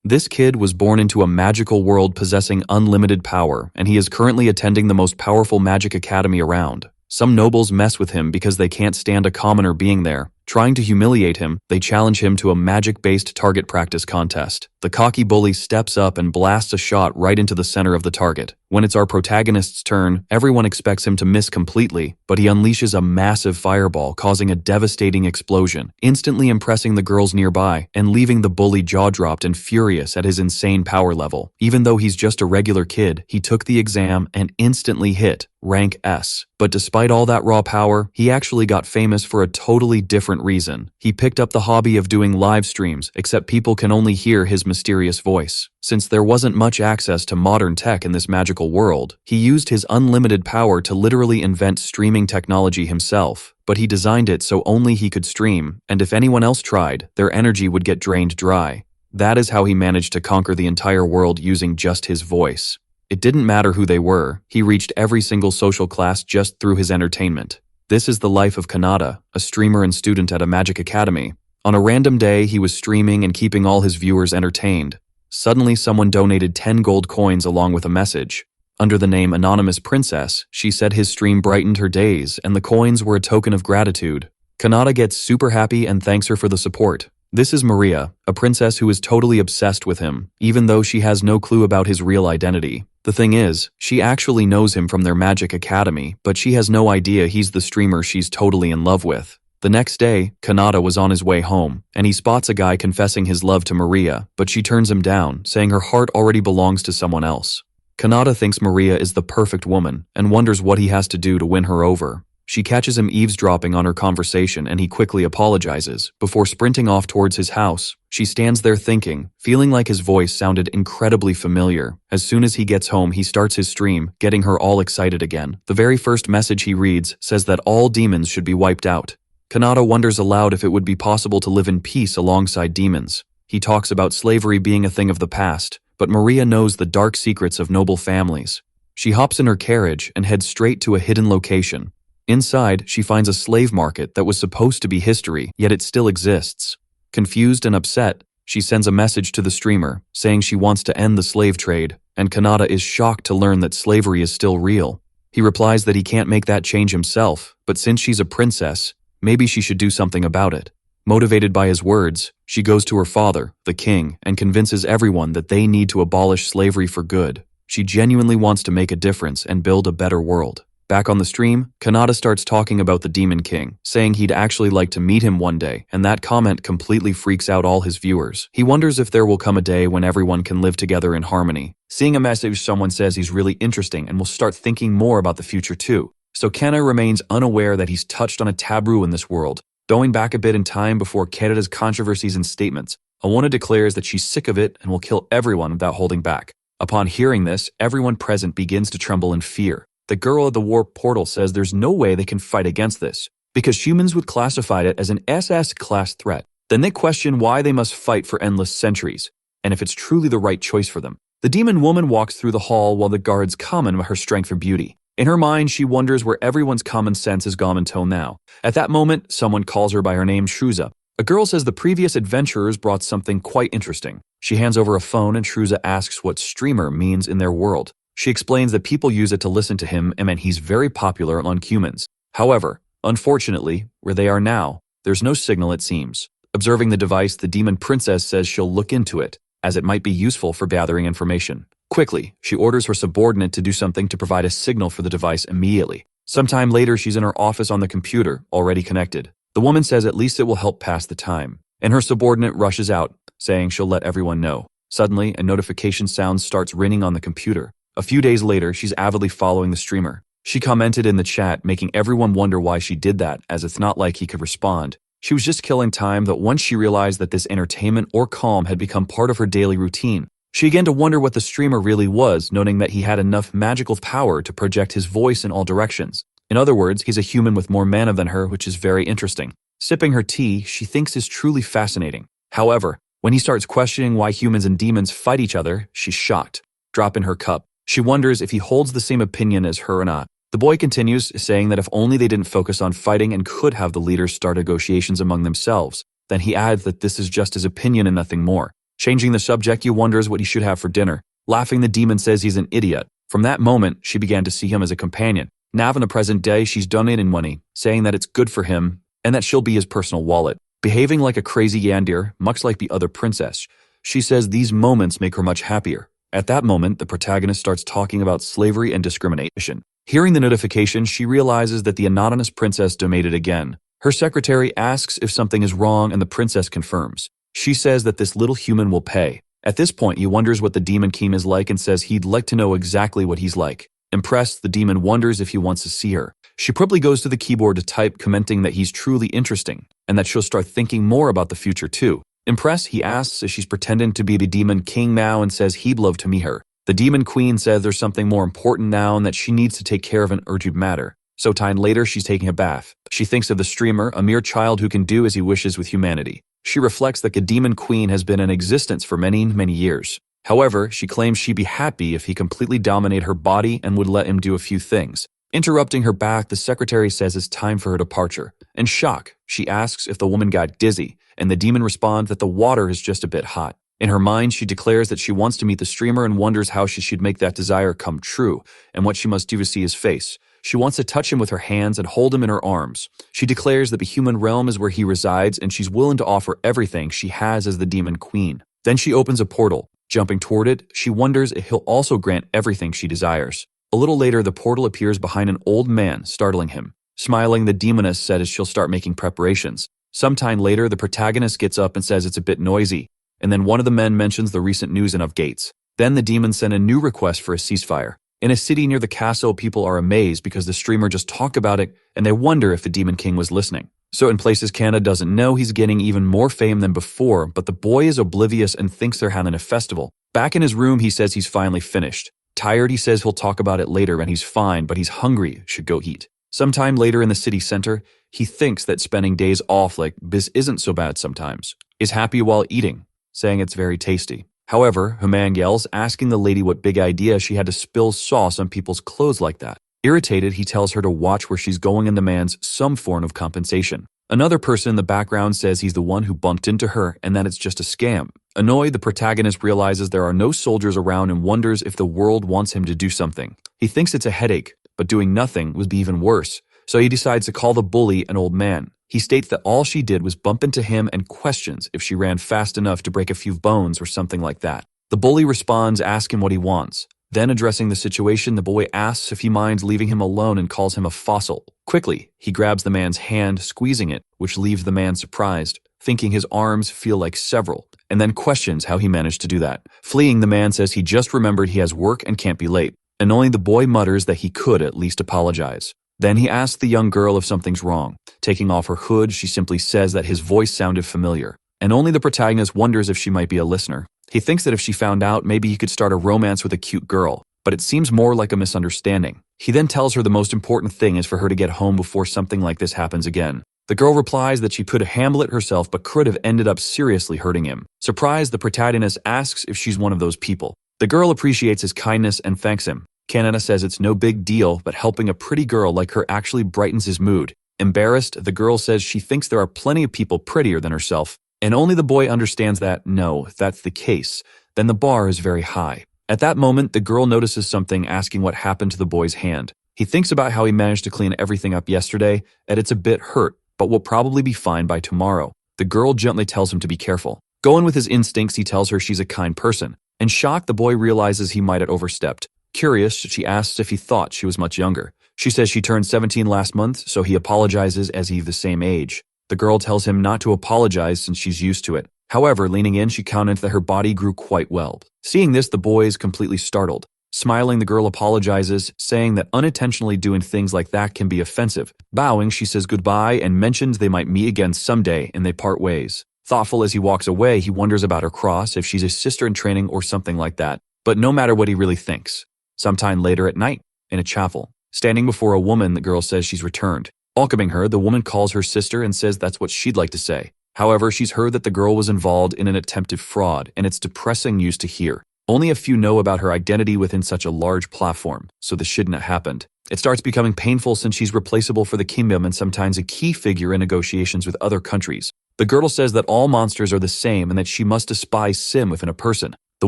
This kid was born into a magical world possessing unlimited power, and he is currently attending the most powerful magic academy around. Some nobles mess with him because they can't stand a commoner being there. Trying to humiliate him, they challenge him to a magic-based target practice contest. The cocky bully steps up and blasts a shot right into the center of the target. When it's our protagonist's turn, everyone expects him to miss completely, but he unleashes a massive fireball, causing a devastating explosion, instantly impressing the girls nearby and leaving the bully jaw-dropped and furious at his insane power level. Even though he's just a regular kid, he took the exam and instantly hit rank S. But despite all that raw power, he actually got famous for a totally different reason. He picked up the hobby of doing live streams, except people can only hear his mysterious voice. Since there wasn't much access to modern tech in this magical world, he used his unlimited power to literally invent streaming technology himself. But he designed it so only he could stream, and if anyone else tried, their energy would get drained dry. That is how he managed to conquer the entire world using just his voice. It didn't matter who they were, he reached every single social class just through his entertainment. This is the life of Kanata, a streamer and student at a magic academy. On a random day, he was streaming and keeping all his viewers entertained. Suddenly, someone donated 10 gold coins along with a message. Under the name Anonymous Princess, she said his stream brightened her days, and the coins were a token of gratitude. Kanata gets super happy and thanks her for the support. This is Maria, a princess who is totally obsessed with him, even though she has no clue about his real identity. The thing is, she actually knows him from their magic academy, but she has no idea he's the streamer she's totally in love with. The next day, Kanata was on his way home, and he spots a guy confessing his love to Maria, but she turns him down, saying her heart already belongs to someone else. Kanata thinks Maria is the perfect woman, and wonders what he has to do to win her over. She catches him eavesdropping on her conversation and he quickly apologizes. Before sprinting off towards his house, she stands there thinking, feeling like his voice sounded incredibly familiar. As soon as he gets home, he starts his stream, getting her all excited again. The very first message he reads says that all demons should be wiped out. Kanata wonders aloud if it would be possible to live in peace alongside demons. He talks about slavery being a thing of the past, but Maria knows the dark secrets of noble families. She hops in her carriage and heads straight to a hidden location. Inside, she finds a slave market that was supposed to be history, yet it still exists. Confused and upset, she sends a message to the streamer, saying she wants to end the slave trade, and Kanata is shocked to learn that slavery is still real. He replies that he can't make that change himself, but since she's a princess, maybe she should do something about it. Motivated by his words, she goes to her father, the king, and convinces everyone that they need to abolish slavery for good. She genuinely wants to make a difference and build a better world. Back on the stream, Kanata starts talking about the Demon King, saying he'd actually like to meet him one day, and that comment completely freaks out all his viewers. He wonders if there will come a day when everyone can live together in harmony. Seeing a message someone says he's really interesting and will start thinking more about the future too. So Kenna remains unaware that he's touched on a taboo in this world. Going back a bit in time before Kereta's controversies and statements, Awona declares that she's sick of it and will kill everyone without holding back. Upon hearing this, everyone present begins to tremble in fear. The girl at the warp portal says there's no way they can fight against this, because humans would classify it as an SS-class threat. Then they question why they must fight for endless centuries, and if it's truly the right choice for them. The demon woman walks through the hall while the guards comment on her strength or beauty. In her mind, she wonders where everyone's common sense has gone until now. At that moment, someone calls her by her name, Shruza. A girl says the previous adventurers brought something quite interesting. She hands over a phone and Shruza asks what streamer means in their world. She explains that people use it to listen to him and he's very popular among humans. However, unfortunately, where they are now, there's no signal it seems. Observing the device, the demon princess says she'll look into it, as it might be useful for gathering information. Quickly, she orders her subordinate to do something to provide a signal for the device immediately. Sometime later, she's in her office on the computer, already connected. The woman says at least it will help pass the time, and her subordinate rushes out, saying she'll let everyone know. Suddenly, a notification sound starts ringing on the computer. A few days later, she's avidly following the streamer. She commented in the chat, making everyone wonder why she did that, as it's not like he could respond. She was just killing time, but once she realized that this entertainment or calm had become part of her daily routine, she began to wonder what the streamer really was, noting that he had enough magical power to project his voice in all directions. In other words, he's a human with more mana than her, which is very interesting. Sipping her tea, she thinks is truly fascinating. However, when he starts questioning why humans and demons fight each other, she's shocked. Dropping her cup, she wonders if he holds the same opinion as her or not. The boy continues, saying that if only they didn't focus on fighting and could have the leaders start negotiations among themselves. Then he adds that this is just his opinion and nothing more. Changing the subject, he wonders what he should have for dinner. Laughing, the demon says he's an idiot. From that moment, she began to see him as a companion. Now in the present day, she's donating money, saying that it's good for him and that she'll be his personal wallet. Behaving like a crazy Yandere, much like the other princess, she says these moments make her much happier. At that moment, the protagonist starts talking about slavery and discrimination. Hearing the notification, she realizes that the anonymous princess donated again. Her secretary asks if something is wrong and the princess confirms. She says that this little human will pay. At this point, he wonders what the demon king is like and says he'd like to know exactly what he's like. Impressed, the demon wonders if he wants to see her. She probably goes to the keyboard to type, commenting that he's truly interesting and that she'll start thinking more about the future too. Impressed, he asks if she's pretending to be the demon king now and says he'd love to meet her. The demon queen says there's something more important now and that she needs to take care of an urgent matter. So time later, she's taking a bath. She thinks of the streamer, a mere child who can do as he wishes with humanity. She reflects that the demon queen has been in existence for many, many years. However, she claims she'd be happy if he completely dominated her body and would let him do a few things. Interrupting her bath, the secretary says it's time for her departure. In shock, she asks if the woman got dizzy, and the demon responds that the water is just a bit hot. In her mind, she declares that she wants to meet the streamer and wonders how she should make that desire come true, and what she must do to see his face. She wants to touch him with her hands and hold him in her arms. She declares that the human realm is where he resides, and she's willing to offer everything she has as the demon queen. Then she opens a portal. Jumping toward it, she wonders if he'll also grant everything she desires. A little later, the portal appears behind an old man, startling him. Smiling, the demoness says she'll start making preparations. Sometime later, the protagonist gets up and says it's a bit noisy, and then one of the men mentions the recent news in of Gates. Then the demons send a new request for a ceasefire. In a city near the castle, people are amazed because the streamer just talked about it, and they wonder if the demon king was listening. So in places Canada doesn't know, he's getting even more fame than before, but the boy is oblivious and thinks they're having a festival. Back in his room, he says he's finally finished. Tired, he says he'll talk about it later and he's fine, but he's hungry, should go eat. Sometime later in the city center, he thinks that spending days off like this isn't so bad sometimes. Is happy while eating, saying it's very tasty. However, her man yells, asking the lady what big idea she had to spill sauce on people's clothes like that. Irritated, he tells her to watch where she's going and demands some form of compensation. Another person in the background says he's the one who bumped into her and that it's just a scam. Annoyed, the protagonist realizes there are no soldiers around and wonders if the world wants him to do something. He thinks it's a headache, but doing nothing would be even worse. So he decides to call the bully an old man. He states that all she did was bump into him and questions if she ran fast enough to break a few bones or something like that. The bully responds, asking what he wants. Then, addressing the situation, the boy asks if he minds leaving him alone and calls him a fossil. Quickly, he grabs the man's hand, squeezing it, which leaves the man surprised, thinking his arms feel like several, and then questions how he managed to do that. Fleeing, the man says he just remembered he has work and can't be late. Annoying, the boy mutters that he could at least apologize. Then he asks the young girl if something's wrong. Taking off her hood, she simply says that his voice sounded familiar, and only the protagonist wonders if she might be a listener. He thinks that if she found out, maybe he could start a romance with a cute girl, but it seems more like a misunderstanding. He then tells her the most important thing is for her to get home before something like this happens again. The girl replies that she could handle it herself but could have ended up seriously hurting him. Surprised, the protagonist asks if she's one of those people. The girl appreciates his kindness and thanks him. Canada says it's no big deal, but helping a pretty girl like her actually brightens his mood. Embarrassed, the girl says she thinks there are plenty of people prettier than herself, and only the boy understands that, no, if that's the case, then the bar is very high. At that moment, the girl notices something, asking what happened to the boy's hand. He thinks about how he managed to clean everything up yesterday, and it's a bit hurt, but will probably be fine by tomorrow. The girl gently tells him to be careful. Going with his instincts, he tells her she's a kind person. In shock, the boy realizes he might have overstepped. Curious, she asks if he thought she was much younger. She says she turned 17 last month, so he apologizes as he's the same age. The girl tells him not to apologize since she's used to it. However, leaning in, she comments that her body grew quite well. Seeing this, the boy is completely startled. Smiling, the girl apologizes, saying that unintentionally doing things like that can be offensive. Bowing, she says goodbye and mentions they might meet again someday, and they part ways. Thoughtful as he walks away, he wonders about her cross, if she's his sister in training or something like that. But no matter what he really thinks. Sometime later at night, in a chapel, standing before a woman, the girl says she's returned. Welcoming her, the woman calls her sister and says that's what she'd like to say. However, she's heard that the girl was involved in an attempted fraud, and it's depressing news to hear. Only a few know about her identity within such a large platform, so this shouldn't have happened. It starts becoming painful since she's replaceable for the kingdom and sometimes a key figure in negotiations with other countries. The girdle says that all monsters are the same and that she must despise sin within a person. The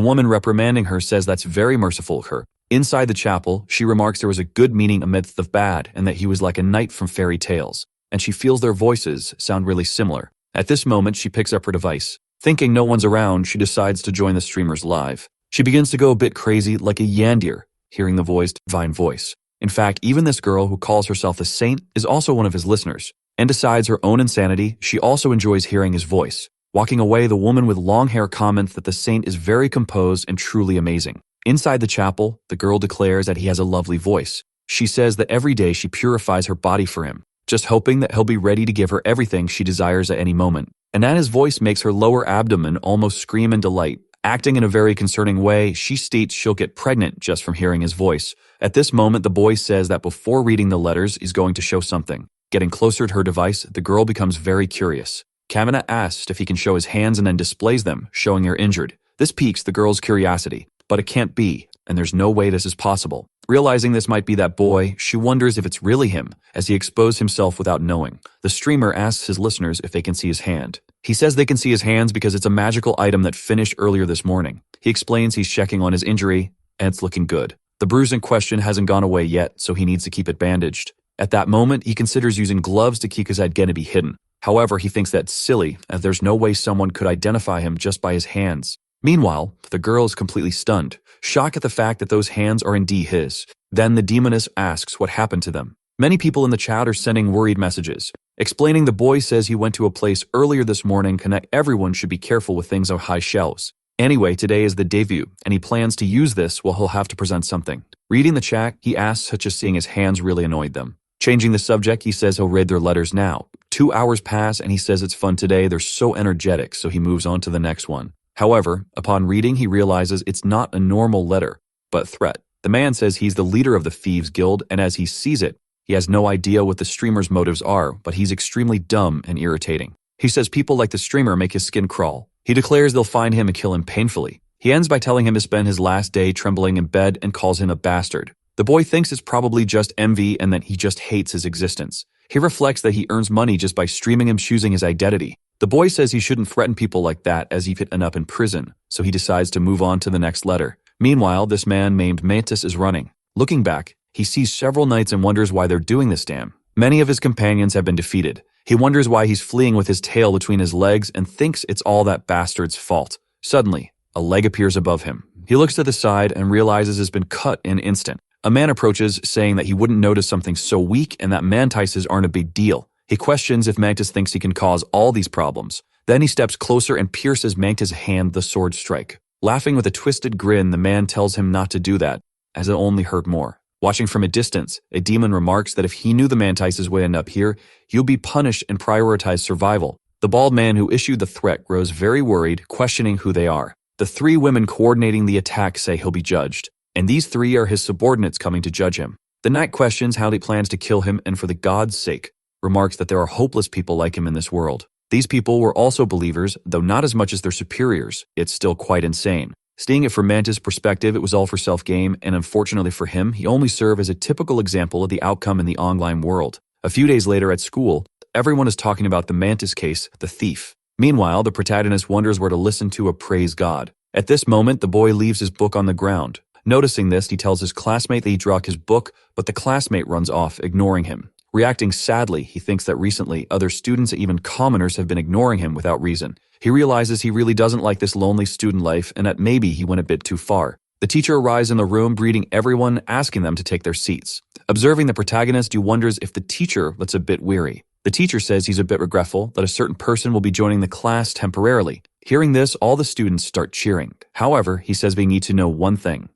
woman reprimanding her says that's very merciful of her. Inside the chapel, she remarks there was a good meaning amidst the bad and that he was like a knight from fairy tales. And she feels their voices sound really similar. At this moment, she picks up her device. Thinking no one's around, she decides to join the streamers live. She begins to go a bit crazy like a Yandere, hearing the divine voice. In fact, even this girl who calls herself a saint is also one of his listeners. And besides her own insanity, she also enjoys hearing his voice. Walking away, the woman with long hair comments that the saint is very composed and truly amazing. Inside the chapel, the girl declares that he has a lovely voice. She says that every day she purifies her body for him, just hoping that he'll be ready to give her everything she desires at any moment. And that his voice makes her lower abdomen almost scream in delight. Acting in a very concerning way, she states she'll get pregnant just from hearing his voice. At this moment, the boy says that before reading the letters, he's going to show something. Getting closer to her device, the girl becomes very curious. Kamina asks if he can show his hands and then displays them, showing her injured. This piques the girl's curiosity, but it can't be, and there's no way this is possible. Realizing this might be that boy, she wonders if it's really him, as he exposed himself without knowing. The streamer asks his listeners if they can see his hand. He says they can see his hands because it's a magical item that finished earlier this morning. He explains he's checking on his injury, and it's looking good. The bruise in question hasn't gone away yet, so he needs to keep it bandaged. At that moment, he considers using gloves to keep his identity hidden. However, he thinks that's silly, as there's no way someone could identify him just by his hands. Meanwhile, the girl is completely stunned, shocked at the fact that those hands are indeed his. Then the demoness asks what happened to them. Many people in the chat are sending worried messages. Explaining, the boy says he went to a place earlier this morning and that everyone should be careful with things on high shelves. Anyway, today is the debut, and he plans to use this while he'll have to present something. Reading the chat, he asks such as seeing his hands really annoyed them. Changing the subject, he says he'll read their letters now. 2 hours pass and he says it's fun today, they're so energetic, so he moves on to the next one. However, upon reading, he realizes it's not a normal letter, but threat. The man says he's the leader of the Thieves Guild, and as he sees it, he has no idea what the streamer's motives are, but he's extremely dumb and irritating. He says people like the streamer make his skin crawl. He declares they'll find him and kill him painfully. He ends by telling him to spend his last day trembling in bed and calls him a bastard. The boy thinks it's probably just envy and that he just hates his existence. He reflects that he earns money just by streaming and choosing his identity. The boy says he shouldn't threaten people like that as he could end up in prison, so he decides to move on to the next letter. Meanwhile, this man named Mantis is running. Looking back, he sees several knights and wonders why they're doing this to him. Many of his companions have been defeated. He wonders why he's fleeing with his tail between his legs and thinks it's all that bastard's fault. Suddenly, a leg appears above him. He looks to the side and realizes it's been cut in an instant. A man approaches, saying that he wouldn't notice something so weak and that mantises aren't a big deal. He questions if Mantis thinks he can cause all these problems. Then he steps closer and pierces Mantis' hand the sword strike. Laughing with a twisted grin, the man tells him not to do that, as it'll only hurt more. Watching from a distance, a demon remarks that if he knew the mantises would end up here, he'll be punished and prioritize survival. The bald man who issued the threat grows very worried, questioning who they are. The 3 women coordinating the attack say he'll be judged, and these 3 are his subordinates coming to judge him. The knight questions how he plans to kill him and for the god's sake, remarks that there are hopeless people like him in this world. These people were also believers, though not as much as their superiors. It's still quite insane. Seeing it from Mantis' perspective, it was all for self-gain, and unfortunately for him, he only served as a typical example of the outcome in the online world. A few days later at school, everyone is talking about the Mantis case, the thief. Meanwhile, the protagonist wonders where to listen to or praise God. At this moment, the boy leaves his book on the ground. Noticing this, he tells his classmate that he dropped his book, but the classmate runs off, ignoring him. Reacting sadly, he thinks that recently, other students and even commoners have been ignoring him without reason. He realizes he really doesn't like this lonely student life and that maybe he went a bit too far. The teacher arrives in the room, greeting everyone, asking them to take their seats. Observing the protagonist, you wonders if the teacher looks a bit weary. The teacher says he's a bit regretful that a certain person will be joining the class temporarily. Hearing this, all the students start cheering. However, he says they need to know one thing.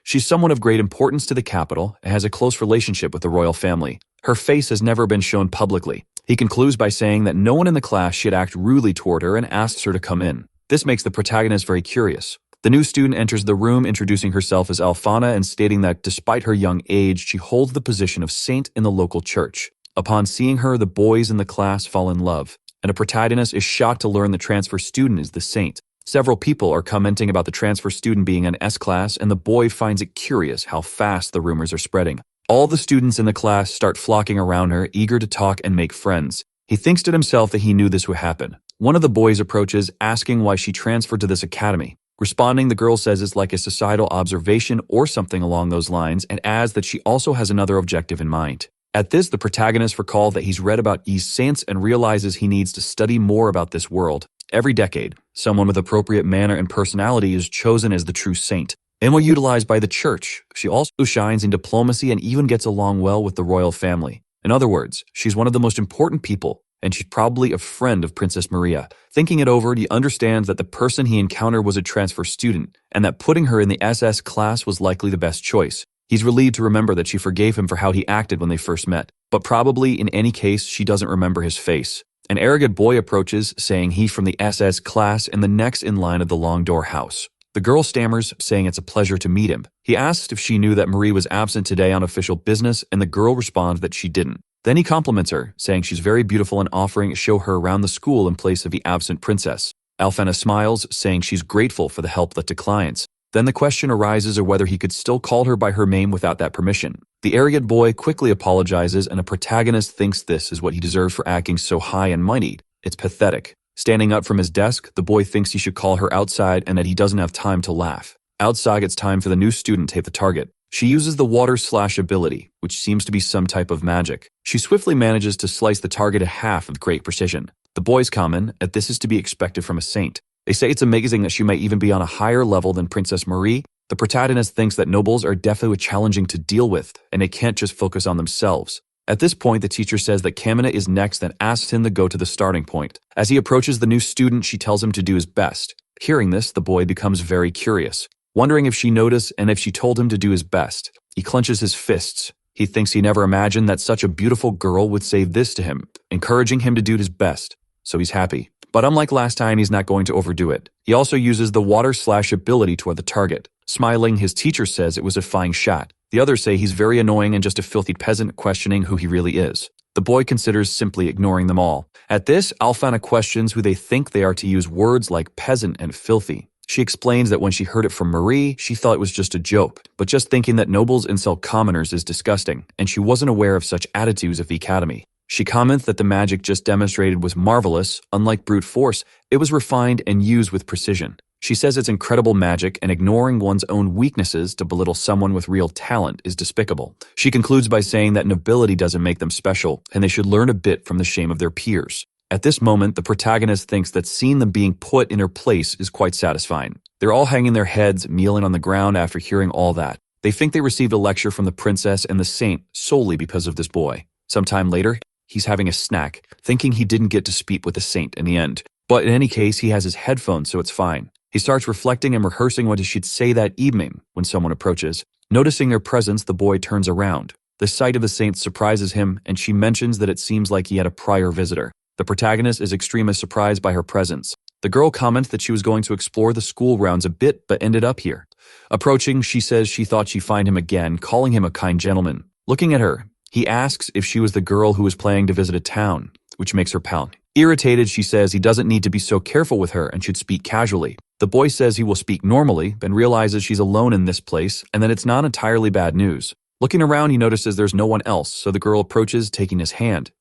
She's someone of great importance to the capital and has a close relationship with the royal family. Her face has never been shown publicly. He concludes by saying that no one in the class should act rudely toward her and asks her to come in. This makes the protagonist very curious. The new student enters the room, introducing herself as Alfana and stating that despite her young age, she holds the position of saint in the local church. Upon seeing her, the boys in the class fall in love, and a protagonist is shocked to learn the transfer student is the saint. Several people are commenting about the transfer student being an S-class, and the boy finds it curious how fast the rumors are spreading. All the students in the class start flocking around her, eager to talk and make friends. He thinks to himself that he knew this would happen. One of the boys approaches, asking why she transferred to this academy. Responding, the girl says it's like a societal observation or something along those lines, and adds that she also has another objective in mind. At this, the protagonist recalls that he's read about these saints and realizes he needs to study more about this world. Every decade, someone with appropriate manner and personality is chosen as the true saint. Enro utilized by the church, she also shines in diplomacy and even gets along well with the royal family. In other words, she's one of the most important people, and she's probably a friend of Princess Maria. Thinking it over, he understands that the person he encountered was a transfer student, and that putting her in the SS class was likely the best choice. He's relieved to remember that she forgave him for how he acted when they first met, but probably in any case, she doesn't remember his face. An arrogant boy approaches, saying he's from the SS class and the next in line of the long door house. The girl stammers, saying it's a pleasure to meet him. He asks if she knew that Marie was absent today on official business, and the girl responds that she didn't. Then he compliments her, saying she's very beautiful and offering to show her around the school in place of the absent princess. Alphana smiles, saying she's grateful for the help that declines. Then the question arises of whether he could still call her by her name without that permission. The arrogant boy quickly apologizes, and a protagonist thinks this is what he deserves for acting so high and mighty. It's pathetic. Standing up from his desk, the boy thinks he should call her outside and that he doesn't have time to laugh. Outside, it's time for the new student to hit the target. She uses the water slash ability, which seems to be some type of magic. She swiftly manages to slice the target in half with great precision. The boys comment that this is to be expected from a saint. They say it's amazing that she might even be on a higher level than Princess Marie. The protagonist thinks that nobles are definitely challenging to deal with, and they can't just focus on themselves. At this point, the teacher says that Kamina is next and asks him to go to the starting point. As he approaches the new student, she tells him to do his best. Hearing this, the boy becomes very curious, wondering if she noticed and if she told him to do his best. He clenches his fists. He thinks he never imagined that such a beautiful girl would say this to him, encouraging him to do his best. So he's happy. But unlike last time, he's not going to overdo it. He also uses the water slash ability toward the target. Smiling, his teacher says it was a fine shot. The others say he's very annoying and just a filthy peasant, questioning who he really is. The boy considers simply ignoring them all. At this, Alphana questions who they think they are to use words like peasant and filthy. She explains that when she heard it from Marie, she thought it was just a joke, but just thinking that nobles insult commoners is disgusting, and she wasn't aware of such attitudes at the academy. She comments that the magic just demonstrated was marvelous. Unlike brute force, it was refined and used with precision. She says it's incredible magic, and ignoring one's own weaknesses to belittle someone with real talent is despicable. She concludes by saying that nobility doesn't make them special, and they should learn a bit from the shame of their peers. At this moment, the protagonist thinks that seeing them being put in her place is quite satisfying. They're all hanging their heads, kneeling on the ground after hearing all that. They think they received a lecture from the princess and the saint solely because of this boy. Sometime later, he's having a snack, thinking he didn't get to speak with the saint in the end. But in any case, he has his headphones, so it's fine. He starts reflecting and rehearsing what he should say that evening when someone approaches. Noticing their presence, the boy turns around. The sight of the saint surprises him, and she mentions that it seems like he had a prior visitor. The protagonist is extremely surprised by her presence. The girl comments that she was going to explore the school grounds a bit, but ended up here. Approaching, she says she thought she'd find him again, calling him a kind gentleman. Looking at her, he asks if she was the girl who was planning to visit a town, which makes her pout. Irritated, she says he doesn't need to be so careful with her and should speak casually. The boy says he will speak normally, then realizes she's alone in this place and that it's not entirely bad news. Looking around, he notices there's no one else, so the girl approaches, taking his hand.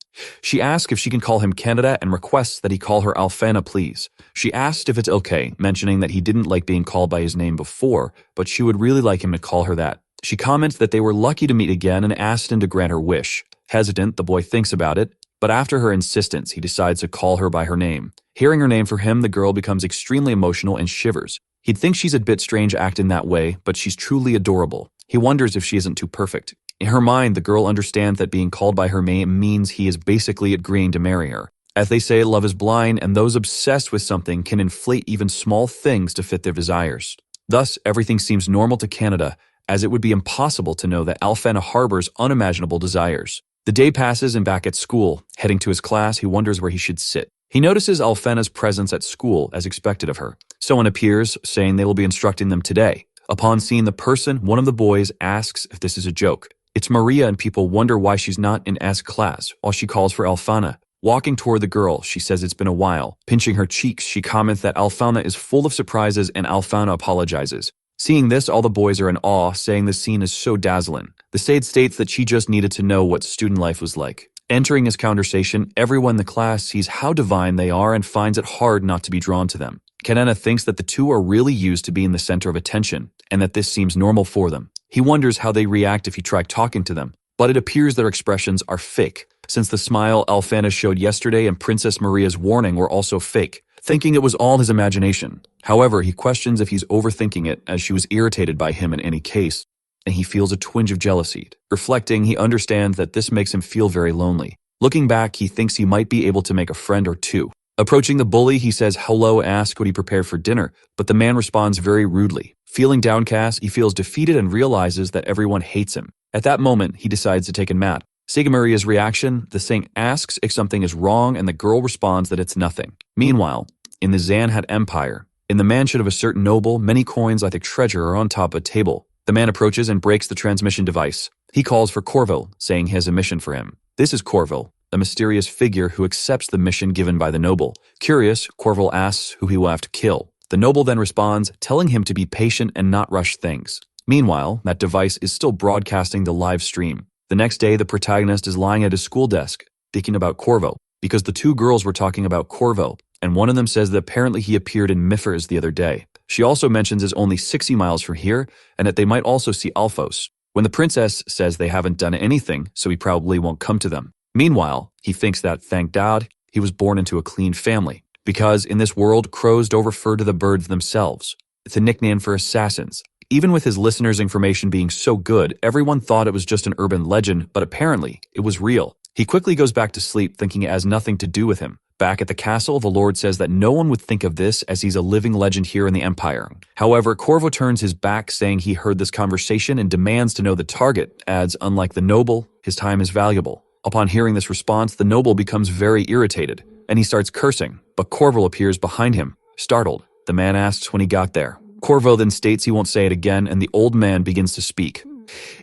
She asks if she can call him Canada and requests that he call her Alphana, please. She asked if it's okay, mentioning that he didn't like being called by his name before, but she would really like him to call her that. She comments that they were lucky to meet again and asked him to grant her wish. Hesitant, the boy thinks about it, but after her insistence, he decides to call her by her name. Hearing her name for him, the girl becomes extremely emotional and shivers. He'd think she's a bit strange acting that way, but she's truly adorable. He wonders if she isn't too perfect. In her mind, the girl understands that being called by her name means he is basically agreeing to marry her. As they say, love is blind, and those obsessed with something can inflate even small things to fit their desires. Thus, everything seems normal to Canada, as it would be impossible to know that Alphana harbors unimaginable desires. The day passes, and back at school, heading to his class, he wonders where he should sit. He notices Alphana's presence at school, as expected of her. Someone appears, saying they will be instructing them today. Upon seeing the person, one of the boys asks if this is a joke. It's Maria, and people wonder why she's not in S class, while she calls for Alphana. Walking toward the girl, she says it's been a while. Pinching her cheeks, she comments that Alphana is full of surprises, and Alphana apologizes. Seeing this, all the boys are in awe, saying the scene is so dazzling. The sage states that she just needed to know what student life was like. Entering his conversation, everyone in the class sees how divine they are and finds it hard not to be drawn to them. Kanena thinks that the two are really used to being the center of attention, and that this seems normal for them. He wonders how they react if he tried talking to them, but it appears their expressions are fake, since the smile Alphana showed yesterday and Princess Maria's warning were also fake, thinking it was all his imagination. However, he questions if he's overthinking it, as she was irritated by him in any case, and he feels a twinge of jealousy. Reflecting, he understands that this makes him feel very lonely. Looking back, he thinks he might be able to make a friend or two. Approaching the bully, he says hello, asks what he prepared for dinner, but the man responds very rudely. Feeling downcast, he feels defeated and realizes that everyone hates him. At that moment, he decides to take a nap. Sigamaria's reaction, the saint asks if something is wrong and the girl responds that it's nothing. Meanwhile, in the Zanhat Empire, in the mansion of a certain noble, many coins like a treasure are on top of a table. The man approaches and breaks the transmission device. He calls for Corvo, saying he has a mission for him. This is Corvo, a mysterious figure who accepts the mission given by the noble. Curious, Corvo asks who he will have to kill. The noble then responds, telling him to be patient and not rush things. Meanwhile, that device is still broadcasting the live stream. The next day, the protagonist is lying at his school desk, thinking about Corvo, because the two girls were talking about Corvo, and one of them says that apparently he appeared in Mifers the other day. She also mentions it's only 60 miles from here, and that they might also see Alphos. When the princess says they haven't done anything, so he probably won't come to them. Meanwhile, he thinks that, thank God, he was born into a clean family, because in this world, crows don't refer to the birds themselves. It's a nickname for assassins. Even with his listeners' information being so good, everyone thought it was just an urban legend, but apparently, it was real. He quickly goes back to sleep, thinking it has nothing to do with him. Back at the castle, the Lord says that no one would think of this, as he's a living legend here in the Empire. However, Corvo turns his back, saying he heard this conversation and demands to know the target, adds, unlike the noble, his time is valuable. Upon hearing this response, the noble becomes very irritated, and he starts cursing, but Corvo appears behind him. Startled, the man asks when he got there. Corvo then states he won't say it again, and the old man begins to speak.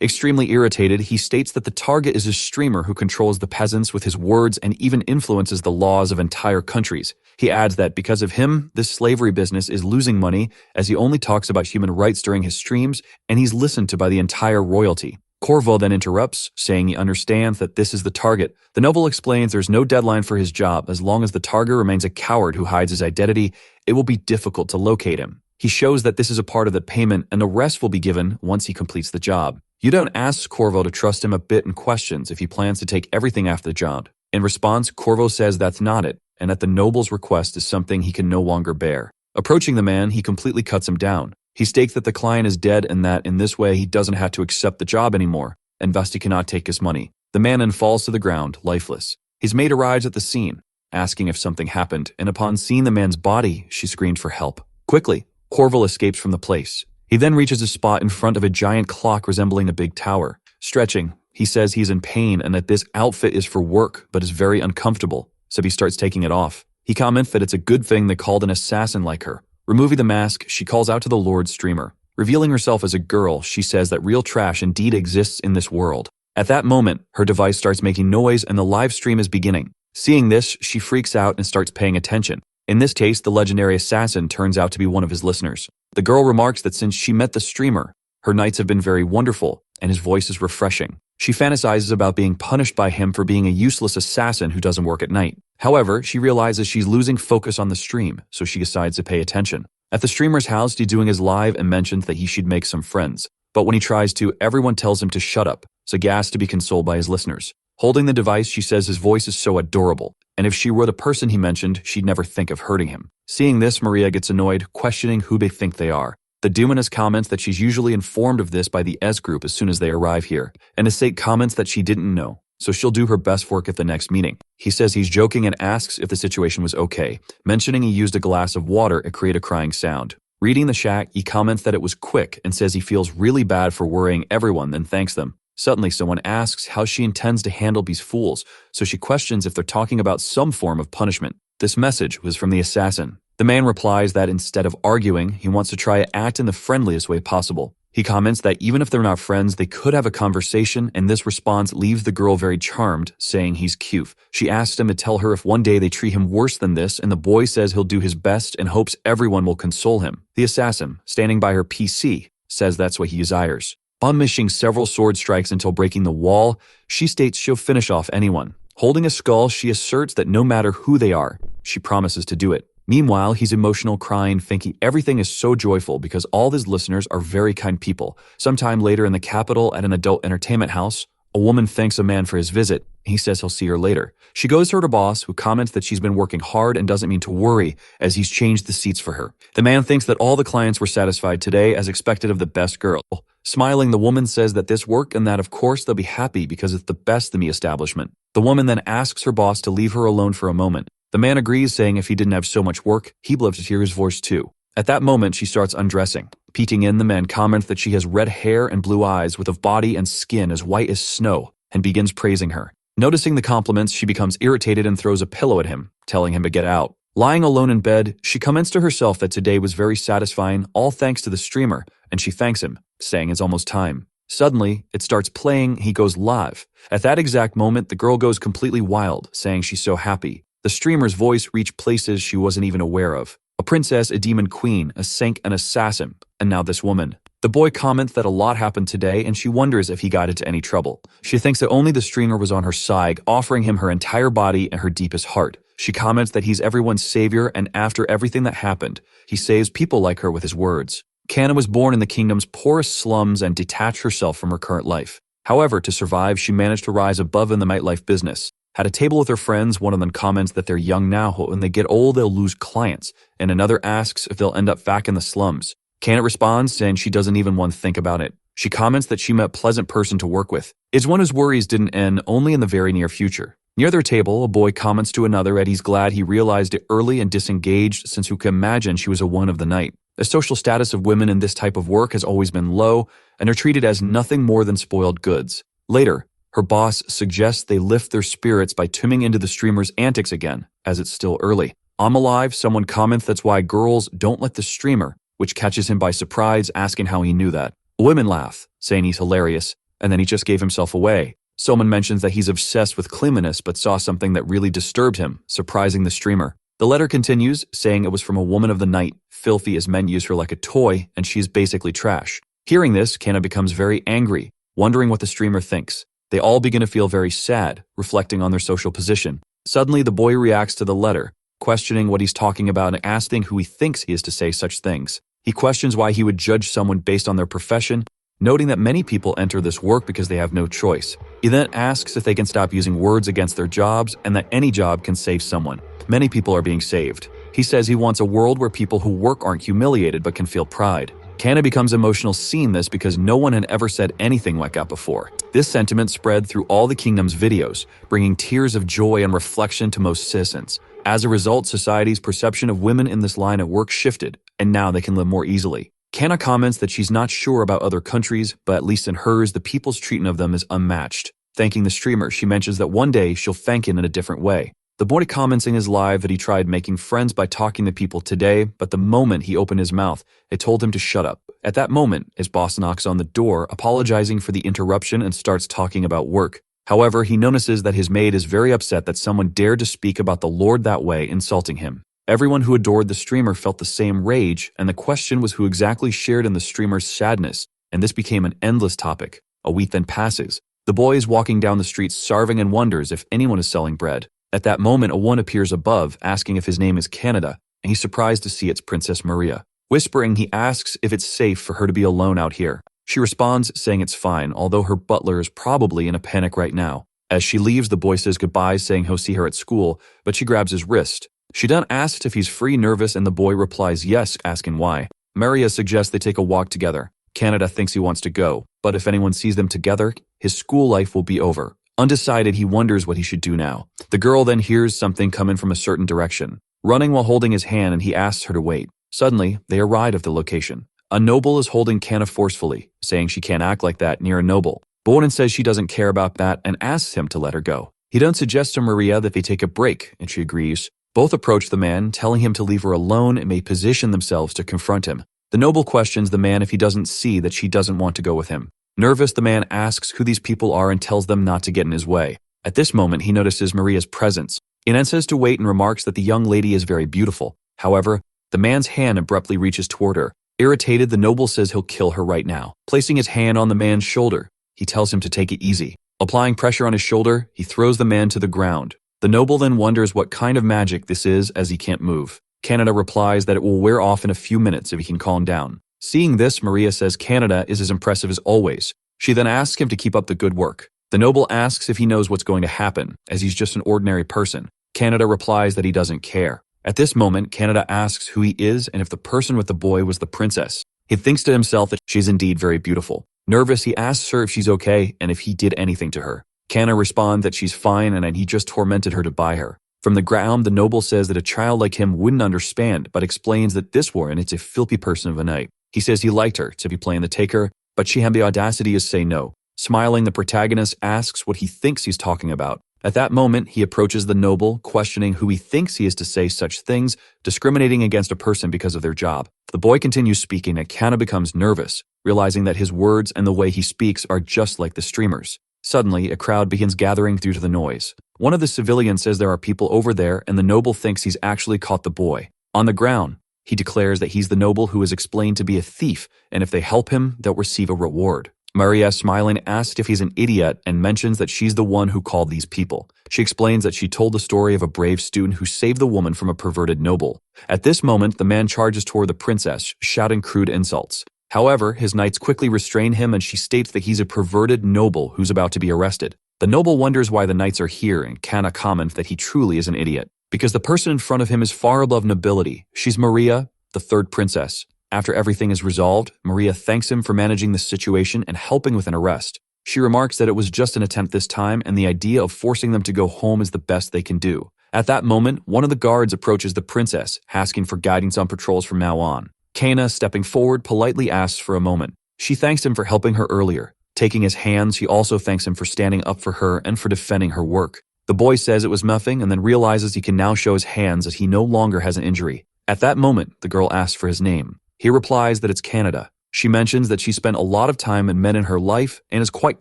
Extremely irritated, he states that the target is a streamer who controls the peasants with his words and even influences the laws of entire countries. He adds that because of him, this slavery business is losing money, as he only talks about human rights during his streams, and he's listened to by the entire royalty. Corvo then interrupts, saying he understands that this is the target. The noble explains there's no deadline for his job. As long as the target remains a coward who hides his identity, it will be difficult to locate him. He shows that this is a part of the payment, and the rest will be given once he completes the job. Yudon asks Corvo to trust him a bit and questions if he plans to take everything after the job. In response, Corvo says that's not it, and that the noble's request is something he can no longer bear. Approaching the man, he completely cuts him down. He states that the client is dead and that in this way he doesn't have to accept the job anymore, and thus he cannot take his money. The man then falls to the ground, lifeless. His maid arrives at the scene, asking if something happened, and upon seeing the man's body, she screams for help. Quickly, Corvo escapes from the place. He then reaches a spot in front of a giant clock resembling a big tower. Stretching, he says he's in pain and that this outfit is for work but is very uncomfortable, so he starts taking it off. He comments that it's a good thing they called an assassin like her. Removing the mask, she calls out to the Lord Streamer. Revealing herself as a girl, she says that real trash indeed exists in this world. At that moment, her device starts making noise and the live stream is beginning. Seeing this, she freaks out and starts paying attention. In this case, the legendary assassin turns out to be one of his listeners. The girl remarks that since she met the streamer, her nights have been very wonderful, and his voice is refreshing. She fantasizes about being punished by him for being a useless assassin who doesn't work at night. However, she realizes she's losing focus on the stream, so she decides to pay attention. At the streamer's house, he's doing his live and mentions that he should make some friends. But when he tries to, everyone tells him to shut up, so he has to be consoled by his listeners. Holding the device, she says his voice is so adorable, and if she were the person he mentioned, she'd never think of hurting him. Seeing this, Maria gets annoyed, questioning who they think they are. The Duminus comments that she's usually informed of this by the S group as soon as they arrive here, and Esate comments that she didn't know, so she'll do her best work at the next meeting. He says he's joking and asks if the situation was okay, mentioning he used a glass of water to create a crying sound. Reading the shack, he comments that it was quick and says he feels really bad for worrying everyone, then thanks them. Suddenly, someone asks how she intends to handle these fools, so she questions if they're talking about some form of punishment. This message was from the assassin. The man replies that instead of arguing, he wants to try to act in the friendliest way possible. He comments that even if they're not friends, they could have a conversation, and this response leaves the girl very charmed, saying he's cute. She asks him to tell her if one day they treat him worse than this, and the boy says he'll do his best and hopes everyone will console him. The assassin, standing by her PC, says that's what he desires. Unleashing several sword strikes until breaking the wall, she states she'll finish off anyone. Holding a skull, she asserts that no matter who they are, she promises to do it. Meanwhile, he's emotional, crying, thinking everything is so joyful because all his listeners are very kind people. Sometime later in the capital at an adult entertainment house, a woman thanks a man for his visit. He says he'll see her later. She goes to her boss, who comments that she's been working hard and doesn't mean to worry as he's changed the seats for her. The man thinks that all the clients were satisfied today as expected of the best girl. Smiling, the woman says that this worked and that of course they'll be happy because it's the best in the establishment. The woman then asks her boss to leave her alone for a moment. The man agrees, saying if he didn't have so much work, he'd love to hear his voice too. At that moment, she starts undressing. Peeking in, the man comments that she has red hair and blue eyes with a body and skin as white as snow and begins praising her. Noticing the compliments, she becomes irritated and throws a pillow at him, telling him to get out. Lying alone in bed, she comments to herself that today was very satisfying, all thanks to the streamer, and she thanks him, saying it's almost time. Suddenly, it starts playing, he goes live. At that exact moment, the girl goes completely wild, saying she's so happy. The streamer's voice reached places she wasn't even aware of. A princess, a demon queen, a saint, an assassin, and now this woman. The boy comments that a lot happened today and she wonders if he got into any trouble. She thinks that only the streamer was on her side, offering him her entire body and her deepest heart. She comments that he's everyone's savior and after everything that happened, he saves people like her with his words. Kana was born in the kingdom's poorest slums and detached herself from her current life. However, to survive, she managed to rise above in the nightlife business. At a table with her friends, one of them comments that they're young now, when they get old they'll lose clients, and another asks if they'll end up back in the slums. Kana responds, saying she doesn't even want to think about it. She comments that she met a pleasant person to work with. It's one whose worries didn't end only in the very near future. Near their table, a boy comments to another that he's glad he realized it early and disengaged since who can imagine she was a one of the night. The social status of women in this type of work has always been low and are treated as nothing more than spoiled goods. Later, her boss suggests they lift their spirits by tuning into the streamer's antics again, as it's still early. I'm alive, someone comments that's why girls don't let the streamer, which catches him by surprise, asking how he knew that. Women laugh, saying he's hilarious, and then he just gave himself away. Someone mentions that he's obsessed with cleanliness but saw something that really disturbed him, surprising the streamer. The letter continues, saying it was from a woman of the night. Filthy as men use her like a toy, and she's basically trash. Hearing this, Kana becomes very angry, wondering what the streamer thinks. They all begin to feel very sad, reflecting on their social position. Suddenly, the boy reacts to the letter, questioning what he's talking about and asking who he thinks he is to say such things. He questions why he would judge someone based on their profession, noting that many people enter this work because they have no choice. He then asks if they can stop using words against their jobs and that any job can save someone. Many people are being saved. He says he wants a world where people who work aren't humiliated but can feel pride. Kana becomes emotional seeing this because no one had ever said anything like that before. This sentiment spread through all the kingdom's videos, bringing tears of joy and reflection to most citizens. As a result, society's perception of women in this line of work shifted, and now they can live more easily. Kana comments that she's not sure about other countries, but at least in hers, the people's treatment of them is unmatched. Thanking the streamer, she mentions that one day she'll thank him in a different way. The boy comments in his live that he tried making friends by talking to people today, but the moment he opened his mouth, it told him to shut up. At that moment, his boss knocks on the door, apologizing for the interruption and starts talking about work. However, he notices that his maid is very upset that someone dared to speak about the Lord that way, insulting him. Everyone who adored the streamer felt the same rage, and the question was who exactly shared in the streamer's sadness, and this became an endless topic. A week then passes. The boy is walking down the street starving and wonders if anyone is selling bread. At that moment, a one appears above, asking if his name is Canada, and he's surprised to see it's Princess Maria. Whispering, he asks if it's safe for her to be alone out here. She responds, saying it's fine, although her butler is probably in a panic right now. As she leaves, the boy says goodbye, saying he'll see her at school, but she grabs his wrist. She then asks if he's free, nervous, and the boy replies yes, asking why. Maria suggests they take a walk together. Canada thinks he wants to go, but if anyone sees them together, his school life will be over. Undecided, he wonders what he should do now. The girl then hears something coming from a certain direction, running while holding his hand, and he asks her to wait. Suddenly, they arrive at the location. A noble is holding Kana forcefully, saying she can't act like that near a noble. Bonin says she doesn't care about that and asks him to let her go. He then suggests to Maria that they take a break, and she agrees. Both approach the man, telling him to leave her alone and may position themselves to confront him. The noble questions the man if he doesn't see that she doesn't want to go with him. Nervous, the man asks who these people are and tells them not to get in his way. At this moment, he notices Maria's presence. He then says to wait and remarks that the young lady is very beautiful. However, the man's hand abruptly reaches toward her. Irritated, the noble says he'll kill her right now. Placing his hand on the man's shoulder, he tells him to take it easy. Applying pressure on his shoulder, he throws the man to the ground. The noble then wonders what kind of magic this is as he can't move. Canada replies that it will wear off in a few minutes if he can calm down. Seeing this, Maria says Canada is as impressive as always. She then asks him to keep up the good work. The noble asks if he knows what's going to happen, as he's just an ordinary person. Canada replies that he doesn't care. At this moment, Canada asks who he is and if the person with the boy was the princess. He thinks to himself that she's indeed very beautiful. Nervous, he asks her if she's okay and if he did anything to her. Canada responds that she's fine and he just tormented her to buy her. From the ground, the noble says that a child like him wouldn't understand, but explains that this woman is a filthy person of a night. He says he liked her to be playing the taker, but she had the audacity to say no. Smiling, the protagonist asks what he thinks he's talking about. At that moment, he approaches the noble, questioning who he thinks he is to say such things, discriminating against a person because of their job. The boy continues speaking and Kana becomes nervous, realizing that his words and the way he speaks are just like the streamers. Suddenly, a crowd begins gathering due to the noise. One of the civilians says there are people over there and the noble thinks he's actually caught the boy. On the ground, he declares that he's the noble who is explained to be a thief, and if they help him, they'll receive a reward. Maria, smiling, asks if he's an idiot and mentions that she's the one who called these people. She explains that she told the story of a brave student who saved the woman from a perverted noble. At this moment, the man charges toward the princess, shouting crude insults. However, his knights quickly restrain him and she states that he's a perverted noble who's about to be arrested. The noble wonders why the knights are here and Kana comments that he truly is an idiot, because the person in front of him is far above nobility. She's Maria, the third princess. After everything is resolved, Maria thanks him for managing the situation and helping with an arrest. She remarks that it was just an attempt this time and the idea of forcing them to go home is the best they can do. At that moment, one of the guards approaches the princess, asking for guidance on patrols from now on. Kana, stepping forward, politely asks for a moment. She thanks him for helping her earlier. Taking his hands, she also thanks him for standing up for her and for defending her work. The boy says it was nothing and then realizes he can now show his hands as he no longer has an injury. At that moment, the girl asks for his name. He replies that it's Canada. She mentions that she spent a lot of time and men in her life and is quite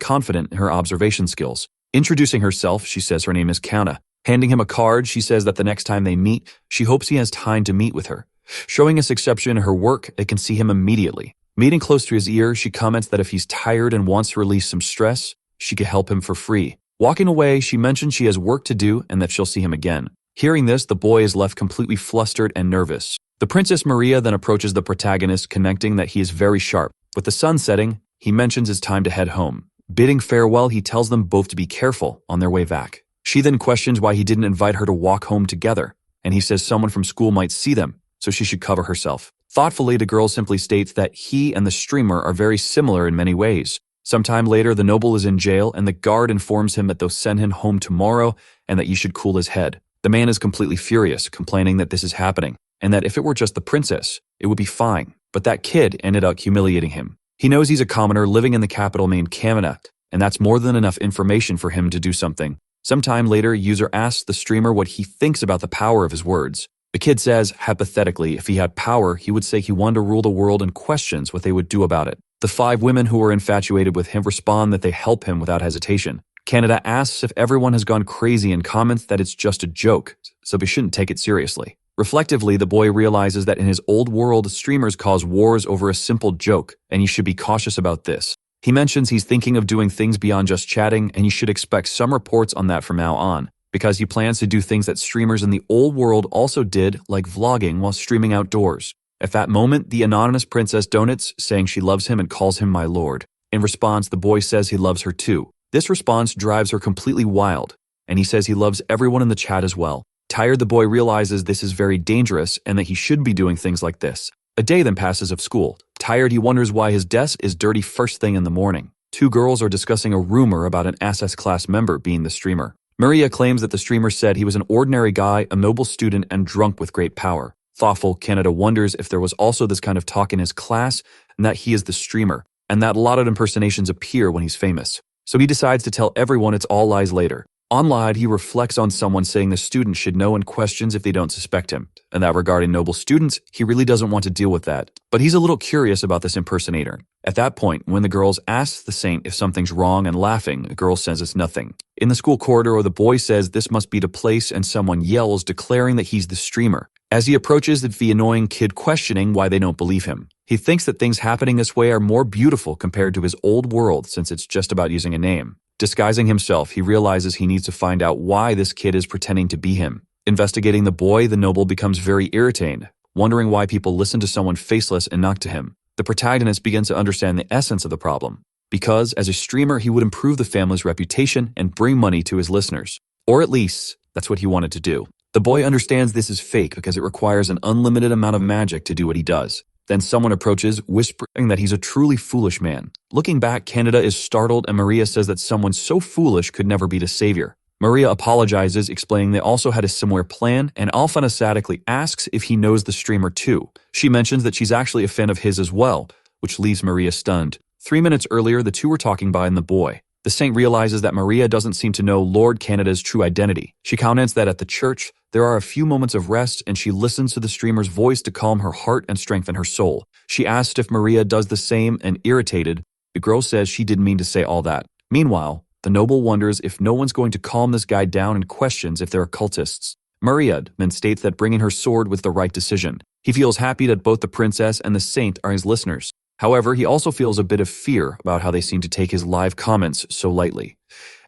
confident in her observation skills. Introducing herself, she says her name is Kana. Handing him a card, she says that the next time they meet, she hopes he has time to meet with her. Showing his exception in her work, it can see him immediately. Meeting close to his ear, she comments that if he's tired and wants to release some stress, she could help him for free. Walking away, she mentions she has work to do and that she'll see him again. Hearing this, the boy is left completely flustered and nervous. The Princess Maria then approaches the protagonist, connecting that he is very sharp. With the sun setting, he mentions it's time to head home. Bidding farewell, he tells them both to be careful on their way back. She then questions why he didn't invite her to walk home together, and he says someone from school might see them, so she should cover herself. Thoughtfully, the girl simply states that he and the streamer are very similar in many ways. Sometime later, the noble is in jail, and the guard informs him that they'll send him home tomorrow and that he should cool his head. The man is completely furious, complaining that this is happening, and that if it were just the princess, it would be fine. But that kid ended up humiliating him. He knows he's a commoner living in the capital named Canada, and that's more than enough information for him to do something. Sometime later, user asks the streamer what he thinks about the power of his words. The kid says, hypothetically, if he had power, he would say he wanted to rule the world and questions what they would do about it. The 5 women who are infatuated with him respond that they help him without hesitation. Canada asks if everyone has gone crazy and comments that it's just a joke, so we shouldn't take it seriously. Reflectively, the boy realizes that in his old world, streamers cause wars over a simple joke, and he should be cautious about this. He mentions he's thinking of doing things beyond just chatting, and you should expect some reports on that from now on, because he plans to do things that streamers in the old world also did, like vlogging while streaming outdoors. At that moment, the anonymous princess donates, saying she loves him and calls him my lord. In response, the boy says he loves her too. This response drives her completely wild, and he says he loves everyone in the chat as well. Tired, the boy realizes this is very dangerous and that he shouldn't be doing things like this. A day then passes of school. Tired, he wonders why his desk is dirty first thing in the morning. 2 girls are discussing a rumor about an SS class member being the streamer. Maria claims that the streamer said he was an ordinary guy, a noble student, and drunk with great power. Thoughtful, Canada wonders if there was also this kind of talk in his class and that he is the streamer, and that a lot of impersonations appear when he's famous. So he decides to tell everyone it's all lies later. Online, he reflects on someone saying the student should know and questions if they don't suspect him, and that regarding noble students, he really doesn't want to deal with that. But he's a little curious about this impersonator. At that point, when the girls ask the saint if something's wrong and laughing, the girl says it's nothing. In the school corridor, the boy says this must be the place and someone yells, declaring that he's the streamer. As he approaches, the annoying kid questioning why they don't believe him. He thinks that things happening this way are more beautiful compared to his old world since it's just about using a name. Disguising himself, he realizes he needs to find out why this kid is pretending to be him. Investigating the boy, the noble becomes very irritated, wondering why people listen to someone faceless and not to him. The protagonist begins to understand the essence of the problem, because as a streamer he would improve the family's reputation and bring money to his listeners. Or at least, that's what he wanted to do. The boy understands this is fake because it requires an unlimited amount of magic to do what he does. Then someone approaches, whispering that he's a truly foolish man. Looking back, Canada is startled and Maria says that someone so foolish could never be the savior. Maria apologizes, explaining they also had a similar plan, and Alfana sadically asks if he knows the streamer too. She mentions that she's actually a fan of his as well, which leaves Maria stunned. 3 minutes earlier, the two were talking behind the boy. The saint realizes that Maria doesn't seem to know Lord Canada's true identity. She comments that at the church, there are a few moments of rest and she listens to the streamer's voice to calm her heart and strengthen her soul. She asks if Maria does the same and irritated, the girl says she didn't mean to say all that. Meanwhile, the noble wonders if no one's going to calm this guy down and questions if there are cultists. Maria then states that bringing her sword was the right decision. He feels happy that both the princess and the saint are his listeners. However, he also feels a bit of fear about how they seem to take his live comments so lightly.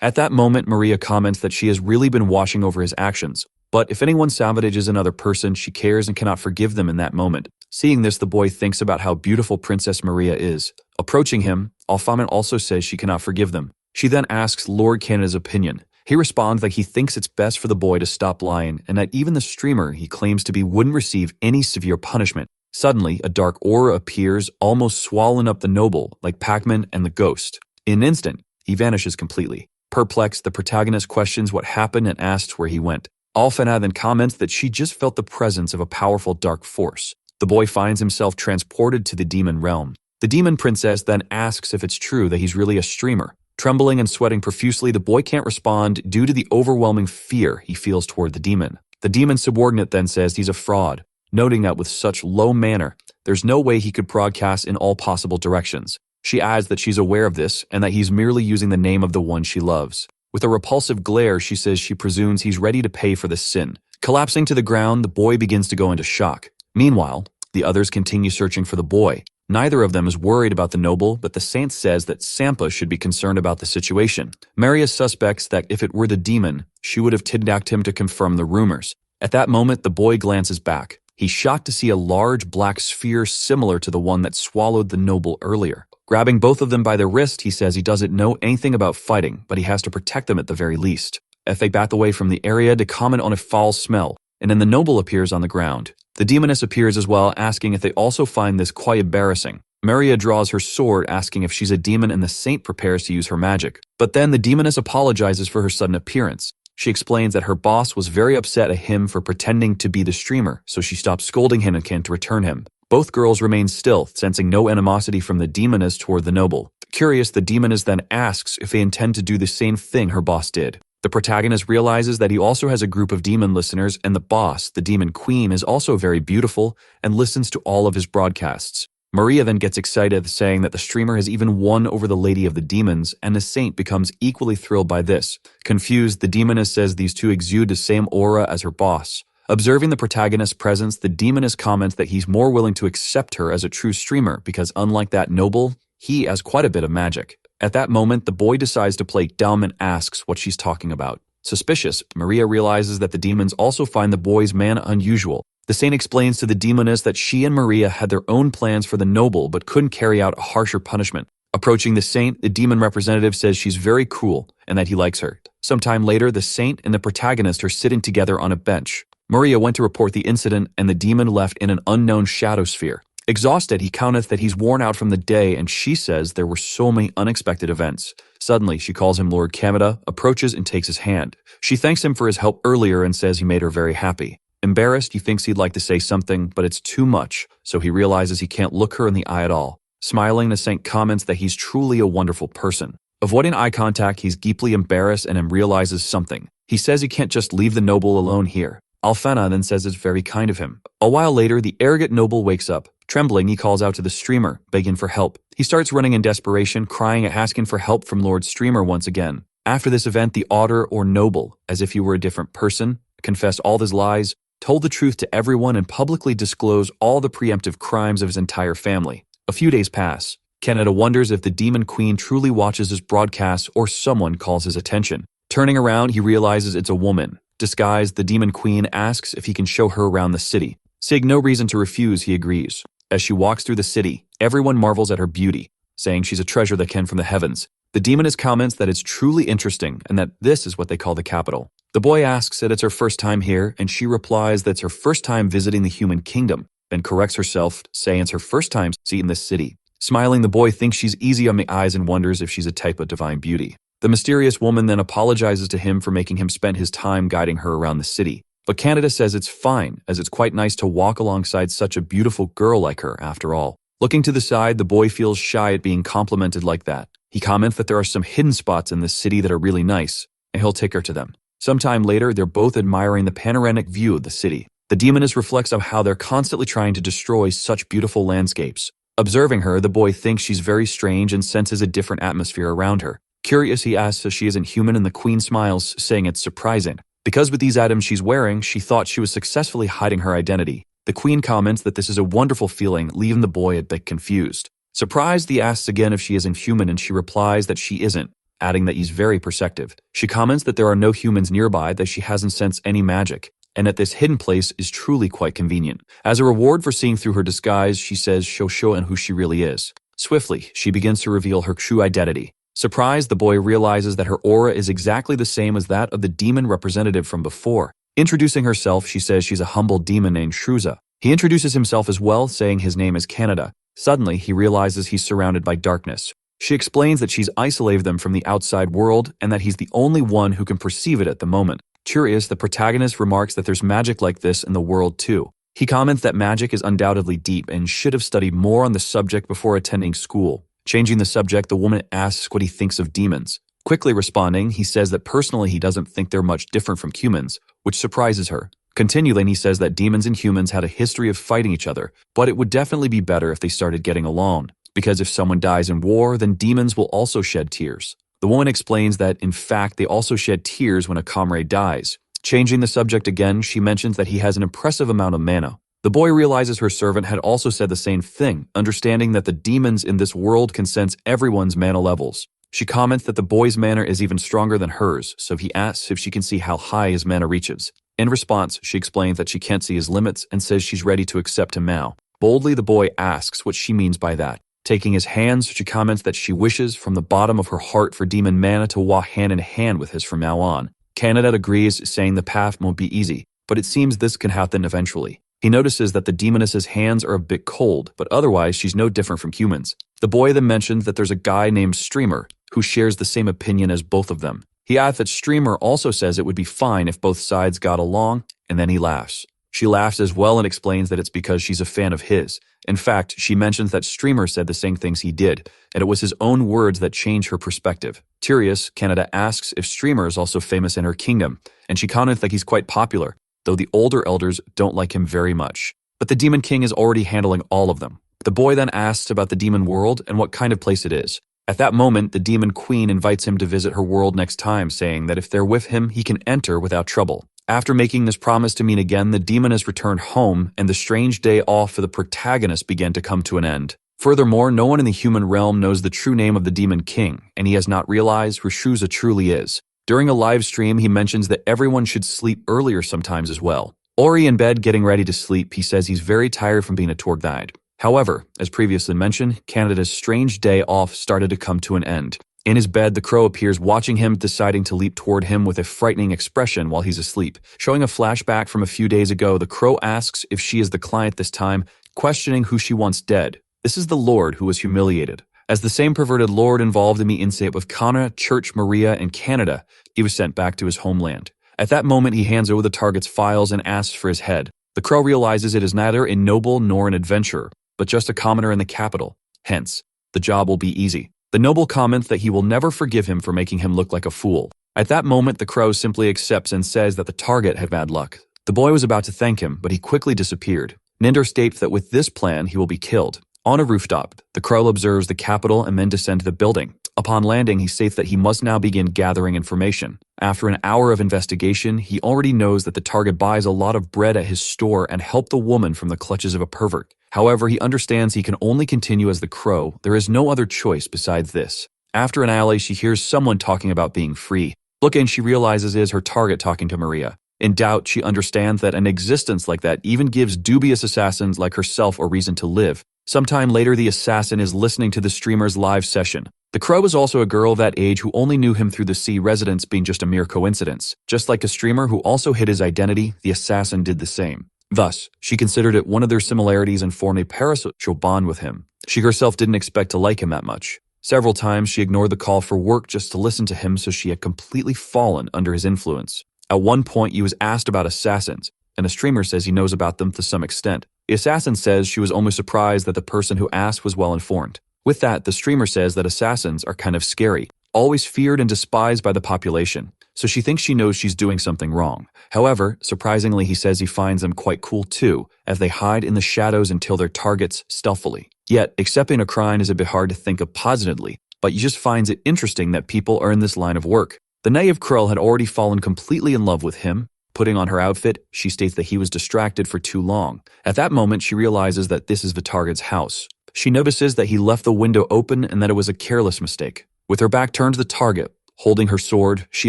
At that moment, Maria comments that she has really been watching over his actions, but if anyone sabotages another person, she cares and cannot forgive them in that moment. Seeing this, the boy thinks about how beautiful Princess Maria is. Approaching him, Alfaman also says she cannot forgive them. She then asks Lord Canada's opinion. He responds that he thinks it's best for the boy to stop lying and that even the streamer he claims to be wouldn't receive any severe punishment. Suddenly, a dark aura appears, almost swallowing up the noble, like Pac-Man and the ghost. In an instant, he vanishes completely. Perplexed, the protagonist questions what happened and asks where he went. Alfana then comments that she just felt the presence of a powerful dark force. The boy finds himself transported to the demon realm. The demon princess then asks if it's true that he's really a streamer. Trembling and sweating profusely, the boy can't respond due to the overwhelming fear he feels toward the demon. The demon subordinate then says he's a fraud, noting that with such low manner, there's no way he could broadcast in all possible directions. She adds that she's aware of this and that he's merely using the name of the one she loves. With a repulsive glare, she says she presumes he's ready to pay for this sin. Collapsing to the ground, the boy begins to go into shock. Meanwhile, the others continue searching for the boy. Neither of them is worried about the noble, but the saint says that Sampa should be concerned about the situation. Maria suspects that if it were the demon, she would have kidnapped him to confirm the rumors. At that moment, the boy glances back. He's shocked to see a large black sphere similar to the one that swallowed the noble earlier. Grabbing both of them by the wrist, he says he doesn't know anything about fighting, but he has to protect them at the very least. If they back away from the area to comment on a foul smell, and then the noble appears on the ground. The demoness appears as well, asking if they also find this quite embarrassing. Maria draws her sword, asking if she's a demon, and the saint prepares to use her magic. But then the demoness apologizes for her sudden appearance. She explains that her boss was very upset at him for pretending to be the streamer, so she stops scolding him and can't return him. Both girls remain still, sensing no animosity from the demoness toward the noble. Curious, the demoness then asks if they intend to do the same thing her boss did. The protagonist realizes that he also has a group of demon listeners, and the boss, the demon queen, is also very beautiful and listens to all of his broadcasts. Maria then gets excited, saying that the streamer has even won over the lady of the demons, and the saint becomes equally thrilled by this. Confused, the demoness says these two exude the same aura as her boss. Observing the protagonist's presence, the demoness comments that he's more willing to accept her as a true streamer because unlike that noble, he has quite a bit of magic. At that moment, the boy decides to play dumb and asks what she's talking about. Suspicious, Maria realizes that the demons also find the boy's man unusual. The saint explains to the demoness that she and Maria had their own plans for the noble but couldn't carry out a harsher punishment. Approaching the saint, the demon representative says she's very cool and that he likes her. Sometime later, the saint and the protagonist are sitting together on a bench. Maria went to report the incident and the demon left in an unknown shadow sphere. Exhausted, he counteth that he's worn out from the day, and she says there were so many unexpected events. Suddenly, she calls him Lord Canada, approaches and takes his hand. She thanks him for his help earlier and says he made her very happy. Embarrassed, he thinks he'd like to say something, but it's too much, so he realizes he can't look her in the eye at all. Smiling, the saint comments that he's truly a wonderful person. Avoiding eye contact, he's deeply embarrassed and realizes something. He says he can't just leave the noble alone here. Alfana then says it's very kind of him. A while later, the arrogant noble wakes up. Trembling, he calls out to the streamer, begging for help. He starts running in desperation, crying and asking for help from Lord Streamer once again. After this event, the otter or noble, as if he were a different person, confessed all his lies, told the truth to everyone and publicly disclosed all the preemptive crimes of his entire family. A few days pass. Canada wonders if the demon queen truly watches his broadcast or someone calls his attention. Turning around, he realizes it's a woman. Disguised, the demon queen asks if he can show her around the city. Seeing no reason to refuse, he agrees. As she walks through the city, everyone marvels at her beauty, saying she's a treasure that came from the heavens. The demoness comments that it's truly interesting and that this is what they call the capital. The boy asks that it's her first time here, and she replies that it's her first time visiting the human kingdom, then corrects herself, saying it's her first time seeing this city. Smiling, the boy thinks she's easy on the eyes and wonders if she's a type of divine beauty. The mysterious woman then apologizes to him for making him spend his time guiding her around the city. But Canada says it's fine, as it's quite nice to walk alongside such a beautiful girl like her, after all. Looking to the side, the boy feels shy at being complimented like that. He comments that there are some hidden spots in this city that are really nice, and he'll take her to them. Sometime later, they're both admiring the panoramic view of the city. The demoness reflects on how they're constantly trying to destroy such beautiful landscapes. Observing her, the boy thinks she's very strange and senses a different atmosphere around her. Curious, he asks if she isn't human, and the queen smiles, saying it's surprising. Because with these items she's wearing, she thought she was successfully hiding her identity. The queen comments that this is a wonderful feeling, leaving the boy a bit confused. Surprised, he asks again if she isn't human, and she replies that she isn't, adding that he's very perceptive. She comments that there are no humans nearby, that she hasn't sensed any magic, and that this hidden place is truly quite convenient. As a reward for seeing through her disguise, she says she'll show who she really is. Swiftly, she begins to reveal her true identity. Surprised, the boy realizes that her aura is exactly the same as that of the demon representative from before. Introducing herself, she says she's a humble demon named Shruza. He introduces himself as well, saying his name is Canada. Suddenly, he realizes he's surrounded by darkness. She explains that she's isolated them from the outside world and that he's the only one who can perceive it at the moment. Curious, the protagonist remarks that there's magic like this in the world too. He comments that magic is undoubtedly deep and should have studied more on the subject before attending school. Changing the subject, the woman asks what he thinks of demons. Quickly responding, he says that personally he doesn't think they're much different from humans, which surprises her. Continuing, he says that demons and humans had a history of fighting each other, but it would definitely be better if they started getting along, because if someone dies in war, then demons will also shed tears. The woman explains that, in fact, they also shed tears when a comrade dies. Changing the subject again, she mentions that he has an impressive amount of mana. The boy realizes her servant had also said the same thing, understanding that the demons in this world can sense everyone's mana levels. She comments that the boy's mana is even stronger than hers, so he asks if she can see how high his mana reaches. In response, she explains that she can't see his limits and says she's ready to accept him now. Boldly, the boy asks what she means by that. Taking his hands, she comments that she wishes from the bottom of her heart for demon mana to walk hand in hand with his from now on. Canada agrees, saying the path won't be easy, but it seems this can happen eventually. He notices that the demoness's hands are a bit cold, but otherwise she's no different from humans. The boy then mentions that there's a guy named Streamer who shares the same opinion as both of them. He adds that Streamer also says it would be fine if both sides got along, and then he laughs. She laughs as well and explains that it's because she's a fan of his. In fact, she mentions that Streamer said the same things he did, and it was his own words that changed her perspective. Curious, Canada asks if Streamer is also famous in her kingdom, and she comments that he's quite popular, though the older elders don't like him very much. But the Demon King is already handling all of them. The boy then asks about the demon world and what kind of place it is. At that moment, the Demon Queen invites him to visit her world next time, saying that if they're with him, he can enter without trouble. After making this promise to meet again, the demoness returned home, and the strange day off for the protagonist began to come to an end. Furthermore, no one in the human realm knows the true name of the Demon King, and he has not realized who Shuza truly is. During a live stream, he mentions that everyone should sleep earlier sometimes as well. Ori in bed getting ready to sleep, he says he's very tired from being a tour guide. However, as previously mentioned, Canada's strange day off started to come to an end. In his bed, the crow appears watching him, deciding to leap toward him with a frightening expression while he's asleep. Showing a flashback from a few days ago, the crow asks if she is the client this time, questioning who she wants dead. This is the Lord who was humiliated. As the same perverted Lord involved in the incident with Kana, Church, Maria, and Canada, he was sent back to his homeland. At that moment, he hands over the target's files and asks for his head. The crow realizes it is neither a noble nor an adventurer, but just a commoner in the capital. Hence, the job will be easy. The noble comments that he will never forgive him for making him look like a fool. At that moment, the crow simply accepts and says that the target had bad luck. The boy was about to thank him, but he quickly disappeared. Ninder states that with this plan, he will be killed. On a rooftop, the crow observes the capital and then descends to the building. A Upon landing, he states that he must now begin gathering information. After an hour of investigation, he already knows that the target buys a lot of bread at his store and helped the woman from the clutches of a pervert. However, he understands he can only continue as the crow. There is no other choice besides this. After an alley, she hears someone talking about being free. Looking, she realizes it is her target talking to Maria. In doubt, she understands that an existence like that even gives dubious assassins like herself a reason to live. Sometime later, the assassin is listening to the streamer's live session. The crow is also a girl of that age who only knew him through the sea residence being just a mere coincidence. Just like a streamer who also hid his identity, the assassin did the same. Thus, she considered it one of their similarities and formed a parasocial bond with him. She herself didn't expect to like him that much. Several times, she ignored the call for work just to listen to him, so she had completely fallen under his influence. At one point, he was asked about assassins, and the streamer says he knows about them to some extent. The assassin says she was almost surprised that the person who asked was well informed. With that, the streamer says that assassins are kind of scary, always feared and despised by the population, so she thinks she knows she's doing something wrong. However, surprisingly, he says he finds them quite cool too, as they hide in the shadows until their targets stealthily. Yet, accepting a crime is a bit hard to think of positively, but he just finds it interesting that people are in this line of work. The naive Krull had already fallen completely in love with him. Putting on her outfit, she states that he was distracted for too long. At that moment, she realizes that this is the target's house. She notices that he left the window open and that it was a careless mistake. With her back turned to the target, holding her sword, she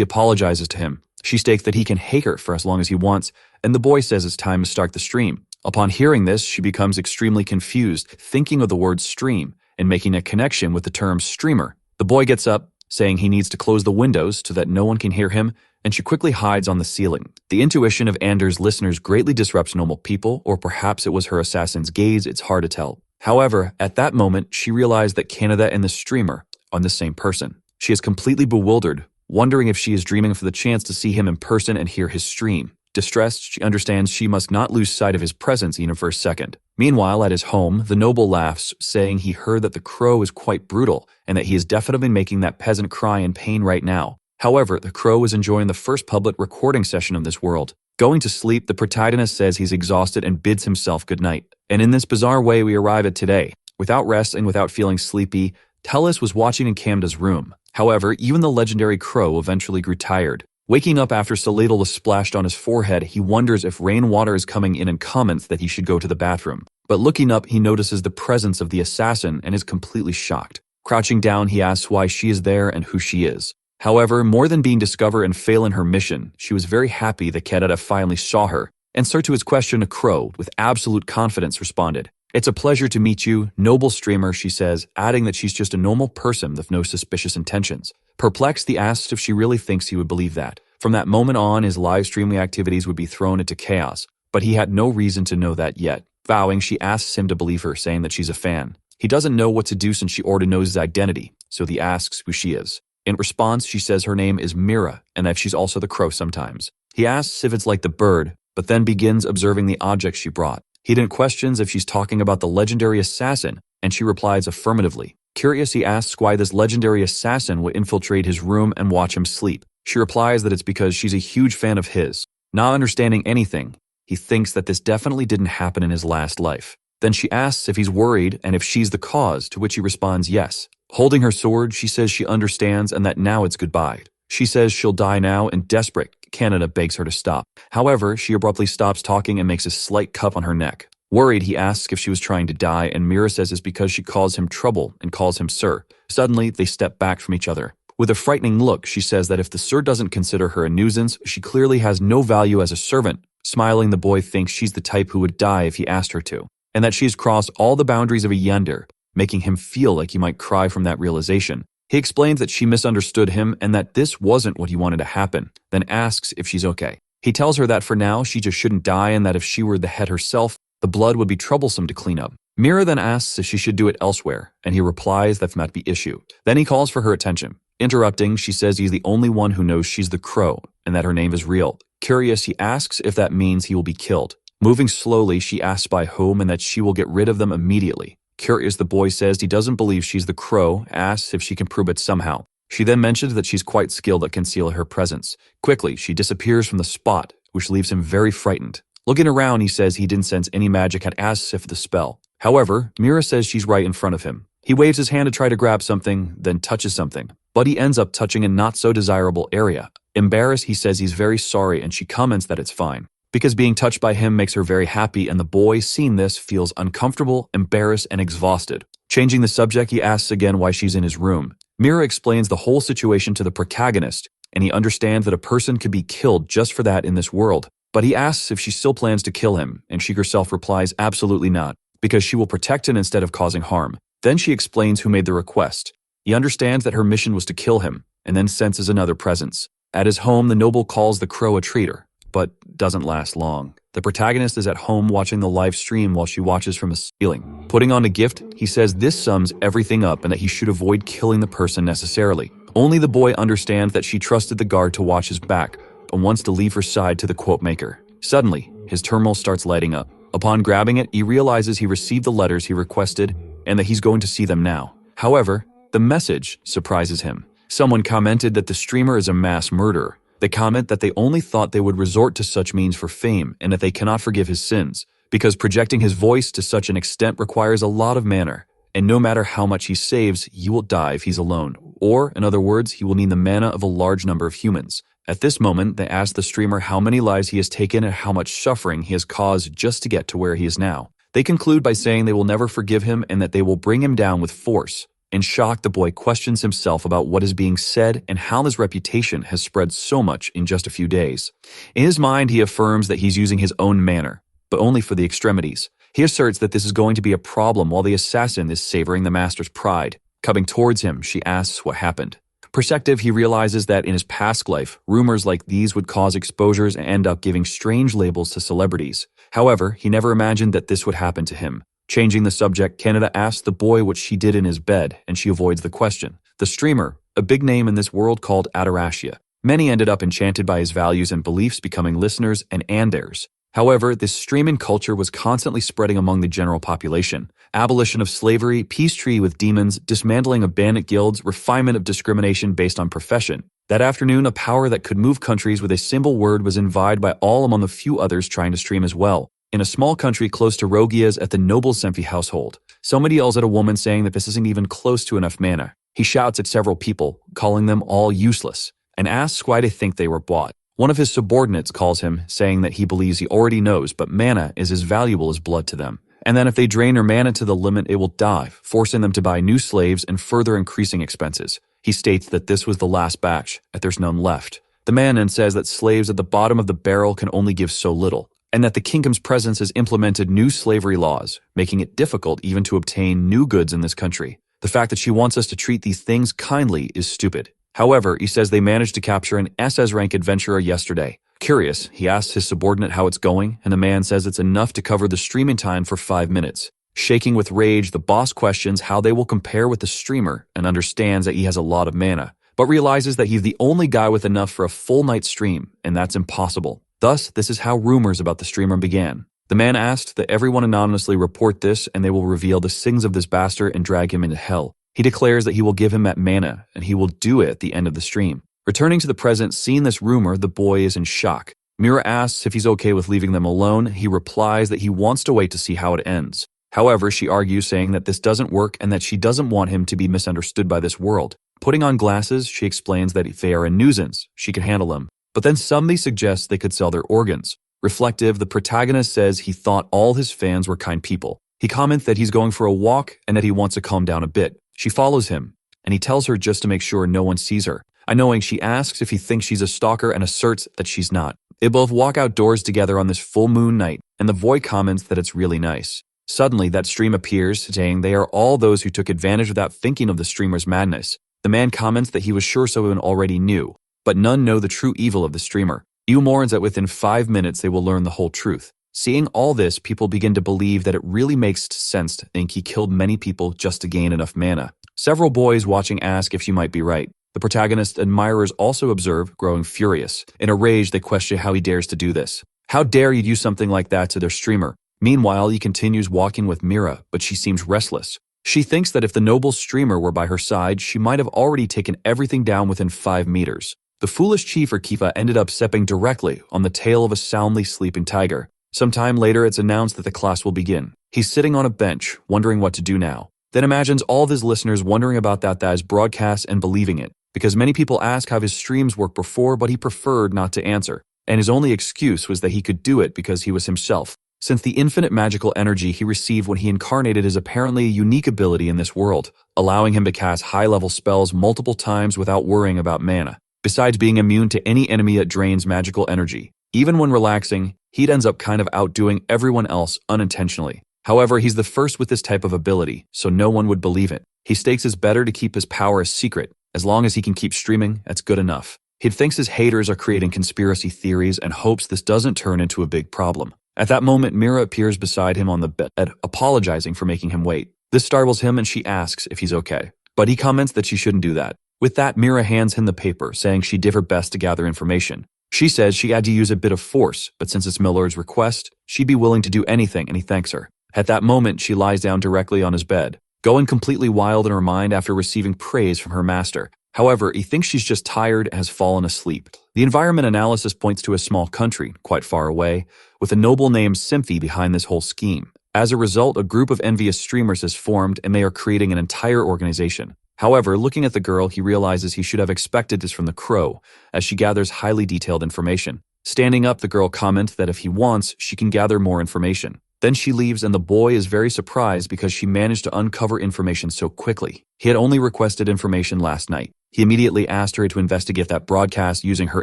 apologizes to him. She states that he can hate her for as long as he wants, and the boy says it's time to start the stream. Upon hearing this, she becomes extremely confused, thinking of the word stream and making a connection with the term streamer. The boy gets up, saying he needs to close the windows so that no one can hear him, and she quickly hides on the ceiling. The intuition of Yandere's listeners greatly disrupts normal people, or perhaps it was her assassin's gaze, it's hard to tell. However, at that moment, she realized that Canada and the streamer are the same person. She is completely bewildered, wondering if she is dreaming for the chance to see him in person and hear his stream. Distressed, she understands she must not lose sight of his presence even for a second. Meanwhile, at his home, the noble laughs, saying he heard that the crow is quite brutal and that he is definitely making that peasant cry in pain right now. However, the crow is enjoying the first public recording session of this world. Going to sleep, the protagonist says he's exhausted and bids himself goodnight. And in this bizarre way, we arrive at today. Without rest and without feeling sleepy, Tellus was watching in Canada's room. However, even the legendary crow eventually grew tired. Waking up after Saladel was splashed on his forehead, he wonders if rainwater is coming in and comments that he should go to the bathroom. But looking up, he notices the presence of the assassin and is completely shocked. Crouching down, he asks why she is there and who she is. However, more than being discovered and fail in her mission, she was very happy that Canada finally saw her. Answer to his question, a crow, with absolute confidence, responded, "It's a pleasure to meet you, noble streamer," she says, adding that she's just a normal person with no suspicious intentions. Perplexed, he asks if she really thinks he would believe that. From that moment on, his live streaming activities would be thrown into chaos, but he had no reason to know that yet. Vowing, she asks him to believe her, saying that she's a fan. He doesn't know what to do since she already knows his identity, so he asks who she is. In response, she says her name is Mira, and that she's also the crow sometimes. He asks if it's like the bird, but then begins observing the objects she brought. He then questions if she's talking about the legendary assassin, and she replies affirmatively. Curious, he asks why this legendary assassin would infiltrate his room and watch him sleep. She replies that it's because she's a huge fan of his. Not understanding anything, he thinks that this definitely didn't happen in his last life. Then she asks if he's worried and if she's the cause, to which he responds yes. Holding her sword, she says she understands and that now it's goodbye. She says she'll die now, and desperate, Canada begs her to stop. However, she abruptly stops talking and makes a slight cup on her neck. Worried, he asks if she was trying to die, and Mira says it's because she calls him trouble and calls him sir. Suddenly, they step back from each other. With a frightening look, she says that if the sir doesn't consider her a nuisance, she clearly has no value as a servant. Smiling, the boy thinks she's the type who would die if he asked her to, and that she's crossed all the boundaries of a Yandere, making him feel like he might cry from that realization. He explains that she misunderstood him and that this wasn't what he wanted to happen, then asks if she's okay. He tells her that for now, she just shouldn't die and that if she were the head herself, the blood would be troublesome to clean up. Mira then asks if she should do it elsewhere, and he replies that might be issue. Then he calls for her attention. Interrupting, she says he's the only one who knows she's the crow, and that her name is real. Curious, he asks if that means he will be killed. Moving slowly, she asks by whom and that she will get rid of them immediately. Curious, the boy says he doesn't believe she's the crow, asks if she can prove it somehow. She then mentions that she's quite skilled at concealing her presence. Quickly, she disappears from the spot, which leaves him very frightened. Looking around, he says he didn't sense any magic and asks if the spell. However, Mira says she's right in front of him. He waves his hand to try to grab something, then touches something, but he ends up touching a not-so-desirable area. Embarrassed, he says he's very sorry and she comments that it's fine, because being touched by him makes her very happy and the boy, seeing this, feels uncomfortable, embarrassed, and exhausted. Changing the subject, he asks again why she's in his room. Mira explains the whole situation to the protagonist, and he understands that a person could be killed just for that in this world. But he asks if she still plans to kill him, and she herself replies absolutely not, because she will protect him instead of causing harm. Then she explains who made the request. He understands that her mission was to kill him, and then senses another presence. At his home, the noble calls the crow a traitor, but doesn't last long. The protagonist is at home watching the live stream while she watches from a ceiling. Putting on a gift, he says this sums everything up and that he should avoid killing the person necessarily. Only the boy understands that she trusted the guard to watch his back, but wants to leave her side to the quote maker. Suddenly, his terminal starts lighting up. Upon grabbing it, he realizes he received the letters he requested and that he's going to see them now. However, the message surprises him. Someone commented that the streamer is a mass murderer. They comment that they only thought they would resort to such means for fame and that they cannot forgive his sins, because projecting his voice to such an extent requires a lot of mana, and no matter how much he saves, he will die if he's alone. Or, in other words, he will need the mana of a large number of humans. At this moment, they ask the streamer how many lives he has taken and how much suffering he has caused just to get to where he is now. They conclude by saying they will never forgive him and that they will bring him down with force. In shock, the boy questions himself about what is being said and how his reputation has spread so much in just a few days. In his mind, he affirms that he's using his own manner, but only for the extremities. He asserts that this is going to be a problem while the assassin is savoring the master's pride. Coming towards him, she asks what happened. Perceptive, he realizes that in his past life, rumors like these would cause exposures and end up giving strange labels to celebrities. However, he never imagined that this would happen to him. Changing the subject, Canada asks the boy what she did in his bed, and she avoids the question. The streamer, a big name in this world called Adarashia. Many ended up enchanted by his values and beliefs, becoming listeners and Yanderes. However, this streaming culture was constantly spreading among the general population. Abolition of slavery, peace treaty with demons, dismantling of bandit guilds, refinement of discrimination based on profession. That afternoon, a power that could move countries with a simple word was invited by all among the few others trying to stream as well. In a small country close to Rogia's at the noble Senfi household, somebody yells at a woman saying that this isn't even close to enough mana. He shouts at several people, calling them all useless, and asks why they think they were bought. One of his subordinates calls him, saying that he believes he already knows, but mana is as valuable as blood to them. And then if they drain her mana to the limit, it will die, forcing them to buy new slaves and further increasing expenses. He states that this was the last batch, that there's none left. The man then says that slaves at the bottom of the barrel can only give so little, and that the kingdom's presence has implemented new slavery laws, making it difficult even to obtain new goods in this country. The fact that she wants us to treat these things kindly is stupid. However, he says they managed to capture an SS rank adventurer yesterday. Curious, he asks his subordinate how it's going, and the man says it's enough to cover the streaming time for 5 minutes. Shaking with rage, the boss questions how they will compare with the streamer and understands that he has a lot of mana, but realizes that he's the only guy with enough for a full night stream, and that's impossible. Thus, this is how rumors about the streamer began. The man asked that everyone anonymously report this and they will reveal the sins of this bastard and drag him into hell. He declares that he will give him that mana and he will do it at the end of the stream. Returning to the present, seeing this rumor, the boy is in shock. Mira asks if he's okay with leaving them alone. He replies that he wants to wait to see how it ends. However, she argues saying that this doesn't work and that she doesn't want him to be misunderstood by this world. Putting on glasses, she explains that if they are a nuisance, she can handle them. But then somebody suggests they could sell their organs. Reflective, the protagonist says he thought all his fans were kind people. He comments that he's going for a walk and that he wants to calm down a bit. She follows him, and he tells her just to make sure no one sees her. Unknowing, she asks if he thinks she's a stalker and asserts that she's not. They both walk outdoors together on this full moon night, and the boy comments that it's really nice. Suddenly, that stream appears, saying they are all those who took advantage without thinking of the streamer's madness. The man comments that he was sure someone already knew, but none know the true evil of the streamer. Yu mourns that within 5 minutes they will learn the whole truth. Seeing all this, people begin to believe that it really makes sense to think he killed many people just to gain enough mana. Several boys watching ask if she might be right. The protagonist's admirers also observe, growing furious. In a rage, they question how he dares to do this. How dare you do something like that to their streamer? Meanwhile, he continues walking with Mira, but she seems restless. She thinks that if the noble streamer were by her side, she might have already taken everything down within 5 meters. The foolish chief or Kifa ended up stepping directly on the tail of a soundly sleeping tiger. Sometime later, it's announced that the class will begin. He's sitting on a bench, wondering what to do now. then imagines all of his listeners wondering about that is broadcast and believing it, because many people ask how his streams worked before, but he preferred not to answer, and his only excuse was that he could do it because he was himself, since the infinite magical energy he received when he incarnated is apparently a unique ability in this world, allowing him to cast high-level spells multiple times without worrying about mana. Besides being immune to any enemy that drains magical energy, even when relaxing, he ends up kind of outdoing everyone else unintentionally. However, he's the first with this type of ability, so no one would believe it. He stakes it's better to keep his power a secret. As long as he can keep streaming, that's good enough. He thinks his haters are creating conspiracy theories and hopes this doesn't turn into a big problem. At that moment, Mira appears beside him on the bed, apologizing for making him wait. This startles him and she asks if he's okay, but he comments that she shouldn't do that. With that, Mira hands him the paper, saying she did her best to gather information. She says she had to use a bit of force, but since it's Millard's request, she'd be willing to do anything, and he thanks her. At that moment, she lies down directly on his bed, going completely wild in her mind after receiving praise from her master. However, he thinks she's just tired and has fallen asleep. The environment analysis points to a small country, quite far away, with a noble named Symphy behind this whole scheme. As a result, a group of envious streamers has formed and they are creating an entire organization. However, looking at the girl, he realizes he should have expected this from the crow, as she gathers highly detailed information. Standing up, the girl comments that if he wants, she can gather more information. Then she leaves and the boy is very surprised because she managed to uncover information so quickly. He had only requested information last night. He immediately asked her to investigate that broadcast using her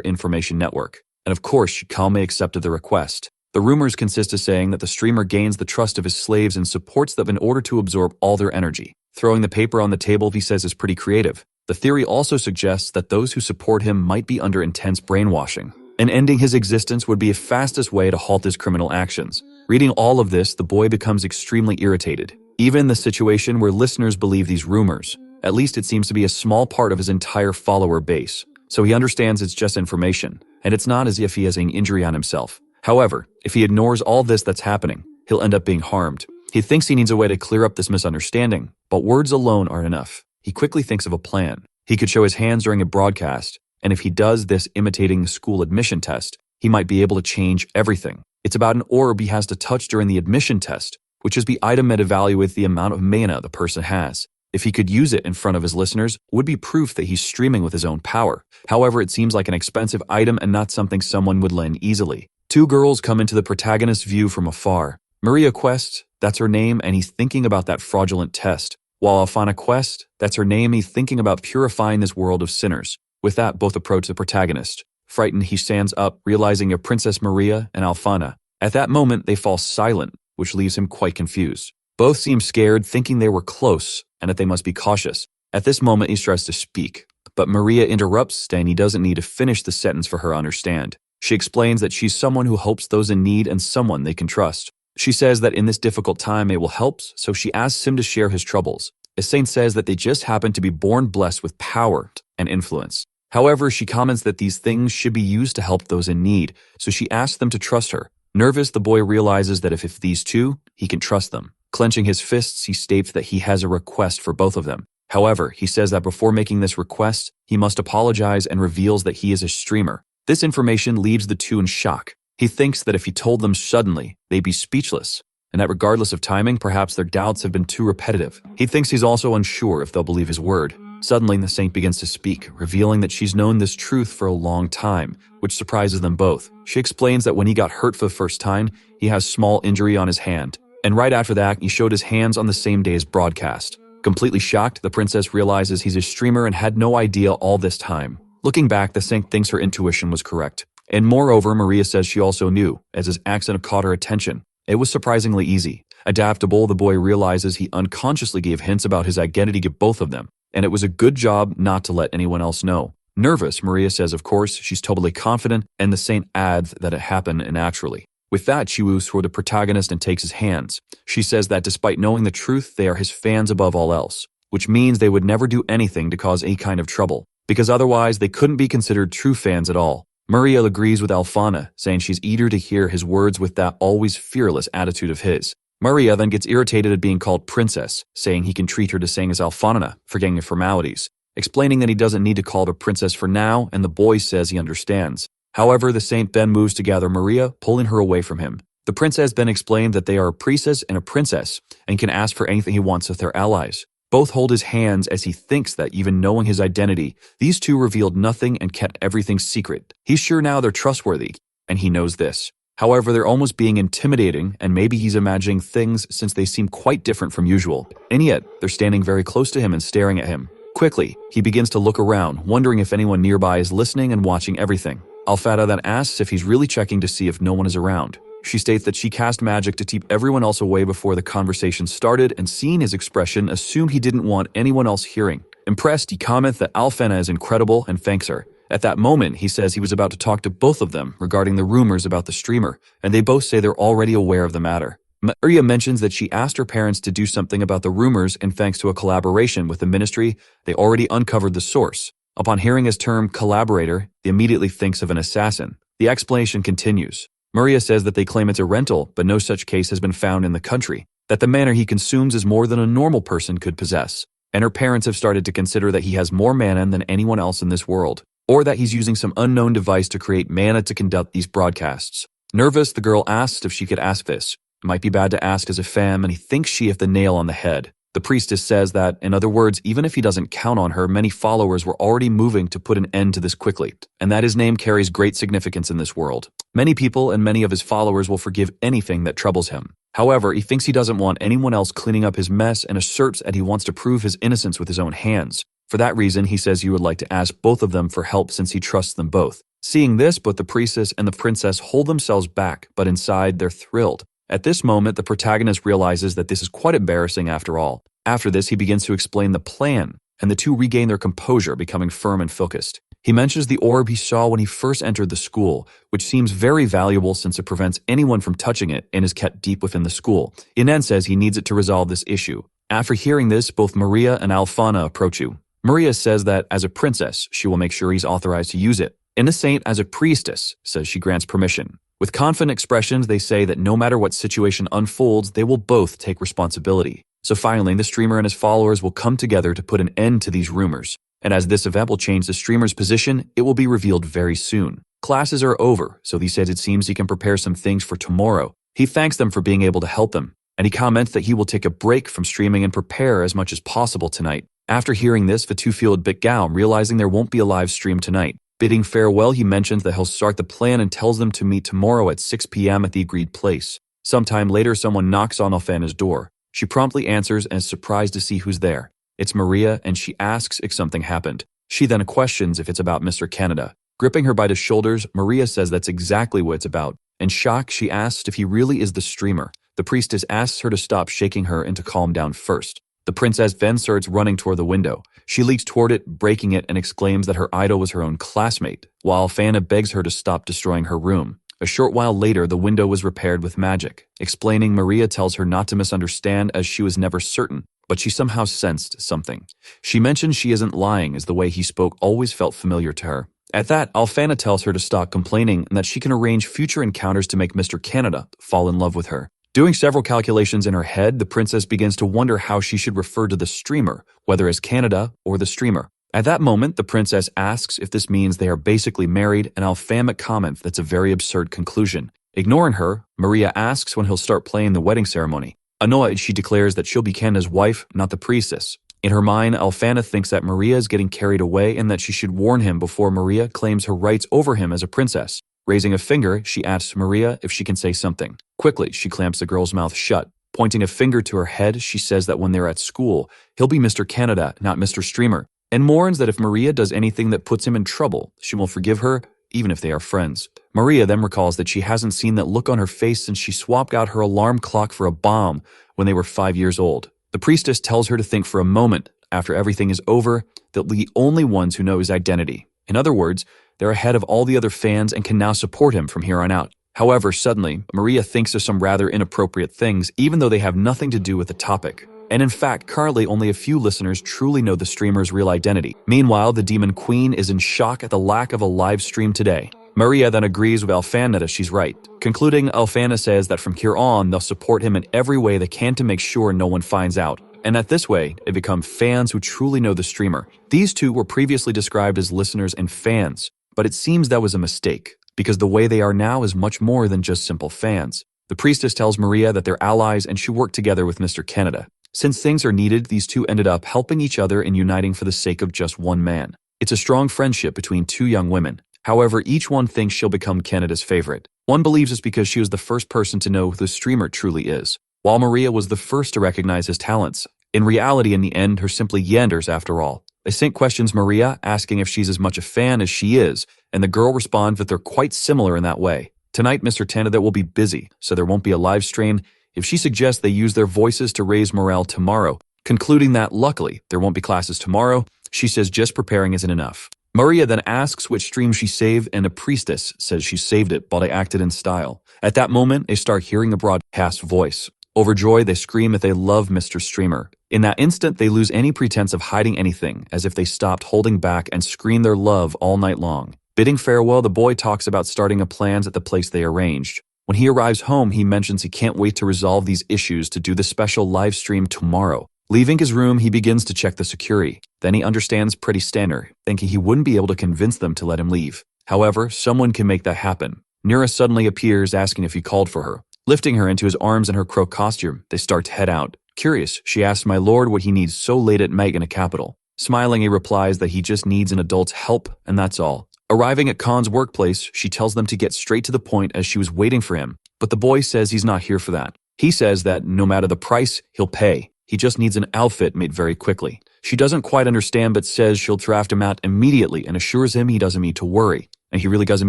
information network. And of course, she calmly accepted the request. The rumors consist of saying that the streamer gains the trust of his slaves and supports them in order to absorb all their energy. Throwing the paper on the table, he says, is pretty creative. The theory also suggests that those who support him might be under intense brainwashing, and ending his existence would be a fastest way to halt his criminal actions. Reading all of this, the boy becomes extremely irritated. Even in the situation where listeners believe these rumors, at least it seems to be a small part of his entire follower base. So he understands it's just information, and it's not as if he has an injury on himself. However, if he ignores all this that's happening, he'll end up being harmed. He thinks he needs a way to clear up this misunderstanding, but words alone aren't enough. He quickly thinks of a plan. He could show his hands during a broadcast, and if he does this imitating the school admission test, he might be able to change everything. It's about an orb he has to touch during the admission test, which is the item that evaluates the amount of mana the person has. If he could use it in front of his listeners, it would be proof that he's streaming with his own power. However, it seems like an expensive item and not something someone would lend easily. Two girls come into the protagonist's view from afar. Maria Quest, that's her name, and he's thinking about that fraudulent test. While Alfana Quest, that's her name, he's thinking about purifying this world of sinners. With that, both approach the protagonist. Frightened, he stands up, realizing you're Princess Maria and Alfana. At that moment, they fall silent, which leaves him quite confused. Both seem scared, thinking they were close, and that they must be cautious. At this moment, he tries to speak, but Maria interrupts, saying he doesn't need to finish the sentence for her to understand. She explains that she's someone who helps those in need and someone they can trust. She says that in this difficult time it will help, so she asks him to share his troubles. Saint says that they just happen to be born blessed with power and influence. However, she comments that these things should be used to help those in need, so she asks them to trust her. Nervous, the boy realizes that if these two, he can trust them. Clenching his fists, he states that he has a request for both of them. However, he says that before making this request, he must apologize and reveals that he is a streamer. This information leaves the two in shock. He thinks that if he told them suddenly, they'd be speechless, and that regardless of timing, perhaps their doubts have been too repetitive. He thinks he's also unsure if they'll believe his word. Suddenly, the saint begins to speak, revealing that she's known this truth for a long time, which surprises them both. She explains that when he got hurt for the first time, he has small injury on his hand, and right after that, he showed his hands on the same day's broadcast. Completely shocked, the princess realizes he's a streamer and had no idea all this time. Looking back, the saint thinks her intuition was correct. And moreover, Maria says she also knew, as his accent caught her attention. It was surprisingly easy. Adaptable, the boy realizes he unconsciously gave hints about his identity to both of them, and it was a good job not to let anyone else know. Nervous, Maria says of course she's totally confident, and the saint adds that it happened naturally. With that, she moves toward the protagonist and takes his hands. She says that despite knowing the truth, they are his fans above all else, which means they would never do anything to cause any kind of trouble, because otherwise they couldn't be considered true fans at all. Maria agrees with Alfana, saying she's eager to hear his words with that always fearless attitude of his. Maria then gets irritated at being called princess, saying he can treat her to saying as Alfana, forgetting the formalities, explaining that he doesn't need to call her princess for now, and the boy says he understands. However, the saint then moves to gather Maria, pulling her away from him. The princess then explained that they are a priestess and a princess and can ask for anything he wants of their allies. Both hold his hands as he thinks that even knowing his identity, these two revealed nothing and kept everything secret. He's sure now they're trustworthy, and he knows this. However, they're almost being intimidating, and maybe he's imagining things since they seem quite different from usual. And yet, they're standing very close to him and staring at him. Quickly, he begins to look around, wondering if anyone nearby is listening and watching everything. Alfada then asks if he's really checking to see if no one is around. She states that she cast magic to keep everyone else away before the conversation started, and seeing his expression, assumed he didn't want anyone else hearing. Impressed, he comments that Alfana is incredible and thanks her. At that moment, he says he was about to talk to both of them regarding the rumors about the streamer, and they both say they're already aware of the matter. Maria mentions that she asked her parents to do something about the rumors, and thanks to a collaboration with the ministry, they already uncovered the source. Upon hearing his term collaborator, he immediately thinks of an assassin. The explanation continues. Maria says that they claim it's a rental, but no such case has been found in the country, that the mana he consumes is more than a normal person could possess, and her parents have started to consider that he has more mana than anyone else in this world, or that he's using some unknown device to create mana to conduct these broadcasts. Nervous, the girl asks if she could ask this. It might be bad to ask as a femme, and he thinks she hit the nail on the head. The priestess says that, in other words, even if he doesn't count on her, many followers were already moving to put an end to this quickly, and that his name carries great significance in this world. Many people and many of his followers will forgive anything that troubles him. However, he thinks he doesn't want anyone else cleaning up his mess and asserts that he wants to prove his innocence with his own hands. For that reason, he says he would like to ask both of them for help since he trusts them both. Seeing this, both the priestess and the princess hold themselves back, but inside they're thrilled. At this moment, the protagonist realizes that this is quite embarrassing after all. After this, he begins to explain the plan, and the two regain their composure, becoming firm and focused. He mentions the orb he saw when he first entered the school, which seems very valuable since it prevents anyone from touching it and is kept deep within the school. Inen says he needs it to resolve this issue. After hearing this, both Maria and Alfana approach you. Maria says that, as a princess, she will make sure he's authorized to use it. And the saint, as a priestess, says she grants permission. With confident expressions, they say that no matter what situation unfolds, they will both take responsibility. So finally, the streamer and his followers will come together to put an end to these rumors. And as this event will change the streamer's position, it will be revealed very soon. Classes are over, so he says it seems he can prepare some things for tomorrow. He thanks them for being able to help them, and he comments that he will take a break from streaming and prepare as much as possible tonight. After hearing this, Fatu feel a bit down, realizing there won't be a live stream tonight. Bidding farewell, he mentions that he'll start the plan and tells them to meet tomorrow at 6 p.m. at the agreed place. Sometime later, someone knocks on Alfana's door. She promptly answers and is surprised to see who's there. It's Maria, and she asks if something happened. She then questions if it's about Mr. Canada. Gripping her by the shoulders, Maria says that's exactly what it's about. In shock, she asks if he really is the streamer. The priestess asks her to stop shaking her and to calm down first. The princess then starts running toward the window. She leaps toward it, breaking it, and exclaims that her idol was her own classmate, while Alfana begs her to stop destroying her room. A short while later, the window was repaired with magic. Explaining, Maria tells her not to misunderstand as she was never certain, but she somehow sensed something. She mentions she isn't lying as the way he spoke always felt familiar to her. At that, Alfana tells her to stop complaining and that she can arrange future encounters to make Mr. Canada fall in love with her. Doing several calculations in her head, the princess begins to wonder how she should refer to the streamer, whether as Canada or the streamer. At that moment, the princess asks if this means they are basically married, and Alfana comments that's a very absurd conclusion. Ignoring her, Maria asks when he'll start playing the wedding ceremony. Annoyed, she declares that she'll be Canada's wife, not the priestess. In her mind, Alfana thinks that Maria is getting carried away and that she should warn him before Maria claims her rights over him as a princess. Raising a finger, she asks Maria if she can say something. Quickly, she clamps the girl's mouth shut. Pointing a finger to her head, she says that when they're at school, he'll be Mr. Canada, not Mr. Streamer, and warns that if Maria does anything that puts him in trouble, she will forgive her, even if they are friends. Maria then recalls that she hasn't seen that look on her face since she swapped out her alarm clock for a bomb when they were 5 years old. The priestess tells her to think for a moment. After everything is over, they'll be the only ones who know his identity. In other words, they're ahead of all the other fans and can now support him from here on out. However, suddenly, Maria thinks of some rather inappropriate things, even though they have nothing to do with the topic. And in fact, currently only a few listeners truly know the streamer's real identity. Meanwhile, the Demon Queen is in shock at the lack of a live stream today. Maria then agrees with Alfana that she's right. Concluding, Alfana says that from here on, they'll support him in every way they can to make sure no one finds out. And that this way, they become fans who truly know the streamer. These two were previously described as listeners and fans, but it seems that was a mistake, because the way they are now is much more than just simple fans. The priestess tells Maria that they're allies and should work together with Mr. Canada. Since things are needed, these two ended up helping each other and uniting for the sake of just one man. It's a strong friendship between two young women. However, each one thinks she'll become Canada's favorite. One believes it's because she was the first person to know who the streamer truly is, while Maria was the first to recognize his talents. In reality, in the end, they're simply Yanderes after all. The saint questions Maria, asking if she's as much a fan as she is, and the girl responds that they're quite similar in that way. Tonight, Mr. Canada will be busy, so there won't be a live stream. If she suggests they use their voices to raise morale tomorrow, concluding that, luckily, there won't be classes tomorrow, she says just preparing isn't enough. Maria then asks which stream she saved, and a priestess says she saved it, but I acted in style. At that moment, they start hearing the broadcast voice. Overjoyed, they scream that they love Mr. Streamer. In that instant, they lose any pretense of hiding anything, as if they stopped holding back and scream their love all night long. Bidding farewell, the boy talks about starting a plans at the place they arranged. When he arrives home, he mentions he can't wait to resolve these issues to do the special live stream tomorrow. Leaving his room, he begins to check the security. Then he understands pretty standard, thinking he wouldn't be able to convince them to let him leave. However, someone can make that happen. Nira suddenly appears, asking if he called for her. Lifting her into his arms in her crow costume, they start to head out. Curious, she asks my lord what he needs so late at night in a capital. Smiling, he replies that he just needs an adult's help, and that's all. Arriving at Khan's workplace, she tells them to get straight to the point as she was waiting for him, but the boy says he's not here for that. He says that no matter the price, he'll pay. He just needs an outfit made very quickly. She doesn't quite understand but says she'll draft him out immediately and assures him he doesn't need to worry. And he really doesn't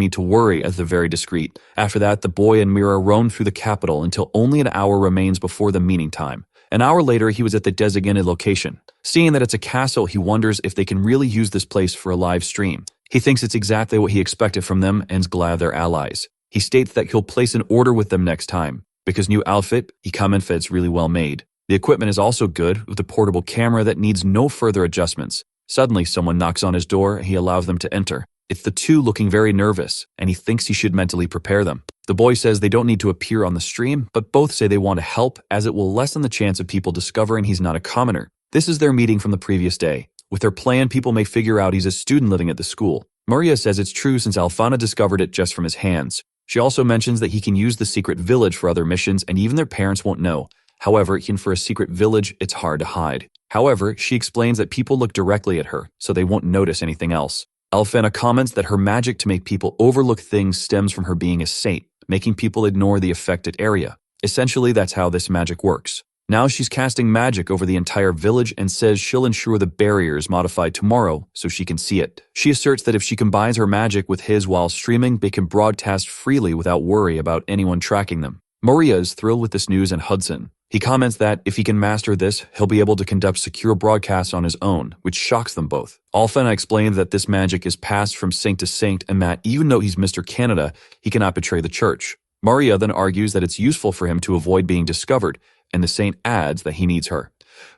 need to worry, as they're very discreet. After that, the boy and Mira roam through the capital until only an hour remains before the meeting time. An hour later, he was at the designated location. Seeing that it's a castle, he wonders if they can really use this place for a live stream. He thinks it's exactly what he expected from them and is glad they're allies. He states that he'll place an order with them next time, because new outfit, he comments that it's really well made. The equipment is also good, with a portable camera that needs no further adjustments. Suddenly, someone knocks on his door and he allows them to enter. It's the two looking very nervous, and he thinks he should mentally prepare them. The boy says they don't need to appear on the stream, but both say they want to help, as it will lessen the chance of people discovering he's not a commoner. This is their meeting from the previous day. With their plan, people may figure out he's a student living at the school. Maria says it's true since Alfana discovered it just from his hands. She also mentions that he can use the secret village for other missions, and even their parents won't know. However, even for a secret village, it's hard to hide. However, she explains that people look directly at her, so they won't notice anything else. Alfana comments that her magic to make people overlook things stems from her being a saint, making people ignore the affected area. Essentially, that's how this magic works. Now she's casting magic over the entire village and says she'll ensure the barrier is modified tomorrow so she can see it. She asserts that if she combines her magic with his while streaming, they can broadcast freely without worry about anyone tracking them. Maria is thrilled with this news, and Hudson. He comments that if he can master this, he'll be able to conduct secure broadcasts on his own, which shocks them both. Alfana explains that this magic is passed from saint to saint and that even though he's Mr. Canada, he cannot betray the church. Maria then argues that it's useful for him to avoid being discovered, and the saint adds that he needs her.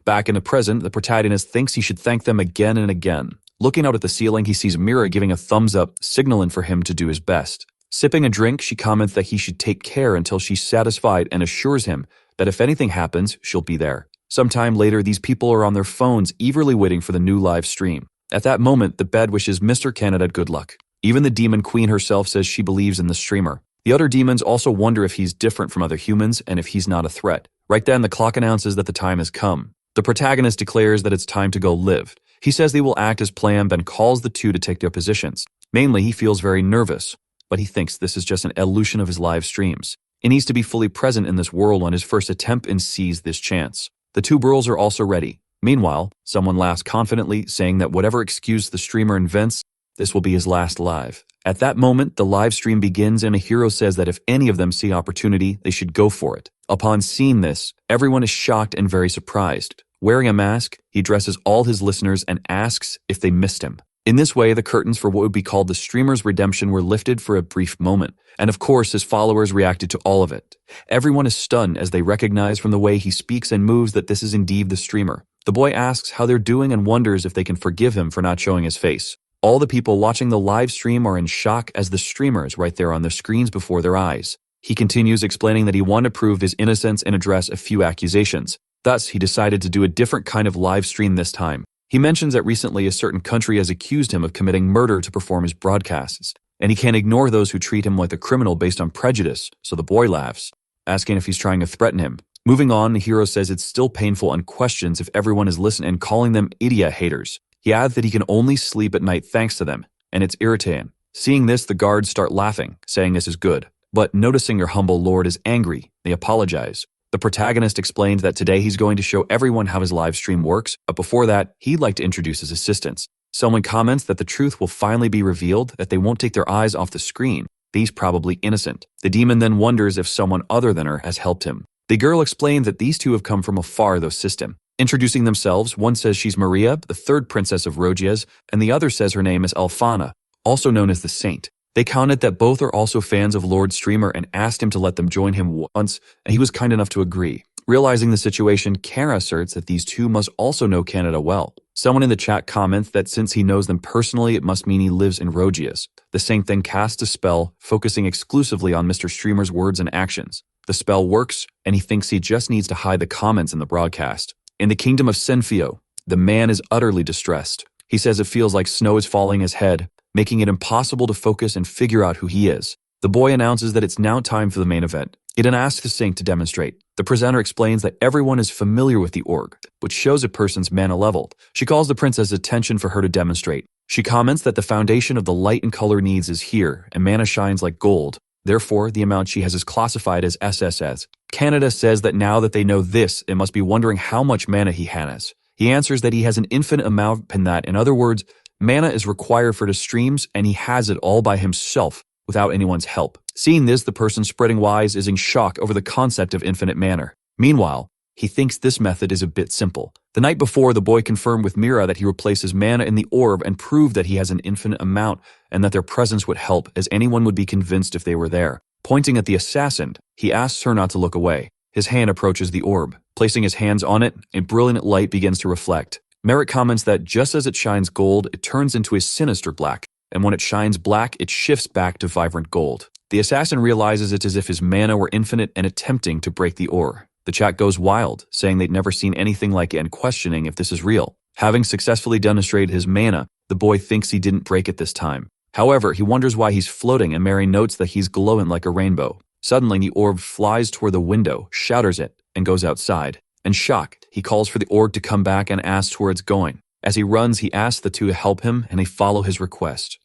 Back in the present, the protagonist thinks he should thank them again and again. Looking out at the ceiling, he sees Mira giving a thumbs up, signaling for him to do his best. Sipping a drink, she comments that he should take care until she's satisfied and assures him that if anything happens, she'll be there. Sometime later, these people are on their phones, eagerly waiting for the new live stream. At that moment, the bed wishes Mr. Canada good luck. Even the demon queen herself says she believes in the streamer. The other demons also wonder if he's different from other humans and if he's not a threat. Right then, the clock announces that the time has come. The protagonist declares that it's time to go live. He says they will act as planned, then calls the two to take their positions. Mainly, he feels very nervous, but he thinks this is just an illusion of his live streams. He needs to be fully present in this world on his first attempt and seize this chance. The two girls are also ready. Meanwhile, someone laughs confidently, saying that whatever excuse the streamer invents, this will be his last live. At that moment, the live stream begins and a hero says that if any of them see opportunity, they should go for it. Upon seeing this, everyone is shocked and very surprised. Wearing a mask, he addresses all his listeners and asks if they missed him. In this way, the curtains for what would be called the streamer's redemption were lifted for a brief moment, and of course his followers reacted to all of it. Everyone is stunned as they recognize from the way he speaks and moves that this is indeed the streamer. The boy asks how they're doing and wonders if they can forgive him for not showing his face. All the people watching the live stream are in shock as the streamer is right there on the screens before their eyes. He continues explaining that he wanted to prove his innocence and address a few accusations. Thus, he decided to do a different kind of live stream this time. He mentions that recently a certain country has accused him of committing murder to perform his broadcasts, and he can't ignore those who treat him like a criminal based on prejudice, so the boy laughs. asking if he's trying to threaten him. Moving on, the hero says it's still painful and questions if everyone is listening and calling them idiot haters. He adds that he can only sleep at night thanks to them, and it's irritating. Seeing this, the guards start laughing, saying this is good. But noticing your humble lord is angry, they apologize. The protagonist explained that today he's going to show everyone how his live stream works, but before that, he'd like to introduce his assistants. Someone comments that the truth will finally be revealed, that they won't take their eyes off the screen. He's probably innocent. The demon then wonders if someone other than her has helped him. The girl explained that these two have come from a Fartho system. Introducing themselves, one says she's Maria, the third princess of Rogias, and the other says her name is Alfana, also known as the Saint. They counted that both are also fans of Lord Streamer and asked him to let them join him once, and he was kind enough to agree. Realizing the situation, Kara asserts that these two must also know Canada well. Someone in the chat comments that since he knows them personally, it must mean he lives in Rogias. The Saint then casts a spell, focusing exclusively on Mr. Streamer's words and actions. The spell works, and he thinks he just needs to hide the comments in the broadcast. In the kingdom of Senfio, the man is utterly distressed. He says it feels like snow is falling his head, making it impossible to focus and figure out who he is. The boy announces that it's now time for the main event. He then asks the Saint to demonstrate. The presenter explains that everyone is familiar with the org, which shows a person's mana level. She calls the princess attention for her to demonstrate. She comments that the foundation of the light and color needs is here, and mana shines like gold. Therefore, the amount she has is classified as SSS. Canada says that now that they know this, it must be wondering how much mana he has. He answers that he has an infinite amount, and that, in other words, mana is required for the streams, and he has it all by himself, without anyone's help. Seeing this, the person spreading wise is in shock over the concept of infinite mana. Meanwhile, he thinks this method is a bit simple. The night before, the boy confirmed with Mira that he replaces mana in the orb and proved that he has an infinite amount and that their presence would help, as anyone would be convinced if they were there. Pointing at the assassin, he asks her not to look away. His hand approaches the orb. Placing his hands on it, a brilliant light begins to reflect. Merrick comments that just as it shines gold, it turns into a sinister black, and when it shines black, it shifts back to vibrant gold. The assassin realizes it's as if his mana were infinite and attempting to break the orb. The chat goes wild, saying they'd never seen anything like it and questioning if this is real. Having successfully demonstrated his mana, the boy thinks he didn't break it this time. However, he wonders why he's floating, and Mary notes that he's glowing like a rainbow. Suddenly, the orb flies toward the window, shatters it, and goes outside. In shock, he calls for the orb to come back and asks where it's going. As he runs, he asks the two to help him, and they follow his request.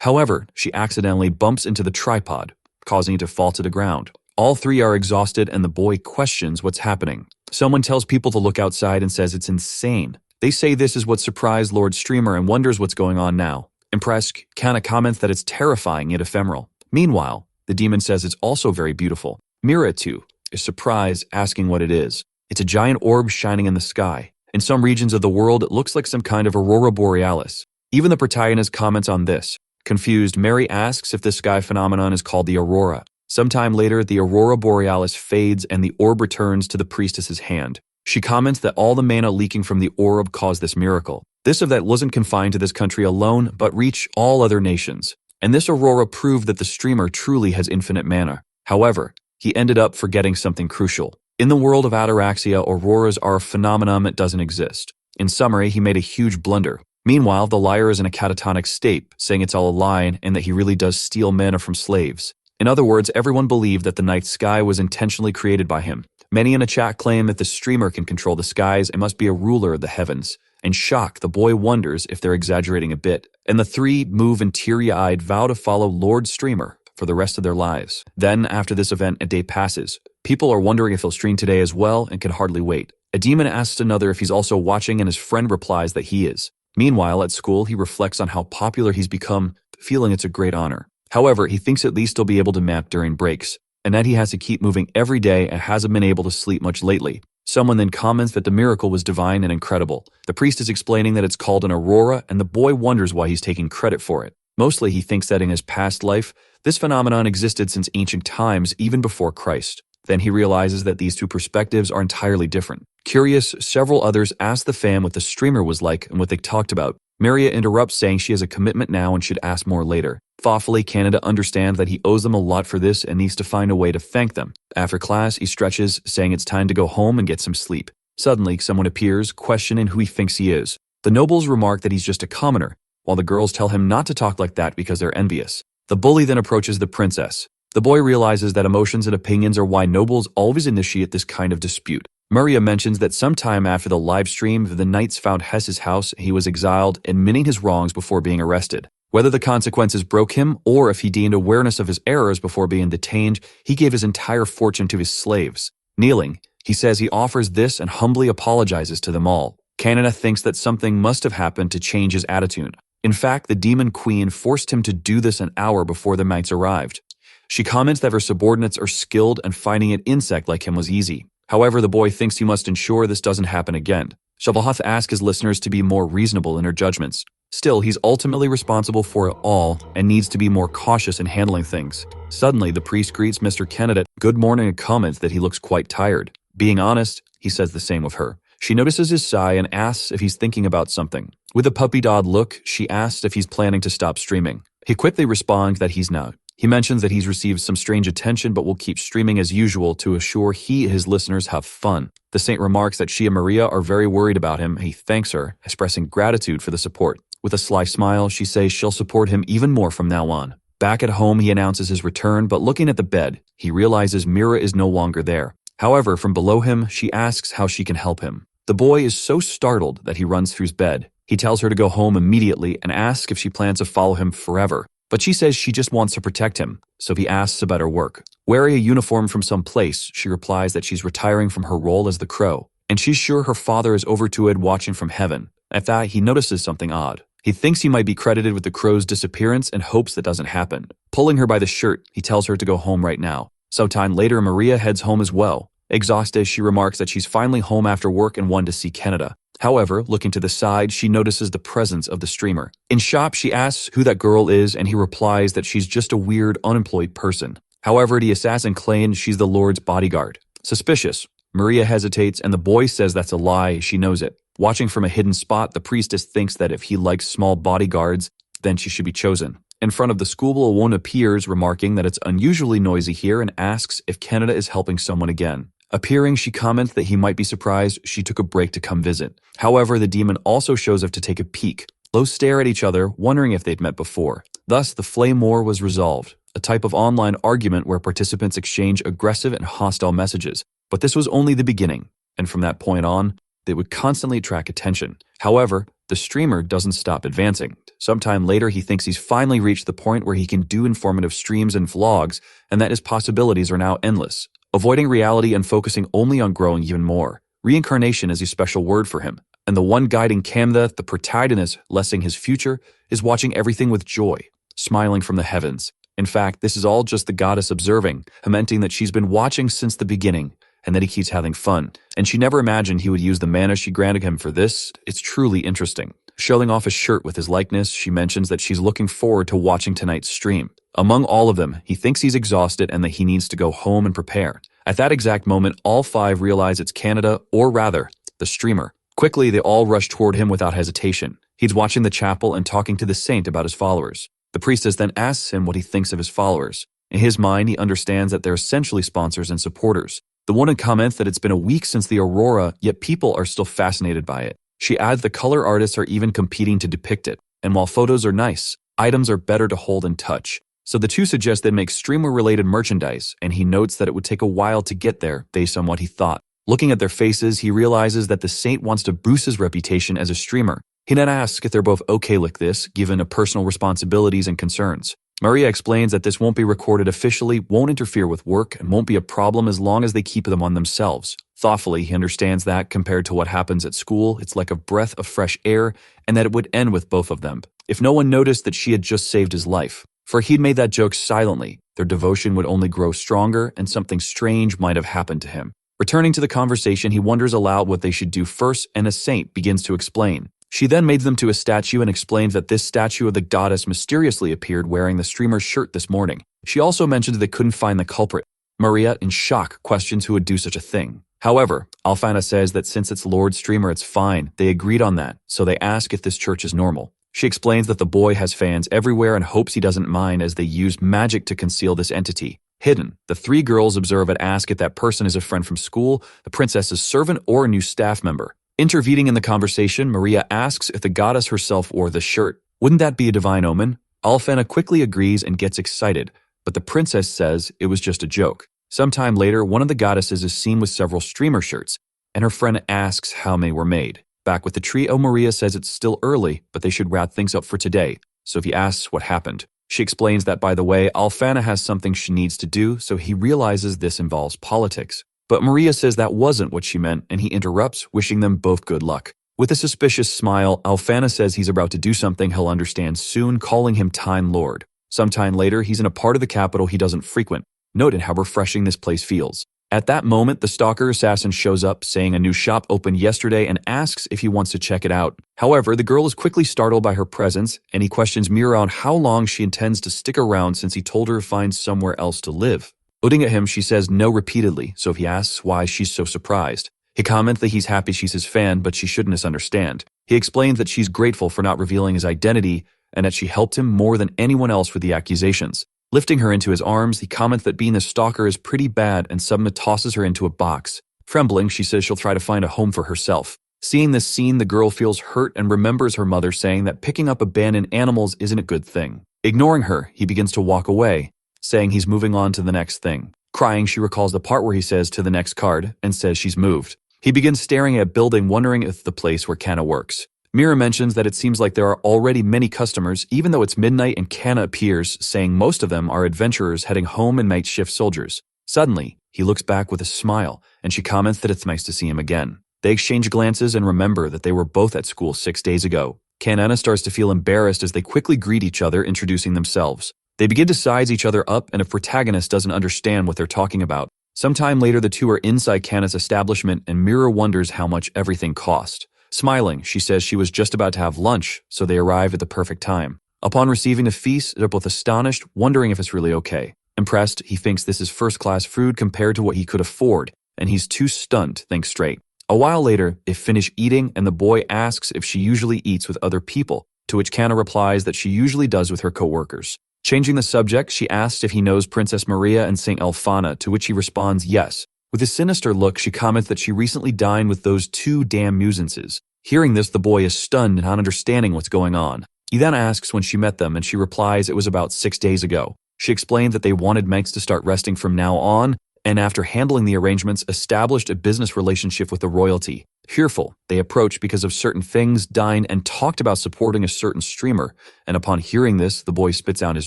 However, she accidentally bumps into the tripod, causing it to fall to the ground. All three are exhausted, and the boy questions what's happening. Someone tells people to look outside and says it's insane. They say this is what surprised Lord Streamer and wonders what's going on now. Impressed, Kana comments that it's terrifying yet ephemeral. Meanwhile, the demon says it's also very beautiful. Mira, too, is surprised, asking what it is. It's a giant orb shining in the sky. In some regions of the world, it looks like some kind of aurora borealis. Even the protagonist comments on this. Confused, Mary asks if this sky phenomenon is called the aurora. Sometime later, the aurora borealis fades and the orb returns to the priestess's hand. She comments that all the mana leaking from the orb caused this miracle. This event wasn't confined to this country alone, but reached all other nations. And this aurora proved that the streamer truly has infinite mana. However, he ended up forgetting something crucial. In the world of ataraxia, auroras are a phenomenon that doesn't exist. In summary, he made a huge blunder. Meanwhile, the liar is in a catatonic state, saying it's all a lie and that he really does steal mana from slaves. In other words, everyone believed that the night sky was intentionally created by him. Many in a chat claim that the streamer can control the skies and must be a ruler of the heavens. In shock, the boy wonders if they're exaggerating a bit, and the three move and teary-eyed vow to follow Lord Streamer for the rest of their lives. Then, after this event, a day passes. People are wondering if he'll stream today as well and can hardly wait. A demon asks another if he's also watching, and his friend replies that he is. Meanwhile, at school, he reflects on how popular he's become, feeling it's a great honor. However, he thinks at least he'll be able to map during breaks, and that he has to keep moving every day and hasn't been able to sleep much lately. Someone then comments that the miracle was divine and incredible. The priest is explaining that it's called an aurora, and the boy wonders why he's taking credit for it. Mostly, he thinks that in his past life, this phenomenon existed since ancient times, even before Christ. Then he realizes that these two perspectives are entirely different. Curious, several others ask the fam what the streamer was like and what they talked about. Maria interrupts, saying she has a commitment now and should ask more later. Thoughtfully, Canada understands that he owes them a lot for this and needs to find a way to thank them. After class, he stretches, saying it's time to go home and get some sleep. Suddenly, someone appears, questioning who he thinks he is. The nobles remark that he's just a commoner, while the girls tell him not to talk like that because they're envious. The bully then approaches the princess. The boy realizes that emotions and opinions are why nobles always initiate this kind of dispute. Maria mentions that sometime after the live stream, the knights found Hess's house, he was exiled, admitting his wrongs before being arrested. Whether the consequences broke him, or if he gained awareness of his errors before being detained, he gave his entire fortune to his slaves. Kneeling, he says he offers this and humbly apologizes to them all. Canada thinks that something must have happened to change his attitude. In fact, the demon queen forced him to do this an hour before the knights arrived. She comments that her subordinates are skilled and finding an insect like him was easy. However, the boy thinks he must ensure this doesn't happen again. Shovelhoth asks his listeners to be more reasonable in their judgments. Still, he's ultimately responsible for it all and needs to be more cautious in handling things. Suddenly, the priest greets Mr. Kennedy good morning and comments that he looks quite tired. Being honest, he says the same of her. She notices his sigh and asks if he's thinking about something. With a puppy-dog look, she asks if he's planning to stop streaming. He quickly responds that he's not. He mentions that he's received some strange attention but will keep streaming as usual to assure he and his listeners have fun. The saint remarks that she and Maria are very worried about him and he thanks her, expressing gratitude for the support. With a sly smile, she says she'll support him even more from now on. Back at home, he announces his return, but looking at the bed, he realizes Mira is no longer there. However, from below him, she asks how she can help him. The boy is so startled that he runs through his bed. He tells her to go home immediately and asks if she plans to follow him forever. But she says she just wants to protect him, so he asks about her work. Wearing a uniform from some place, she replies that she's retiring from her role as the crow, and she's sure her father is over to it watching from heaven. At that, he notices something odd. He thinks he might be credited with the crow's disappearance and hopes that doesn't happen. Pulling her by the shirt, he tells her to go home right now. Sometime later, Maria heads home as well. Exhausted, she remarks that she's finally home after work and wanted to see Canada. However, looking to the side, she notices the presence of the streamer. In shop, she asks who that girl is, and he replies that she's just a weird, unemployed person. However, the assassin claims she's the Lord's bodyguard. Suspicious, Maria hesitates, and the boy says that's a lie, she knows it. Watching from a hidden spot, the priestess thinks that if he likes small bodyguards, then she should be chosen. In front of the school, a woman appears, remarking that it's unusually noisy here and asks if Canada is helping someone again. Appearing, she comments that he might be surprised she took a break to come visit. However, the demon also shows up to take a peek. Both stare at each other, wondering if they'd met before. Thus, the flame war was resolved, a type of online argument where participants exchange aggressive and hostile messages. But this was only the beginning, and from that point on, they would constantly attract attention. However, the streamer doesn't stop advancing. Sometime later, he thinks he's finally reached the point where he can do informative streams and vlogs, and that his possibilities are now endless. Avoiding reality and focusing only on growing even more. Reincarnation is a special word for him, and the one guiding Kamda, the protagonist, blessing his future, is watching everything with joy, smiling from the heavens. In fact, this is all just the goddess observing, lamenting that she's been watching since the beginning, and that he keeps having fun. And she never imagined he would use the mana she granted him for this. It's truly interesting. Showing off his shirt with his likeness, she mentions that she's looking forward to watching tonight's stream. Among all of them, he thinks he's exhausted and that he needs to go home and prepare. At that exact moment, all five realize it's Canada, or rather, the streamer. Quickly, they all rush toward him without hesitation. He's watching the chapel and talking to the saint about his followers. The priestess then asks him what he thinks of his followers. In his mind, he understands that they're essentially sponsors and supporters. The woman comments that it's been a week since the Aurora, yet people are still fascinated by it. She adds the color artists are even competing to depict it, and while photos are nice, items are better to hold and touch. So the two suggest they make streamer-related merchandise, and he notes that it would take a while to get there based on what he thought. Looking at their faces, he realizes that the saint wants to boost his reputation as a streamer. He then asks if they're both okay with this, given the personal responsibilities and concerns. Maria explains that this won't be recorded officially, won't interfere with work, and won't be a problem as long as they keep them on themselves. Thoughtfully, he understands that, compared to what happens at school, it's like a breath of fresh air, and that it would end with both of them. If no one noticed that she had just saved his life. For he'd made that joke silently, their devotion would only grow stronger, and something strange might have happened to him. Returning to the conversation, he wonders aloud what they should do first, and a saint begins to explain. She then made them to a statue and explains that this statue of the goddess mysteriously appeared wearing the streamer's shirt this morning. She also mentions they couldn't find the culprit. Maria, in shock, questions who would do such a thing. However, Alfana says that since it's Lord Streamer, it's fine. They agreed on that, so they ask if this church is normal. She explains that the boy has fans everywhere and hopes he doesn't mind as they use magic to conceal this entity. Hidden, the three girls observe and ask if that person is a friend from school, the princess's servant, or a new staff member. Intervening in the conversation, Maria asks if the goddess herself wore the shirt. Wouldn't that be a divine omen? Alfana quickly agrees and gets excited. but the princess says it was just a joke. Sometime later, one of the goddesses is seen with several streamer shirts, and her friend asks how they were made. Back with the trio, Maria says it's still early, but they should wrap things up for today. Sophie asks what happened. She explains that, by the way, Alfana has something she needs to do, so he realizes this involves politics. But Maria says that wasn't what she meant, and he interrupts, wishing them both good luck. With a suspicious smile, Alfana says he's about to do something he'll understand soon, calling him Time Lord. Sometime later, he's in a part of the capital he doesn't frequent, noting how refreshing this place feels. At that moment, the stalker assassin shows up, saying a new shop opened yesterday and asks if he wants to check it out. However, the girl is quickly startled by her presence, and he questions Mira on how long she intends to stick around since he told her to find somewhere else to live. Looking at him, she says no repeatedly, so he asks why she's so surprised. He comments that he's happy she's his fan, but she shouldn't misunderstand. He explains that she's grateful for not revealing his identity, and that she helped him more than anyone else with the accusations. Lifting her into his arms, he comments that being a stalker is pretty bad and Subma tosses her into a box. Trembling, she says she'll try to find a home for herself. Seeing this scene, the girl feels hurt and remembers her mother saying that picking up abandoned animals isn't a good thing. Ignoring her, he begins to walk away, saying he's moving on to the next thing. Crying, she recalls the part where he says to the next card and says she's moved. He begins staring at a building, wondering if the place where Kana works. Mira mentions that it seems like there are already many customers, even though it's midnight, and Kana appears, saying most of them are adventurers heading home and night shift soldiers. Suddenly, he looks back with a smile, and she comments that it's nice to see him again. They exchange glances and remember that they were both at school 6 days ago. Kanana starts to feel embarrassed as they quickly greet each other, introducing themselves. They begin to size each other up, and a protagonist doesn't understand what they're talking about. Sometime later, the two are inside Kana's establishment, and Mira wonders how much everything cost. Smiling, she says she was just about to have lunch, so they arrive at the perfect time. Upon receiving the feast, they're both astonished, wondering if it's really okay. Impressed, he thinks this is first-class food compared to what he could afford, and he's too stunned to think straight. A while later, they finish eating, and the boy asks if she usually eats with other people, to which Kana replies that she usually does with her co-workers. Changing the subject, she asks if he knows Princess Maria and Saint Alfana, to which he responds yes. With a sinister look, she comments that she recently dined with those two damn nuisances. Hearing this, the boy is stunned and not understanding what's going on. He then asks when she met them, and she replies it was about 6 days ago. She explained that they wanted Manx to start resting from now on, and after handling the arrangements, established a business relationship with the royalty. Fearful, they approached because of certain things, dined, and talked about supporting a certain streamer, and upon hearing this, the boy spits out his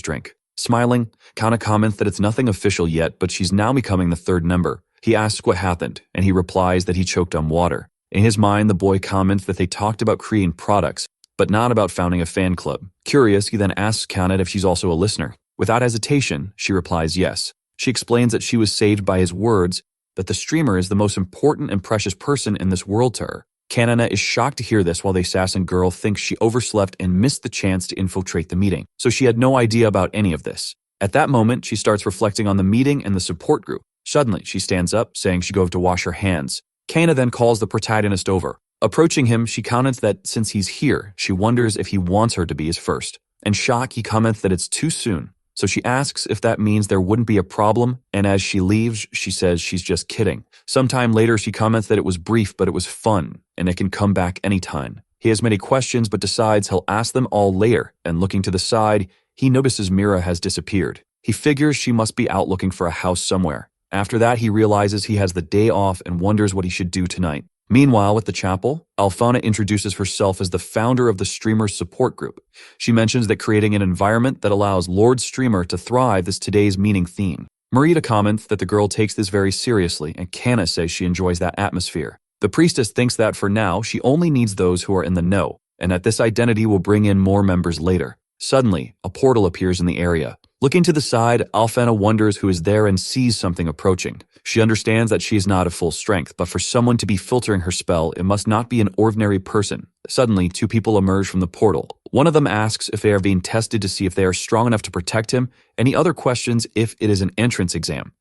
drink. Smiling, Kana comments that it's nothing official yet, but she's now becoming the third member. He asks what happened, and he replies that he choked on water. In his mind, the boy comments that they talked about creating products, but not about founding a fan club. Curious, he then asks Kana if she's also a listener. Without hesitation, she replies yes. She explains that she was saved by his words, that the streamer is the most important and precious person in this world to her. Kanana is shocked to hear this while the assassin girl thinks she overslept and missed the chance to infiltrate the meeting, so she had no idea about any of this. At that moment, she starts reflecting on the meeting and the support group. Suddenly, she stands up, saying she goes to wash her hands. Kana then calls the protagonist over. Approaching him, she comments that since he's here, she wonders if he wants her to be his first. In shock, he comments that it's too soon, so she asks if that means there wouldn't be a problem, and as she leaves, she says she's just kidding. Sometime later, she comments that it was brief, but it was fun, and it can come back anytime. He has many questions, but decides he'll ask them all later, and looking to the side, he notices Mira has disappeared. He figures she must be out looking for a house somewhere. After that, he realizes he has the day off and wonders what he should do tonight. Meanwhile, at the chapel, Alfana introduces herself as the founder of the Streamer Support Group. She mentions that creating an environment that allows Lord Streamer to thrive is today's meaning theme. Marita comments that the girl takes this very seriously, and Kana says she enjoys that atmosphere. The priestess thinks that for now, she only needs those who are in the know, and that this identity will bring in more members later. Suddenly, a portal appears in the area. Looking to the side, Alfana wonders who is there and sees something approaching. She understands that she is not at full strength, but for someone to be filtering her spell, it must not be an ordinary person. Suddenly, two people emerge from the portal. One of them asks if they are being tested to see if they are strong enough to protect him, and the other questions if it is an entrance exam.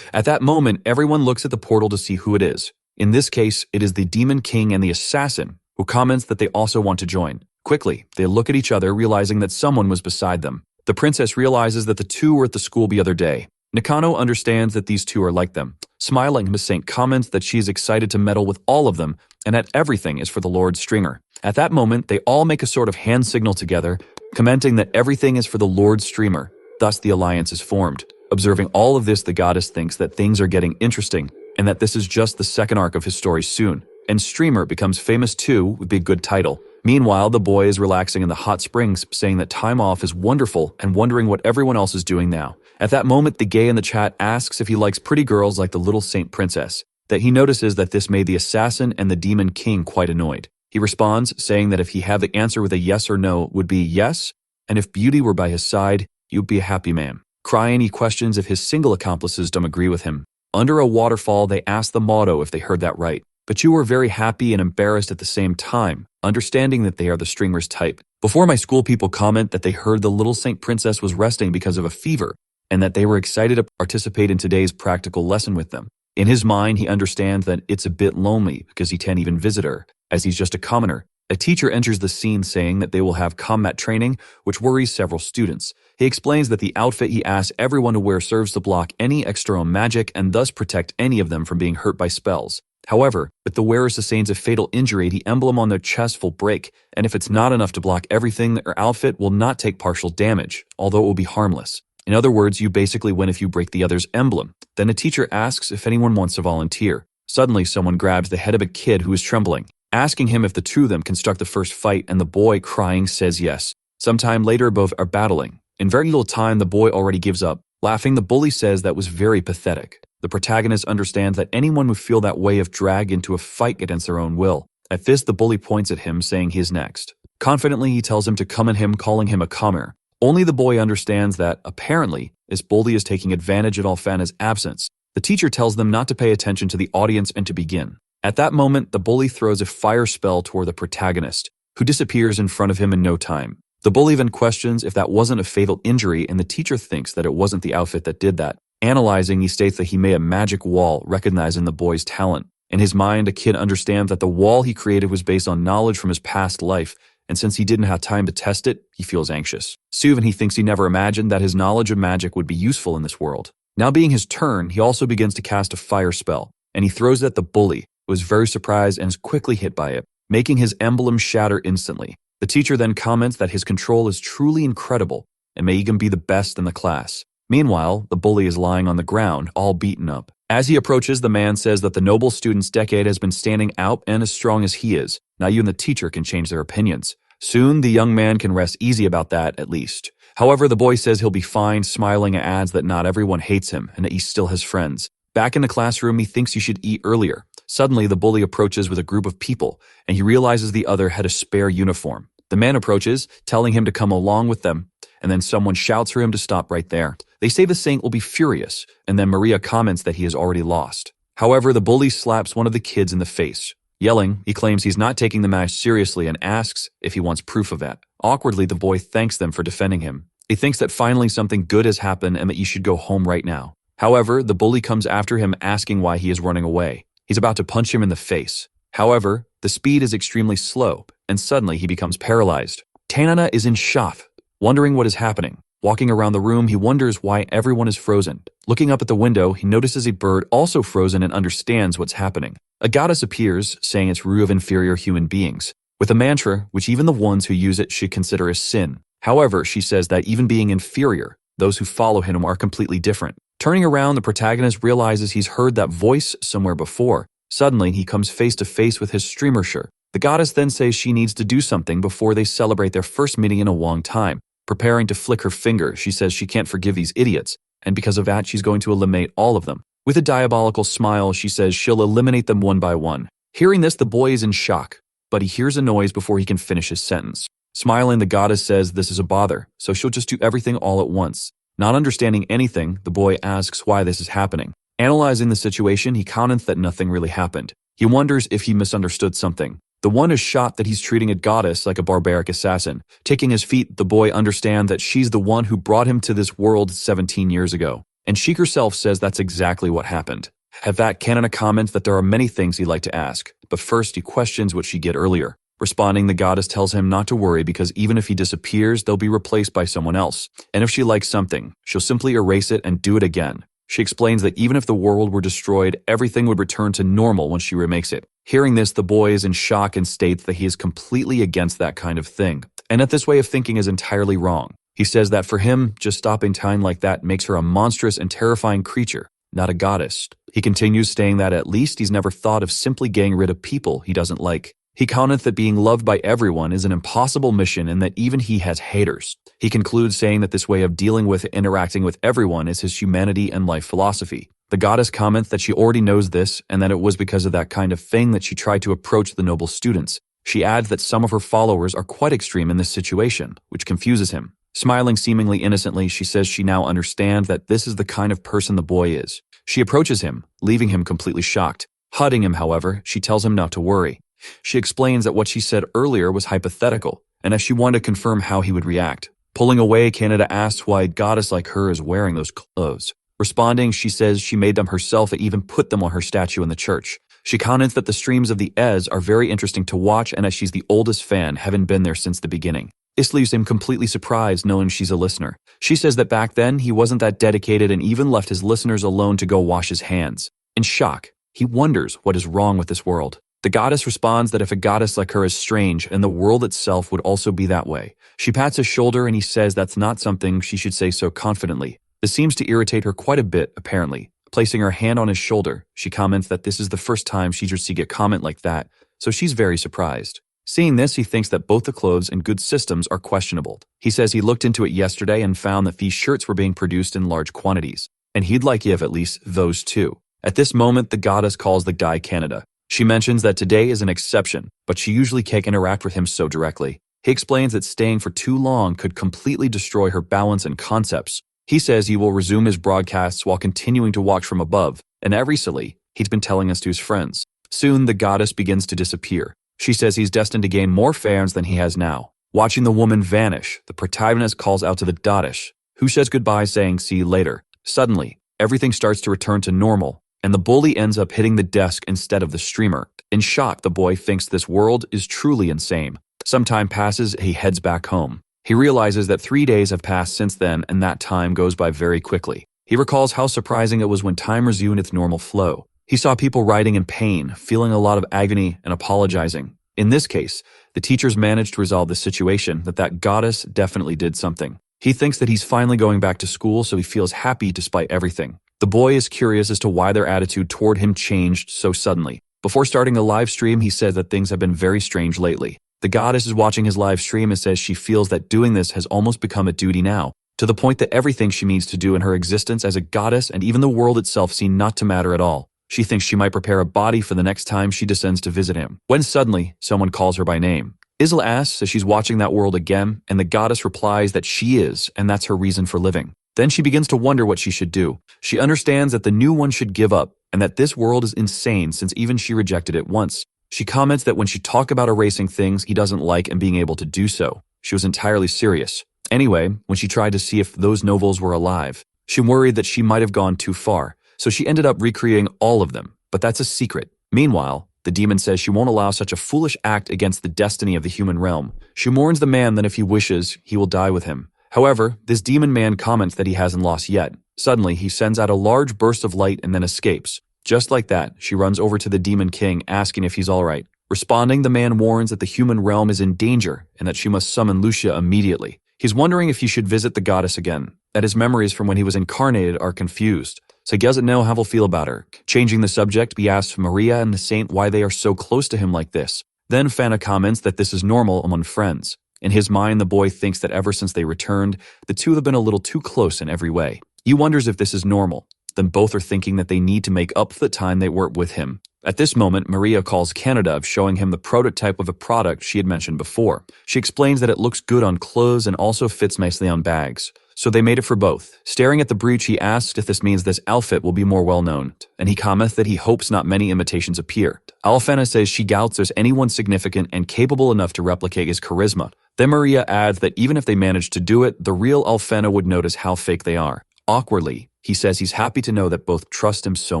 At that moment, everyone looks at the portal to see who it is. In this case, it is the Demon King and the Assassin, who comments that they also want to join. Quickly, they look at each other, realizing that someone was beside them. The princess realizes that the two were at the school the other day. Nakano understands that these two are like them. Smiling, Miss Saint comments that she is excited to meddle with all of them and that everything is for the Lord Stringer. At that moment, they all make a sort of hand signal together, commenting that everything is for the Lord Streamer. Thus, the alliance is formed. Observing all of this, the goddess thinks that things are getting interesting and that this is just the second arc of his story soon. And Streamer becomes famous too, would be a good title. Meanwhile, the boy is relaxing in the hot springs, saying that time off is wonderful and wondering what everyone else is doing now. At that moment, the gay in the chat asks if he likes pretty girls like the little saint princess, that he notices that this made the assassin and the demon king quite annoyed. He responds, saying that if he had the answer with a yes or no, would be yes, and if beauty were by his side, he would be a happy man. Crying, he questions if his single accomplices don't agree with him. Under a waterfall, they ask the motto if they heard that right. But you are very happy and embarrassed at the same time, understanding that they are the Streamer's type. Before my school people comment that they heard the little saint princess was resting because of a fever, and that they were excited to participate in today's practical lesson with them. In his mind, he understands that it's a bit lonely because he can't even visit her, as he's just a commoner. A teacher enters the scene saying that they will have combat training, which worries several students. He explains that the outfit he asks everyone to wear serves to block any external magic and thus protect any of them from being hurt by spells. However, if the wearer sustains a fatal injury, the emblem on their chest will break, and if it's not enough to block everything, their outfit will not take partial damage, although it will be harmless. In other words, you basically win if you break the other's emblem. Then a teacher asks if anyone wants to volunteer. Suddenly, someone grabs the head of a kid who is trembling, asking him if the two of them can start the first fight, and the boy, crying, says yes. Sometime later, both are battling. In very little time, the boy already gives up. Laughing, the bully says that was very pathetic. The protagonist understands that anyone would feel that way if dragged into a fight against their own will. At this, the bully points at him, saying he is next. Confidently, he tells him to come at him, calling him a comer. Only the boy understands that, apparently, this bully is taking advantage of Alfana's absence. The teacher tells them not to pay attention to the audience and to begin. At that moment, the bully throws a fire spell toward the protagonist, who disappears in front of him in no time. The bully then questions if that wasn't a fatal injury, and the teacher thinks that it wasn't the outfit that did that. Analyzing, he states that he made a magic wall, recognizing the boy's talent. In his mind, a kid understands that the wall he created was based on knowledge from his past life, and since he didn't have time to test it, he feels anxious. Suvin, he thinks he never imagined that his knowledge of magic would be useful in this world. Now being his turn, he also begins to cast a fire spell, and he throws it at the bully, who is very surprised and is quickly hit by it, making his emblem shatter instantly. The teacher then comments that his control is truly incredible, and may even be the best in the class. Meanwhile, the bully is lying on the ground, all beaten up. As he approaches, the man says that the noble student's decade has been standing out and as strong as he is. Now you and the teacher can change their opinions. Soon, the young man can rest easy about that, at least. However, the boy says he'll be fine, smiling, and adds that not everyone hates him and that he still has friends. Back in the classroom, he thinks he should eat earlier. Suddenly, the bully approaches with a group of people, and he realizes the other had a spare uniform. The man approaches, telling him to come along with them, and then someone shouts for him to stop right there. They say the saint will be furious, and then Maria comments that he has already lost. However, the bully slaps one of the kids in the face. Yelling, he claims he's not taking the match seriously and asks if he wants proof of that. Awkwardly, the boy thanks them for defending him. He thinks that finally something good has happened and that you should go home right now. However, the bully comes after him asking why he is running away. He's about to punch him in the face. However, the speed is extremely slow, and suddenly he becomes paralyzed. Tanana is in shock, wondering what is happening. Walking around the room, he wonders why everyone is frozen. Looking up at the window, he notices a bird also frozen and understands what's happening. A goddess appears, saying it's rude of inferior human beings, with a mantra which even the ones who use it should consider a sin. However, she says that even being inferior, those who follow him are completely different. Turning around, the protagonist realizes he's heard that voice somewhere before. Suddenly, he comes face to face with his streamer shirt. The goddess then says she needs to do something before they celebrate their first meeting in a long time. Preparing to flick her finger, she says she can't forgive these idiots, and because of that, she's going to eliminate all of them. With a diabolical smile, she says she'll eliminate them one by one. Hearing this, the boy is in shock, but he hears a noise before he can finish his sentence. Smiling, the goddess says this is a bother, so she'll just do everything all at once. Not understanding anything, the boy asks why this is happening. Analyzing the situation, he comments that nothing really happened. He wonders if he misunderstood something. The one is shocked that he's treating a goddess like a barbaric assassin. Taking his feet, the boy understands that she's the one who brought him to this world 17 years ago. And she herself says that's exactly what happened. At that, Kanana comments that there are many things he'd like to ask, but first he questions what she did earlier. Responding, the goddess tells him not to worry because even if he disappears, they'll be replaced by someone else. And if she likes something, she'll simply erase it and do it again. She explains that even if the world were destroyed, everything would return to normal when she remakes it. Hearing this, the boy is in shock and states that he is completely against that kind of thing, and that this way of thinking is entirely wrong. He says that for him, just stopping time like that makes her a monstrous and terrifying creature, not a goddess. He continues saying that at least he's never thought of simply getting rid of people he doesn't like. He comments that being loved by everyone is an impossible mission and that even he has haters. He concludes saying that this way of dealing with and interacting with everyone is his humanity and life philosophy. The goddess comments that she already knows this and that it was because of that kind of thing that she tried to approach the noble students. She adds that some of her followers are quite extreme in this situation, which confuses him. Smiling seemingly innocently, she says she now understands that this is the kind of person the boy is. She approaches him, leaving him completely shocked. Hugging him, however, she tells him not to worry. She explains that what she said earlier was hypothetical, and as she wanted to confirm how he would react. Pulling away, Canada asks why a goddess like her is wearing those clothes. Responding, she says she made them herself and even put them on her statue in the church. She comments that the streams of the Ez are very interesting to watch, and as she's the oldest fan, having been there since the beginning. This leaves him completely surprised knowing she's a listener. She says that back then, he wasn't that dedicated and even left his listeners alone to go wash his hands. In shock, he wonders what is wrong with this world. The goddess responds that if a goddess like her is strange, and the world itself would also be that way. She pats his shoulder and he says that's not something she should say so confidently. This seems to irritate her quite a bit, apparently. Placing her hand on his shoulder, she comments that this is the first time she's received a comment like that, so she's very surprised. Seeing this, he thinks that both the clothes and goods systems are questionable. He says he looked into it yesterday and found that these shirts were being produced in large quantities, and he'd like to have at least those too. At this moment, the goddess calls the guy Canada. She mentions that today is an exception, but she usually can't interact with him so directly. He explains that staying for too long could completely destroy her balance and concepts. He says he will resume his broadcasts while continuing to watch from above, and recently, he's been telling us to his friends. Soon, the goddess begins to disappear. She says he's destined to gain more fans than he has now. Watching the woman vanish, the protagonist calls out to the goddess, who says goodbye saying see you later. Suddenly, everything starts to return to normal, and the bully ends up hitting the desk instead of the streamer. In shock, the boy thinks this world is truly insane. Some time passes, he heads back home. He realizes that 3 days have passed since then, and that time goes by very quickly. He recalls how surprising it was when time resumed its normal flow. He saw people writing in pain, feeling a lot of agony, and apologizing. In this case, the teachers managed to resolve the situation that goddess definitely did something. He thinks that he's finally going back to school, so he feels happy despite everything. The boy is curious as to why their attitude toward him changed so suddenly. Before starting the live stream, he says that things have been very strange lately. The goddess is watching his live stream and says she feels that doing this has almost become a duty now, to the point that everything she needs to do in her existence as a goddess and even the world itself seem not to matter at all. She thinks she might prepare a body for the next time she descends to visit him, when suddenly, someone calls her by name. Isla asks if she's watching that world again, and the goddess replies that she is, and that's her reason for living. Then she begins to wonder what she should do. She understands that the new one should give up, and that this world is insane since even she rejected it once. She comments that when she talked about erasing things he doesn't like and being able to do so, she was entirely serious. Anyway, when she tried to see if those nobles were alive, she worried that she might have gone too far. So she ended up recreating all of them, but that's a secret. Meanwhile, the demon says she won't allow such a foolish act against the destiny of the human realm. She warns the man that if he wishes, he will die with him. However, this demon man comments that he hasn't lost yet. Suddenly, he sends out a large burst of light and then escapes. Just like that, she runs over to the demon king asking if he's alright. Responding, the man warns that the human realm is in danger and that she must summon Lucia immediately. He's wondering if he should visit the goddess again, that his memories from when he was incarnated are confused. So he doesn't know how he'll feel about her. Changing the subject, he asks Maria and the saint why they are so close to him like this. Then Fana comments that this is normal among friends. In his mind, the boy thinks that ever since they returned, the two have been a little too close in every way. He wonders if this is normal. Then both are thinking that they need to make up for the time they weren't with him. At this moment, Maria calls Canada, showing him the prototype of a product she had mentioned before. She explains that it looks good on clothes and also fits nicely on bags. So they made it for both. Staring at the breach, he asks if this means this outfit will be more well-known, and he comments that he hopes not many imitations appear. Alfana says she doubts there's anyone significant and capable enough to replicate his charisma. Then Maria adds that even if they managed to do it, the real Alfana would notice how fake they are. Awkwardly, he says he's happy to know that both trust him so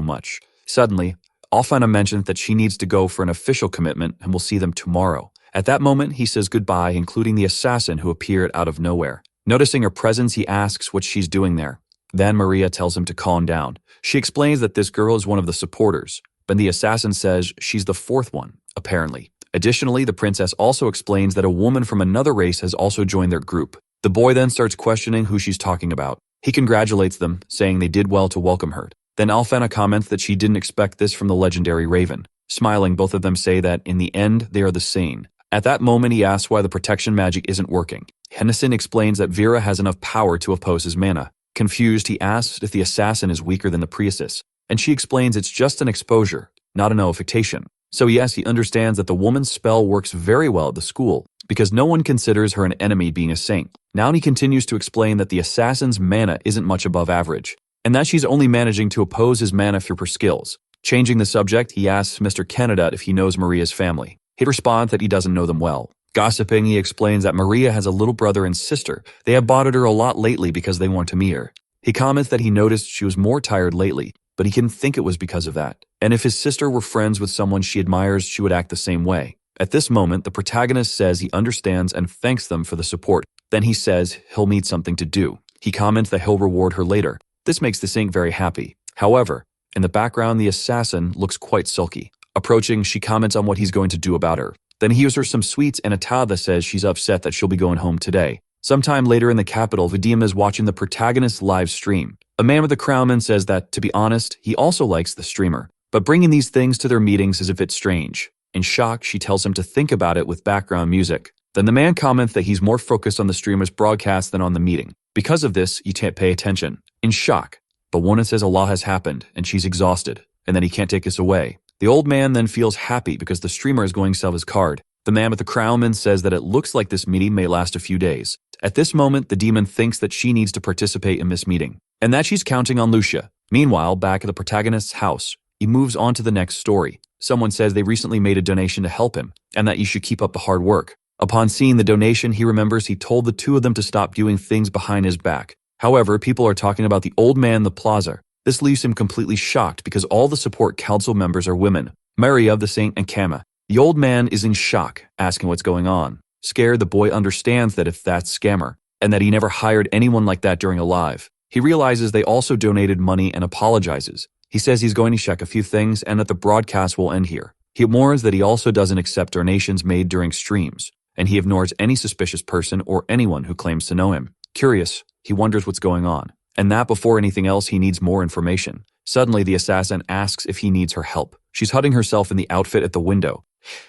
much. Suddenly, Alfana mentions that she needs to go for an official commitment and will see them tomorrow. At that moment, he says goodbye, including the assassin who appeared out of nowhere. Noticing her presence, he asks what she's doing there. Then Maria tells him to calm down. She explains that this girl is one of the supporters, but the assassin says she's the fourth one, apparently. Additionally, the princess also explains that a woman from another race has also joined their group. The boy then starts questioning who she's talking about. He congratulates them, saying they did well to welcome her. Then Alphana comments that she didn't expect this from the legendary Raven. Smiling, both of them say that, in the end, they are the same. At that moment, he asks why the protection magic isn't working. Hennessy explains that Vera has enough power to oppose his mana. Confused, he asks if the assassin is weaker than the priestess, and she explains it's just an exposure, not a nullification. So yes, he understands that the woman's spell works very well at the school, because no one considers her an enemy being a saint. Now he continues to explain that the assassin's mana isn't much above average, and that she's only managing to oppose his mana through her skills. Changing the subject, he asks Mr. Canada if he knows Maria's family. He responds that he doesn't know them well. Gossiping, he explains that Maria has a little brother and sister. They have bothered her a lot lately because they want to meet her. He comments that he noticed she was more tired lately, but he couldn't think it was because of that. And if his sister were friends with someone she admires, she would act the same way. At this moment, the protagonist says he understands and thanks them for the support. Then he says he'll need something to do. He comments that he'll reward her later. This makes the saint very happy. However, in the background, the assassin looks quite sulky. Approaching, she comments on what he's going to do about her. Then he gives her some sweets, and Atada says she's upset that she'll be going home today. Sometime later in the capital, Vidima is watching the protagonist's live stream. A man with a crownman says that, to be honest, he also likes the streamer, but bringing these things to their meetings is a bit strange. In shock, she tells him to think about it with background music. Then the man comments that he's more focused on the streamer's broadcast than on the meeting. Because of this, you can't pay attention. In shock, the woman says a lot has happened, and she's exhausted, and that he can't take us away. The old man then feels happy because the streamer is going to sell his card. The man with the crownman says that it looks like this meeting may last a few days. At this moment, the demon thinks that she needs to participate in this meeting, and that she's counting on Lucia. Meanwhile, back at the protagonist's house, he moves on to the next story. Someone says they recently made a donation to help him, and that you should keep up the hard work. Upon seeing the donation, he remembers he told the two of them to stop doing things behind his back. However, people are talking about the old man in the plaza. This leaves him completely shocked because all the support council members are women, Maria, the saint, and Kama. The old man is in shock, asking what's going on. Scared, the boy understands that if that's scammer, and that he never hired anyone like that during a live. He realizes they also donated money and apologizes. He says he's going to check a few things and that the broadcast will end here. He warns that he also doesn't accept donations made during streams, and he ignores any suspicious person or anyone who claims to know him. Curious, he wonders what's going on, and that before anything else he needs more information. Suddenly, the assassin asks if he needs her help. She's hugging herself in the outfit at the window.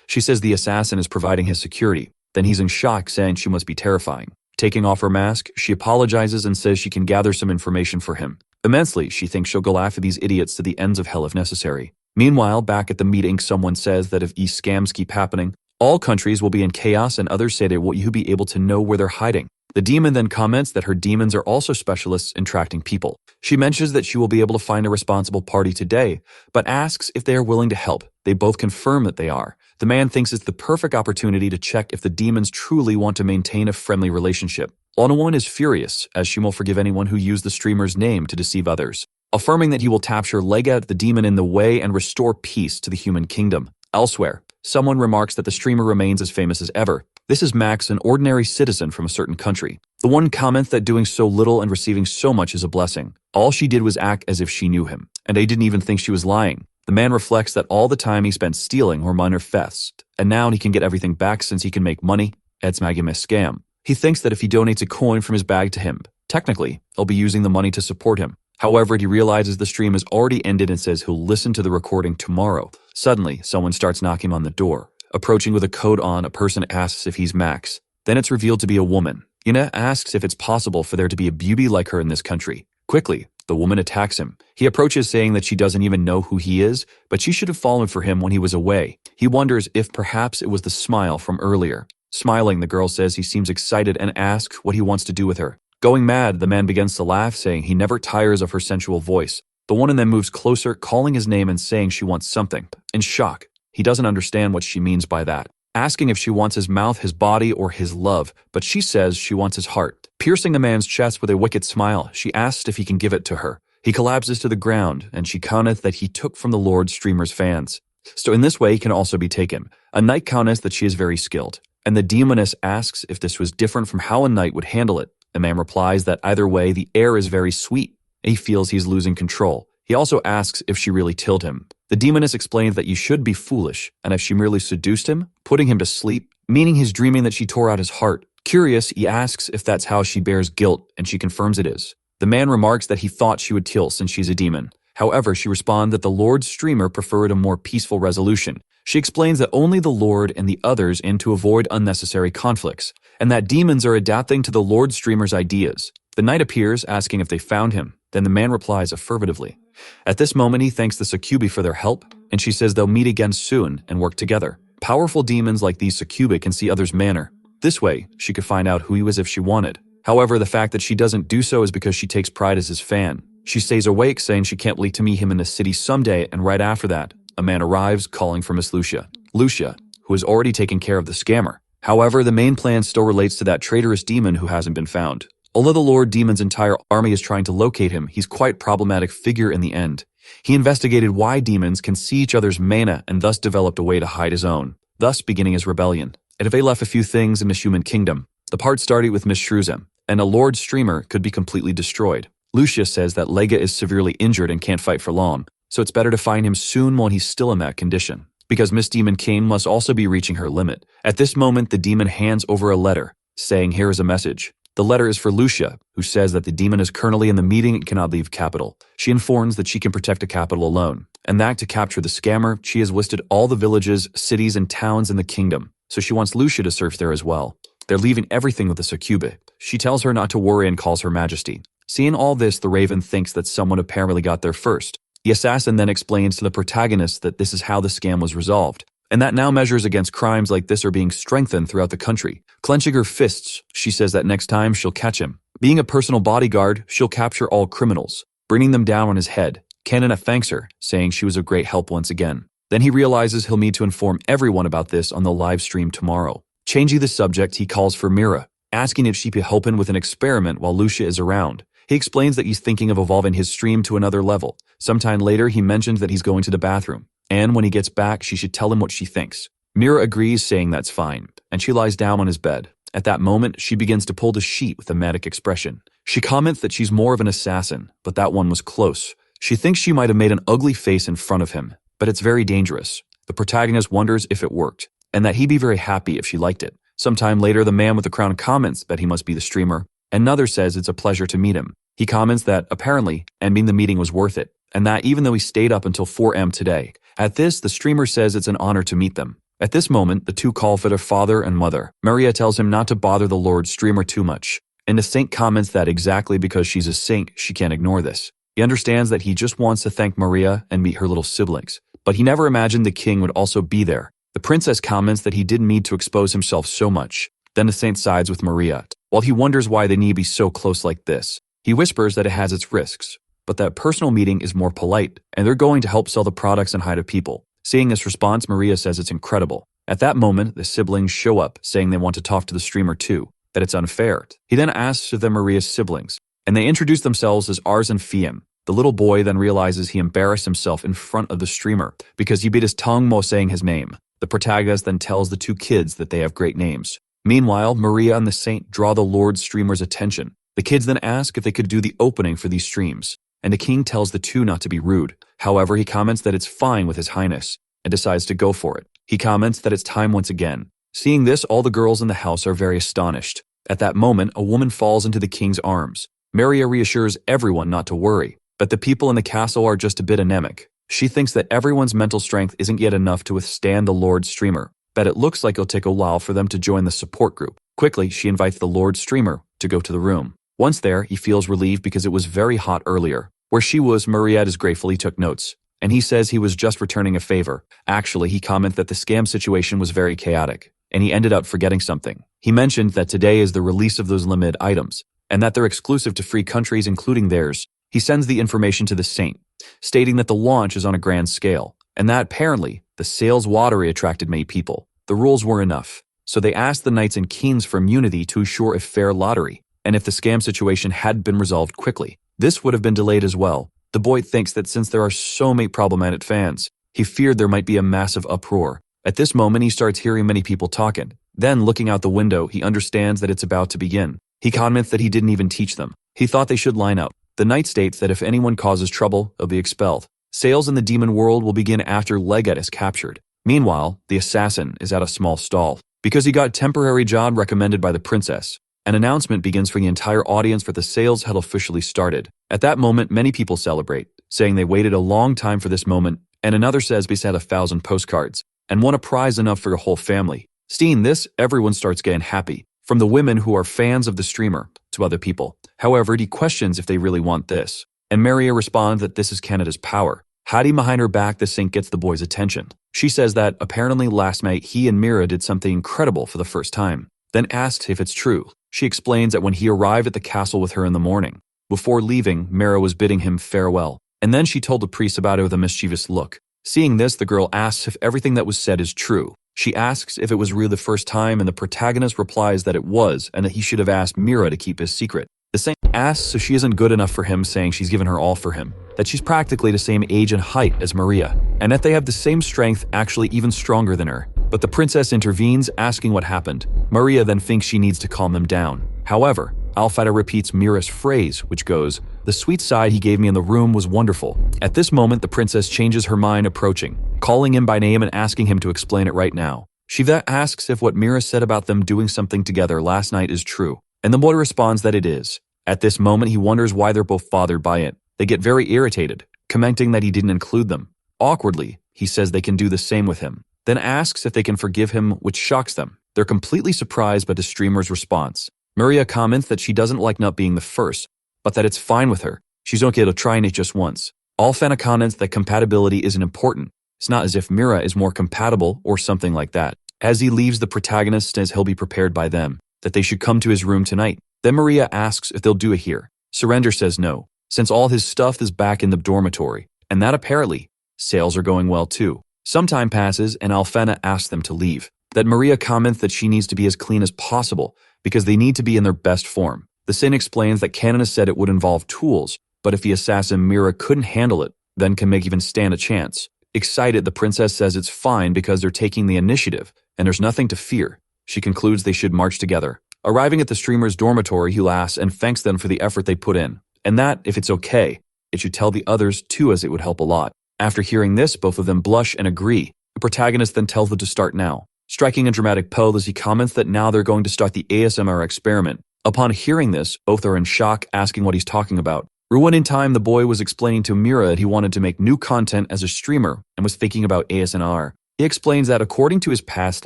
She says the assassin is providing his security. Then he's in shock, saying she must be terrifying. Taking off her mask, she apologizes and says she can gather some information for him. Immensely, she thinks she'll go after these idiots to the ends of hell if necessary. Meanwhile, back at the meeting, someone says that if these scams keep happening, all countries will be in chaos, and others say that you'll be able to know where they're hiding. The demon then comments that her demons are also specialists in tracking people. She mentions that she will be able to find a responsible party today, but asks if they are willing to help. They both confirm that they are. The man thinks it's the perfect opportunity to check if the demons truly want to maintain a friendly relationship. Onawan is furious, as she won't forgive anyone who used the streamer's name to deceive others, affirming that he will capture Lega, the demon in the way, and restore peace to the human kingdom. Elsewhere, someone remarks that the streamer remains as famous as ever. This is Max, an ordinary citizen from a certain country. The one comments that doing so little and receiving so much is a blessing. All she did was act as if she knew him, and they didn't even think she was lying. The man reflects that all the time he spent stealing were minor thefts, and now he can get everything back since he can make money. It's a scam. He thinks that if he donates a coin from his bag to him, technically, he'll be using the money to support him. However, he realizes the stream has already ended and says he'll listen to the recording tomorrow. Suddenly, someone starts knocking on the door. Approaching with a coat on, a person asks if he's Max. Then it's revealed to be a woman. Ina asks if it's possible for there to be a beauty like her in this country. Quickly, the woman attacks him. He approaches saying that she doesn't even know who he is, but she should have fallen for him when he was away. He wonders if perhaps it was the smile from earlier. Smiling, the girl says he seems excited and asks what he wants to do with her. Going mad, the man begins to laugh, saying he never tires of her sensual voice. The woman then moves closer, calling his name and saying she wants something. In shock, he doesn't understand what she means by that, asking if she wants his mouth, his body, or his love, but she says she wants his heart. Piercing the man's chest with a wicked smile, she asks if he can give it to her. He collapses to the ground, and she comments that he took from the Lord streamer's fans. So in this way, he can also be taken. A knight comments that she is very skilled, and the demoness asks if this was different from how a knight would handle it. The man replies that either way, the air is very sweet. He feels he's losing control. He also asks if she really killed him. The demoness explains that you should be foolish, and if she merely seduced him, putting him to sleep, meaning he's dreaming that she tore out his heart, Curious, he asks if that's how she bears guilt, and she confirms it is. The man remarks that he thought she would kill since she's a demon. However, she responds that the Lord Streamer preferred a more peaceful resolution. She explains that only the Lord and the others in to avoid unnecessary conflicts, and that demons are adapting to the Lord Streamer's ideas. The knight appears, asking if they found him. Then the man replies affirmatively. At this moment, he thanks the succubi for their help, and she says they'll meet again soon and work together. Powerful demons like these succubi can see others' manner. This way, she could find out who he was if she wanted. However, the fact that she doesn't do so is because she takes pride as his fan. She stays awake, saying she can't wait to meet him in the city someday, and right after that, a man arrives calling for Miss Lucia. Lucia, who has already taken care of the scammer. However, the main plan still relates to that traitorous demon who hasn't been found. Although the Lord Demon's entire army is trying to locate him, he's quite a problematic figure in the end. He investigated why demons can see each other's mana and thus developed a way to hide his own, thus beginning his rebellion. And if they left a few things in the human kingdom, the part started with Miss Shruzem, and a Lord Streamer could be completely destroyed. Lucia says that Lega is severely injured and can't fight for long, so it's better to find him soon while he's still in that condition, because Miss Demon King must also be reaching her limit. At this moment, the demon hands over a letter, saying here is a message. The letter is for Lucia, who says that the demon is currently in the meeting and cannot leave capital. She informs that she can protect the capital alone, and that to capture the scammer, she has listed all the villages, cities, and towns in the kingdom, so she wants Lucia to search there as well. They're leaving everything with the succubi. She tells her not to worry and calls her majesty. Seeing all this, the Raven thinks that someone apparently got there first. The assassin then explains to the protagonist that this is how the scam was resolved, and that now measures against crimes like this are being strengthened throughout the country. Clenching her fists, she says that next time she'll catch him. Being a personal bodyguard, she'll capture all criminals, bringing them down on his head. Kanina thanks her, saying she was a great help once again. Then he realizes he'll need to inform everyone about this on the live stream tomorrow. Changing the subject, he calls for Mira, asking if she could help him with an experiment while Lucia is around. He explains that he's thinking of evolving his stream to another level. Sometime later, he mentions that he's going to the bathroom, and when he gets back, she should tell him what she thinks. Mira agrees, saying that's fine, and she lies down on his bed. At that moment, she begins to pull the sheet with a manic expression. She comments that she's more of an assassin, but that one was close. She thinks she might have made an ugly face in front of him, but it's very dangerous. The protagonist wonders if it worked, and that he'd be very happy if she liked it. Sometime later, the man with the crown comments that he must be the streamer. Another says it's a pleasure to meet him. He comments that, apparently, ending the meeting was worth it, and that even though he stayed up until 4 a.m. today. At this, the streamer says it's an honor to meet them. At this moment, the two call for their father and mother. Maria tells him not to bother the Lord Streamer too much, and the saint comments that exactly because she's a saint, she can't ignore this. He understands that he just wants to thank Maria and meet her little siblings, but he never imagined the king would also be there. The princess comments that he didn't need to expose himself so much. Then the saint sides with Maria, while he wonders why they need to be so close like this. He whispers that it has its risks, but that personal meeting is more polite, and they're going to help sell the products and hide of people. Seeing this response, Maria says it's incredible. At that moment, the siblings show up, saying they want to talk to the streamer too, that it's unfair. He then asks if they're Maria's siblings, and they introduce themselves as Ars and Fiem. The little boy then realizes he embarrassed himself in front of the streamer because he bit his tongue while saying his name. The protagonist then tells the two kids that they have great names. Meanwhile, Maria and the saint draw the Lord Streamer's attention. The kids then ask if they could do the opening for these streams, and the king tells the two not to be rude. However, he comments that it's fine with his highness, and decides to go for it. He comments that it's time once again. Seeing this, all the girls in the house are very astonished. At that moment, a woman falls into the king's arms. Maria reassures everyone not to worry, but the people in the castle are just a bit anemic. She thinks that everyone's mental strength isn't yet enough to withstand the Lord Streamer, but it looks like it'll take a while for them to join the support group. Quickly, she invites the Lord Streamer to go to the room. Once there, he feels relieved because it was very hot earlier. Where she was, Maria gratefully took notes, and he says he was just returning a favor. Actually, he commented that the scam situation was very chaotic, and he ended up forgetting something. He mentioned that today is the release of those limited items, and that they're exclusive to free countries including theirs. He sends the information to the saint, stating that the launch is on a grand scale, and that apparently the sales lottery attracted many people. The rules were enough, so they asked the knights and kings for immunity to assure a fair lottery, and if the scam situation had been resolved quickly, this would have been delayed as well. The boy thinks that since there are so many problematic fans, he feared there might be a massive uproar. At this moment, he starts hearing many people talking. Then, looking out the window, he understands that it's about to begin. He comments that he didn't even teach them. He thought they should line up. The knight states that if anyone causes trouble, they'll be expelled. Sales in the demon world will begin after Legat is captured. Meanwhile, the assassin is at a small stall. because he got a temporary job recommended by the princess. An announcement begins for the entire audience for the sales had officially started. At that moment, many people celebrate, saying they waited a long time for this moment, and another says we had 1,000 postcards, and won a prize enough for your whole family. Seeing this, everyone starts getting happy, from the women who are fans of the streamer to other people. However, he questions if they really want this, and Maria responds that this is Canada's power. Hiding behind her back, the Saint gets the boy's attention. She says that apparently last night he and Mira did something incredible for the first time, then asks if it's true. She explains that when he arrived at the castle with her in the morning, before leaving, Mira was bidding him farewell, and then she told the priest about it with a mischievous look. Seeing this, the girl asks if everything that was said is true. She asks if it was really the first time, and the protagonist replies that it was, and that he should have asked Mira to keep his secret. The Saint asks if she isn't good enough for him, saying she's given her all for him, that she's practically the same age and height as Maria, and that they have the same strength, actually even stronger than her. But the princess intervenes, asking what happened. Maria then thinks she needs to calm them down. However, Alfada repeats Mira's phrase, which goes, "The sweet side he gave me in the room was wonderful." At this moment, the princess changes her mind, approaching, calling him by name and asking him to explain it right now. She then asks if what Mira said about them doing something together last night is true, and the boy responds that it is. At this moment, he wonders why they're both bothered by it. They get very irritated, commenting that he didn't include them. Awkwardly, he says they can do the same with him, then asks if they can forgive him, which shocks them. They're completely surprised by the streamer's response. Maria comments that she doesn't like not being the first, but that it's fine with her. She's okay to try it just once. Alfana comments that compatibility isn't important. It's not as if Mira is more compatible or something like that. As he leaves, the protagonist says he'll be prepared by them, that they should come to his room tonight. Then Maria asks if they'll do it here. Surrender says no, since all his stuff is back in the dormitory, and that apparently, sales are going well too. Some time passes and Alfana asks them to leave. That Maria comments that she needs to be as clean as possible because they need to be in their best form. The Saint explains that Canada said it would involve tools, but if the assassin Mira couldn't handle it, then can make even stand a chance. Excited, the princess says it's fine because they're taking the initiative, and there's nothing to fear. She concludes they should march together. Arriving at the streamer's dormitory, he laughs and thanks them for the effort they put in, and that, if it's okay, it should tell the others too, as it would help a lot. After hearing this, both of them blush and agree. The protagonist then tells them to start now, striking a dramatic pose as he comments that now they're going to start the ASMR experiment. Upon hearing this, both are in shock, asking what he's talking about. Ruin in time, the boy was explaining to Mira that he wanted to make new content as a streamer and was thinking about ASMR. He explains that according to his past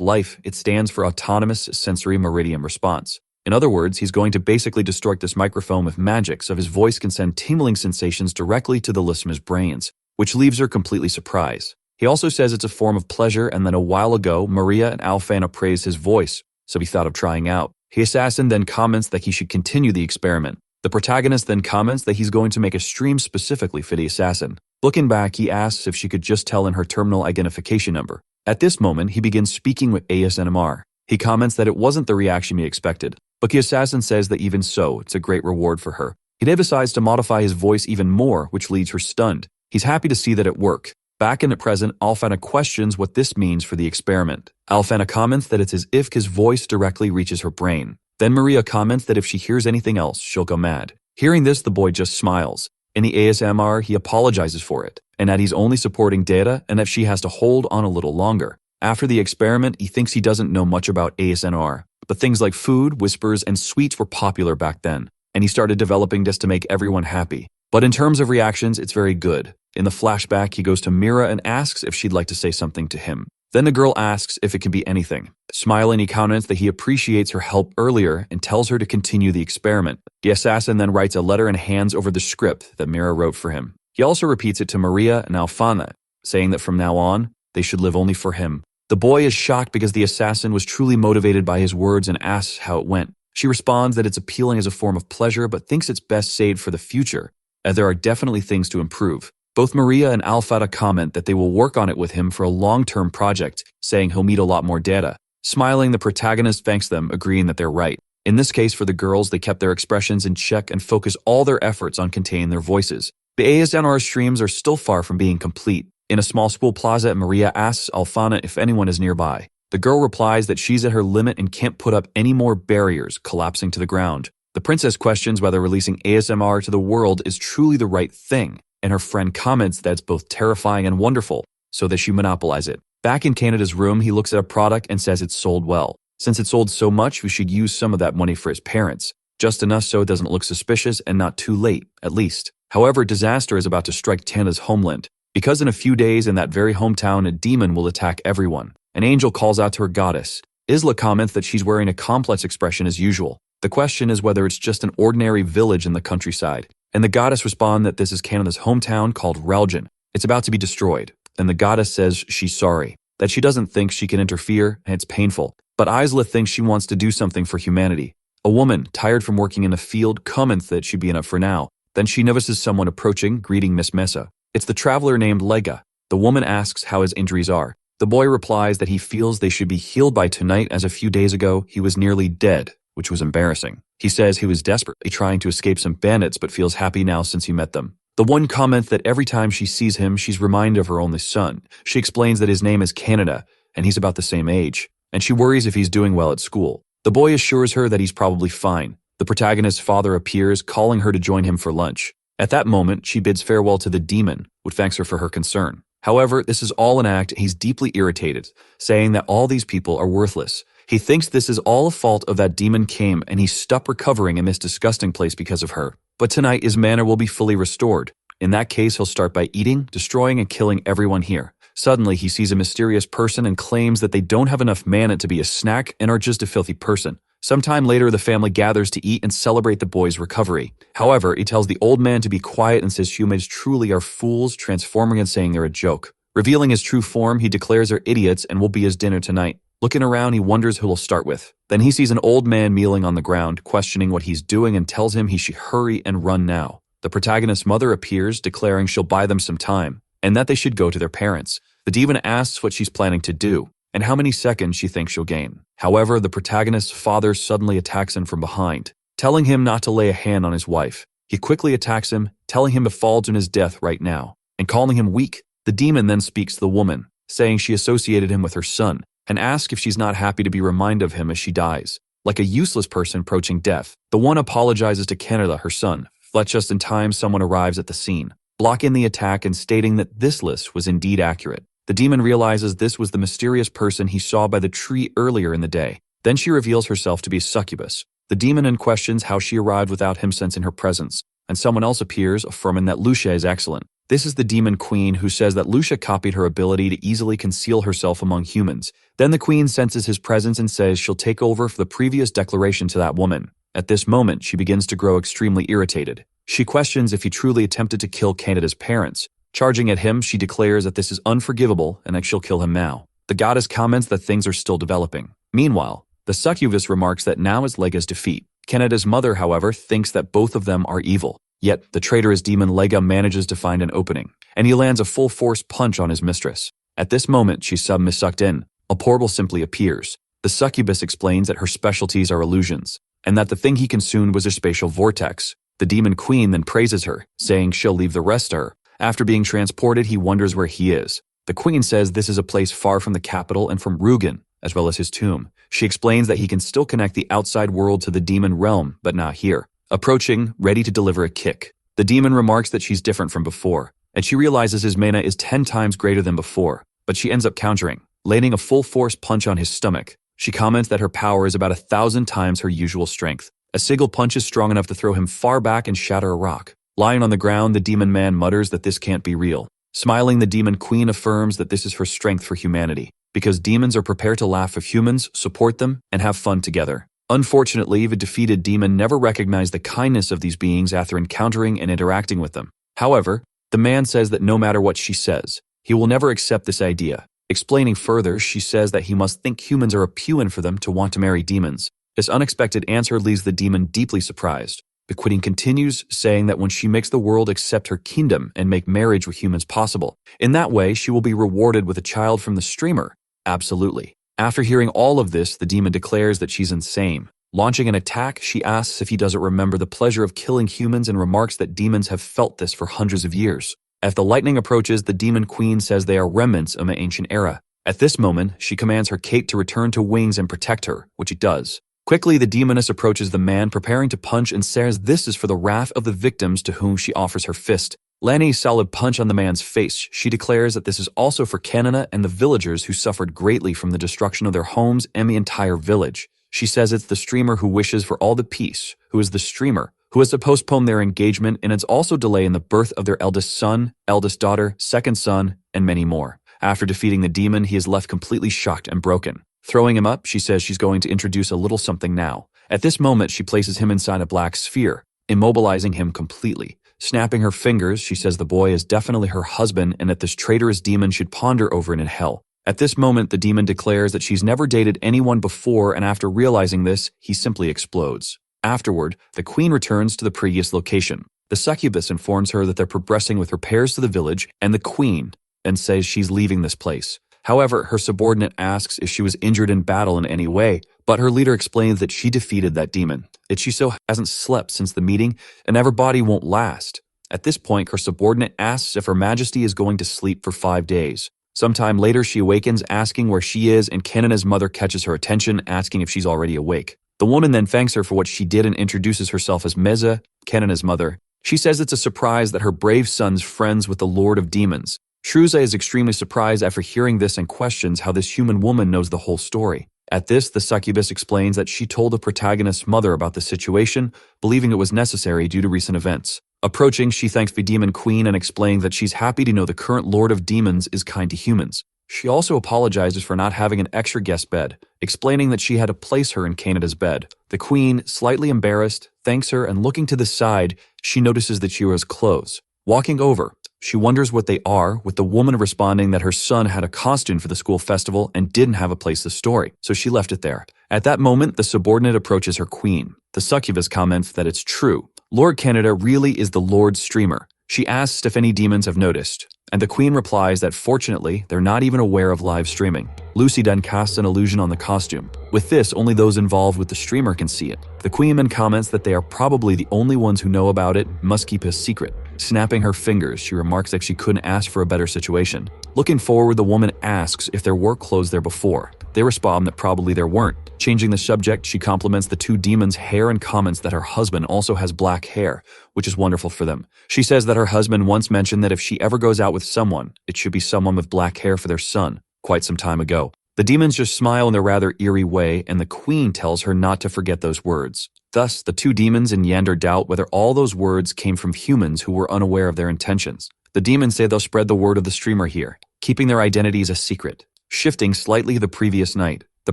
life, it stands for Autonomous Sensory Meridian Response. In other words, he's going to basically distort this microphone with magic so his voice can send tingling sensations directly to the listener's brains, which leaves her completely surprised. He also says it's a form of pleasure, and then a while ago, Maria and Alfana praised his voice, so he thought of trying out. The assassin then comments that he should continue the experiment. The protagonist then comments that he's going to make a stream specifically for the assassin. Looking back, he asks if she could just tell in her terminal identification number. At this moment, he begins speaking with ASMR. He comments that it wasn't the reaction he expected, but the assassin says that even so, it's a great reward for her. He then decides to modify his voice even more, which leaves her stunned. He's happy to see that it worked. Back in the present, Alfana questions what this means for the experiment. Alfana comments that it's as if his voice directly reaches her brain. Then Maria comments that if she hears anything else, she'll go mad. Hearing this, the boy just smiles. In the ASMR, he apologizes for it, and that he's only supporting data and that she has to hold on a little longer. After the experiment, he thinks he doesn't know much about ASMR, but things like food, whispers, and sweets were popular back then, and he started developing this to make everyone happy. But in terms of reactions, it's very good. In the flashback, he goes to Mira and asks if she'd like to say something to him. Then the girl asks if it can be anything. Smiling, he comments that he appreciates her help earlier and tells her to continue the experiment. The assassin then writes a letter and hands over the script that Mira wrote for him. He also repeats it to Maria and Alfana, saying that from now on, they should live only for him. The boy is shocked because the assassin was truly motivated by his words and asks how it went. She responds that it's appealing as a form of pleasure but thinks it's best saved for the future, as there are definitely things to improve. Both Maria and Alfada comment that they will work on it with him for a long-term project, saying he'll need a lot more data. Smiling, the protagonist thanks them, agreeing that they're right. In this case, for the girls, they kept their expressions in check and focus all their efforts on containing their voices. The ASMR streams are still far from being complete. In a small school plaza, Maria asks Alfana if anyone is nearby. The girl replies that she's at her limit and can't put up any more barriers, collapsing to the ground. The princess questions whether releasing ASMR to the world is truly the right thing, and her friend comments that it's both terrifying and wonderful, so that she monopolize it. Back in Canada's room, he looks at a product and says it's sold well. Since it sold so much, we should use some of that money for his parents. Just enough so it doesn't look suspicious and not too late, at least. However, disaster is about to strike Tana's homeland. Because in a few days in that very hometown, a demon will attack everyone. An angel calls out to her goddess. Isla comments that she's wearing a complex expression as usual. The question is whether it's just an ordinary village in the countryside. And the goddess responds that this is Canada's hometown called Relgen. It's about to be destroyed. And the goddess says she's sorry, that she doesn't think she can interfere, and it's painful. But Isla thinks she wants to do something for humanity. A woman, tired from working in the field, comments that she'd be enough for now. Then she notices someone approaching, greeting Miss Mesa. It's the traveler named Lega. The woman asks how his injuries are. The boy replies that he feels they should be healed by tonight, as a few days ago he was nearly dead, which was embarrassing. He says he was desperately trying to escape some bandits but feels happy now since he met them. The one comments that every time she sees him, she's reminded of her only son. She explains that his name is Canada, and he's about the same age, and she worries if he's doing well at school. The boy assures her that he's probably fine. The protagonist's father appears, calling her to join him for lunch. At that moment, she bids farewell to the demon, who thanks her for her concern. However, this is all an act, and he's deeply irritated, saying that all these people are worthless. He thinks this is all a fault of that demon came, and he's stuck recovering in this disgusting place because of her. But tonight his mana will be fully restored. In that case, he'll start by eating, destroying, and killing everyone here. Suddenly, he sees a mysterious person and claims that they don't have enough mana to be a snack and are just a filthy person. Sometime later, the family gathers to eat and celebrate the boy's recovery. However, he tells the old man to be quiet and says humans truly are fools, transforming and saying they're a joke. Revealing his true form, he declares they're idiots and will be his dinner tonight. Looking around, he wonders who he'll start with. Then he sees an old man kneeling on the ground, questioning what he's doing and tells him he should hurry and run now. The protagonist's mother appears, declaring she'll buy them some time, and that they should go to their parents. The demon asks what she's planning to do, and how many seconds she thinks she'll gain. However, the protagonist's father suddenly attacks him from behind, telling him not to lay a hand on his wife. He quickly attacks him, telling him to fall to his death right now, and calling him weak. The demon then speaks to the woman, saying she associated him with her son, and asks if she's not happy to be reminded of him as she dies. Like a useless person approaching death, the one apologizes to Canada, her son, but just in time someone arrives at the scene, blocking the attack and stating that this list was indeed accurate. The demon realizes this was the mysterious person he saw by the tree earlier in the day. Then she reveals herself to be a succubus. The demon then questions how she arrived without him sensing her presence, and someone else appears, affirming that Lucia is excellent. This is the demon queen, who says that Lucia copied her ability to easily conceal herself among humans. Then the queen senses his presence and says she'll take over for the previous declaration to that woman. At this moment, she begins to grow extremely irritated. She questions if he truly attempted to kill Canada's parents. Charging at him, she declares that this is unforgivable and that she'll kill him now. The goddess comments that things are still developing. Meanwhile, the succubus remarks that now is Lega's defeat. Canada's mother, however, thinks that both of them are evil. Yet, the traitorous demon Lega manages to find an opening, and he lands a full-force punch on his mistress. At this moment, she's suddenly sucked in. A portal simply appears. The succubus explains that her specialties are illusions, and that the thing he consumed was a spatial vortex. The demon queen then praises her, saying she'll leave the rest to her. After being transported, he wonders where he is. The queen says this is a place far from the capital and from Rugen, as well as his tomb. She explains that he can still connect the outside world to the demon realm, but not here. Approaching, ready to deliver a kick. The demon remarks that she's different from before, and she realizes his mana is 10 times greater than before, but she ends up countering, landing a full-force punch on his stomach. She comments that her power is about 1,000 times her usual strength. A single punch is strong enough to throw him far back and shatter a rock. Lying on the ground, the demon man mutters that this can't be real. Smiling, the demon queen affirms that this is her strength for humanity, because demons are prepared to laugh with humans, support them, and have fun together. Unfortunately, the defeated demon never recognized the kindness of these beings after encountering and interacting with them. However, the man says that no matter what she says, he will never accept this idea. Explaining further, she says that he must think humans are a puin for them to want to marry demons. This unexpected answer leaves the demon deeply surprised. The queen continues, saying that when she makes the world accept her kingdom and make marriage with humans possible, in that way she will be rewarded with a child from the streamer. Absolutely. After hearing all of this, the demon declares that she's insane. Launching an attack, she asks if he doesn't remember the pleasure of killing humans and remarks that demons have felt this for hundreds of years. As the lightning approaches, the demon queen says they are remnants of an ancient era. At this moment, she commands her cape to return to wings and protect her, which it does. Quickly, the demoness approaches the man, preparing to punch, and says this is for the wrath of the victims to whom she offers her fist. Lanny's solid punch on the man's face. She declares that this is also for Kanana and the villagers who suffered greatly from the destruction of their homes and the entire village. She says it's the streamer who wishes for all the peace, who is the streamer, who has to postpone their engagement, and it's also delay in the birth of their eldest son, eldest daughter, second son, and many more. After defeating the demon, he is left completely shocked and broken. Throwing him up, she says she's going to introduce a little something now. At this moment, she places him inside a black sphere, immobilizing him completely. Snapping her fingers, she says the boy is definitely her husband and that this traitorous demon should ponder over it in hell. At this moment, the demon declares that she's never dated anyone before, and after realizing this, he simply explodes. Afterward, the queen returns to the previous location. The succubus informs her that they're progressing with repairs to the village and the queen, and says she's leaving this place. However, her subordinate asks if she was injured in battle in any way, but her leader explains that she defeated that demon, that she so hasn't slept since the meeting, and that her body won't last. At this point, her subordinate asks if Her Majesty is going to sleep for 5 days. Sometime later, she awakens asking where she is, and Kanana's mother catches her attention, asking if she's already awake. The woman then thanks her for what she did and introduces herself as Meza, Kanana's mother. She says it's a surprise that her brave son's friends with the Lord of Demons. Shruza is extremely surprised after hearing this and questions how this human woman knows the whole story. At this, the succubus explains that she told the protagonist's mother about the situation, believing it was necessary due to recent events. Approaching, she thanks the demon queen and explains that she's happy to know the current Lord of Demons is kind to humans. She also apologizes for not having an extra guest bed, explaining that she had to place her in Kanada's bed. The queen, slightly embarrassed, thanks her, and looking to the side, she notices that she wears clothes. Walking over, she wonders what they are, with the woman responding that her son had a costume for the school festival and didn't have a place to store it, so she left it there. At that moment, the subordinate approaches her queen. The succubus comments that it's true. Lord Kanada really is the Lord Streamer. She asks if any demons have noticed, and the queen replies that fortunately, they're not even aware of live streaming. Lucy then casts an illusion on the costume. With this, only those involved with the streamer can see it. The queen then comments that they are probably the only ones who know about it, must keep his secret. Snapping her fingers, she remarks that she couldn't ask for a better situation. Looking forward, the woman asks if there were clothes there before. They respond that probably there weren't. Changing the subject, she compliments the two demons' hair and comments that her husband also has black hair, which is wonderful for them. She says that her husband once mentioned that if she ever goes out with someone, it should be someone with black hair for their son, quite some time ago. The demons just smile in their rather eerie way, and the queen tells her not to forget those words. Thus, the two demons in Yandere doubt whether all those words came from humans who were unaware of their intentions. The demons say they'll spread the word of the streamer here, keeping their identities a secret. Shifting slightly the previous night, the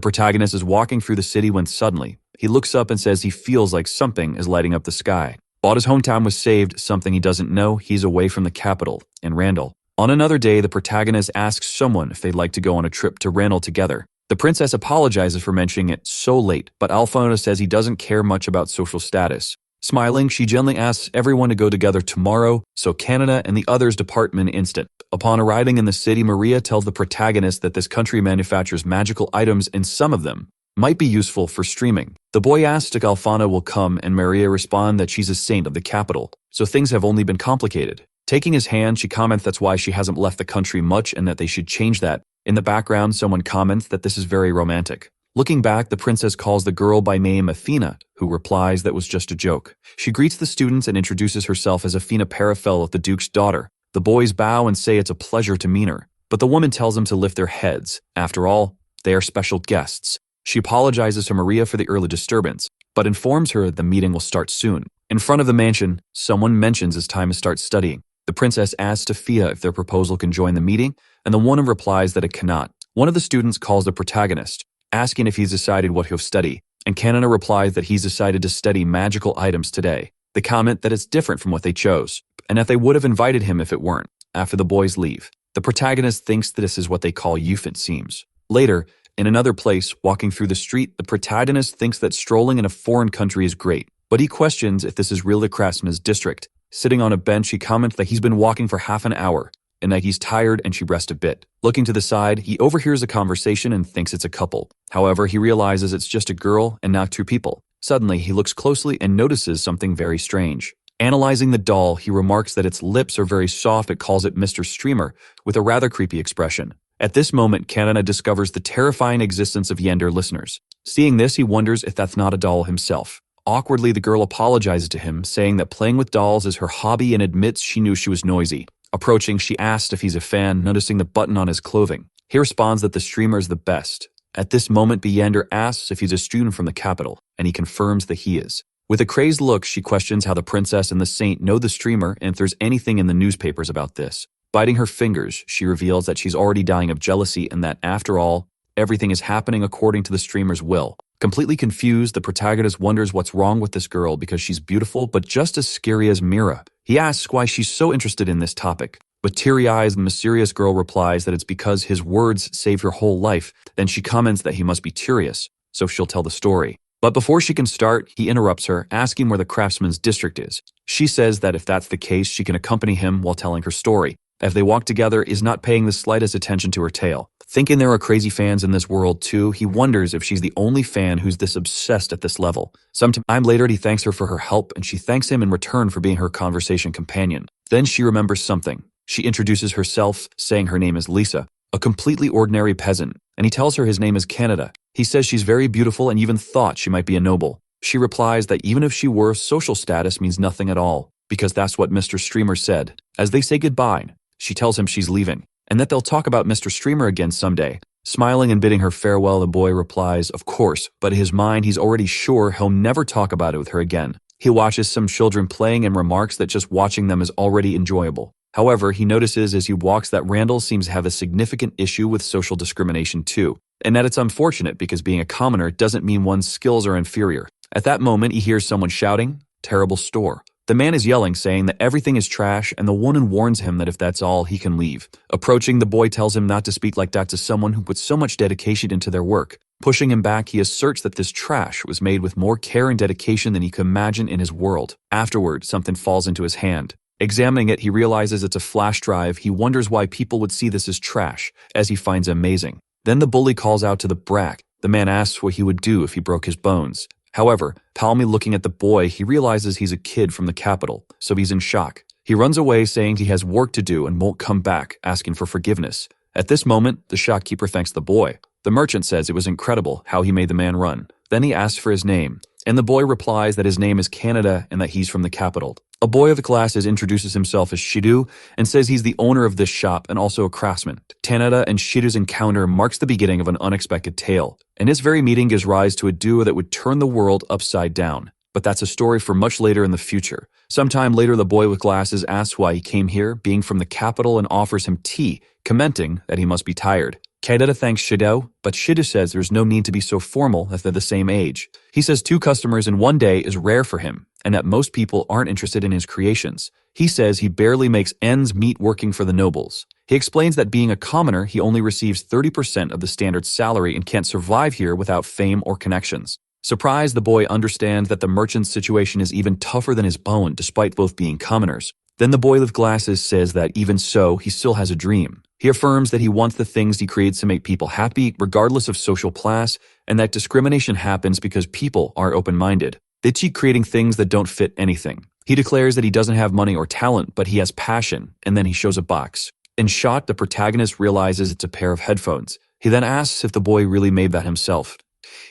protagonist is walking through the city when suddenly, he looks up and says he feels like something is lighting up the sky. While his hometown was saved, something he doesn't know, he's away from the capital, in Randall. On another day, the protagonist asks someone if they'd like to go on a trip to Randall together. The princess apologizes for mentioning it so late, but Alphona says he doesn't care much about social status. Smiling, she gently asks everyone to go together tomorrow, so Canada and the others depart in an instant. Upon arriving in the city, Maria tells the protagonist that this country manufactures magical items and some of them might be useful for streaming. The boy asks if Alphona will come and Maria responds that she's a saint of the capital, so things have only been complicated. Taking his hand, she comments that's why she hasn't left the country much and that they should change that. In the background, someone comments that this is very romantic. Looking back, the princess calls the girl by name Athena, who replies that was just a joke. She greets the students and introduces herself as Athena Parafel, the Duke's daughter. The boys bow and say it's a pleasure to meet her, but the woman tells them to lift their heads. After all, they are special guests. She apologizes to Maria for the early disturbance, but informs her the meeting will start soon. In front of the mansion, someone mentions it's time to start studying. The princess asks Sophia if their proposal can join the meeting, and the woman replies that it cannot. One of the students calls the protagonist, asking if he's decided what he'll study, and Kanana replies that he's decided to study magical items today. They comment that it's different from what they chose, and that they would have invited him if it weren't. After the boys leave, the protagonist thinks that this is what they call youth, it seems. Later, in another place, walking through the street, the protagonist thinks that strolling in a foreign country is great, but he questions if this is really Krasna's district. Sitting on a bench, he comments that he's been walking for half an hour, and that he's tired and should rest a bit. Looking to the side, he overhears a conversation and thinks it's a couple. However, he realizes it's just a girl and not two people. Suddenly, he looks closely and notices something very strange. Analyzing the doll, he remarks that its lips are very soft and calls it Mr. Streamer, with a rather creepy expression. At this moment, Kanana discovers the terrifying existence of Yandere listeners. Seeing this, he wonders if that's not a doll himself. Awkwardly, the girl apologizes to him, saying that playing with dolls is her hobby and admits she knew she was noisy. Approaching, she asks if he's a fan, noticing the button on his clothing. He responds that the streamer is the best. At this moment, Yander asks if he's a student from the capital, and he confirms that he is. With a crazed look, she questions how the princess and the saint know the streamer and if there's anything in the newspapers about this. Biting her fingers, she reveals that she's already dying of jealousy and that, after all, everything is happening according to the streamer's will. Completely confused, the protagonist wonders what's wrong with this girl because she's beautiful but just as scary as Mira. He asks why she's so interested in this topic. But teary-eyed, the mysterious girl replies that it's because his words saved her whole life. Then she comments that he must be curious, so she'll tell the story. But before she can start, he interrupts her, asking where the craftsman's district is. She says that if that's the case, she can accompany him while telling her story. As they walk together, is not paying the slightest attention to her tale. Thinking there are crazy fans in this world too, he wonders if she's the only fan who's this obsessed at this level. Some time later, he thanks her for her help, and she thanks him in return for being her conversation companion. Then she remembers something. She introduces herself, saying her name is Lisa, a completely ordinary peasant, and he tells her his name is Canada. He says she's very beautiful and even thought she might be a noble. She replies that even if she were, social status means nothing at all, because that's what Mr. Streamer said. As they say goodbye, she tells him she's leaving, and that they'll talk about Mr. Streamer again someday. Smiling and bidding her farewell, the boy replies, of course, but in his mind he's already sure he'll never talk about it with her again. He watches some children playing and remarks that just watching them is already enjoyable. However, he notices as he walks that Randall seems to have a significant issue with social discrimination too, and that it's unfortunate because being a commoner doesn't mean one's skills are inferior. At that moment, he hears someone shouting, "Terrible store." The man is yelling, saying that everything is trash, and the woman warns him that if that's all, he can leave. Approaching, the boy tells him not to speak like that to someone who puts so much dedication into their work. Pushing him back, he asserts that this trash was made with more care and dedication than he could imagine in his world. Afterward, something falls into his hand. Examining it, he realizes it's a flash drive. He wonders why people would see this as trash, as he finds it amazing. Then the bully calls out to the brat. The man asks what he would do if he broke his bones. However, calmly looking at the boy, he realizes he's a kid from the capital, so he's in shock. He runs away, saying he has work to do and won't come back, asking for forgiveness. At this moment, the shopkeeper thanks the boy. The merchant says it was incredible how he made the man run. Then he asks for his name, and the boy replies that his name is Canada and that he's from the capital. A boy of the classes introduces himself as Shidu and says he's the owner of this shop and also a craftsman. Canada and Shidu's encounter marks the beginning of an unexpected tale, and this very meeting gives rise to a duo that would turn the world upside down. But that's a story for much later in the future. Sometime later, the boy with glasses asks why he came here, being from the capital, and offers him tea, commenting that he must be tired. Canada thanks Shido, but Shido says there's no need to be so formal if they're the same age. He says 2 customers in one day is rare for him, and that most people aren't interested in his creations. He says he barely makes ends meet working for the nobles. He explains that being a commoner, he only receives 30% of the standard salary and can't survive here without fame or connections. Surprised, the boy understands that the merchant's situation is even tougher than his own, despite both being commoners. Then the boy with glasses says that even so, he still has a dream. He affirms that he wants the things he creates to make people happy, regardless of social class, and that discrimination happens because people are open-minded. They keep creating things that don't fit anything. He declares that he doesn't have money or talent, but he has passion, and then he shows a box. In shot, the protagonist realizes it's a pair of headphones. He then asks if the boy really made that himself.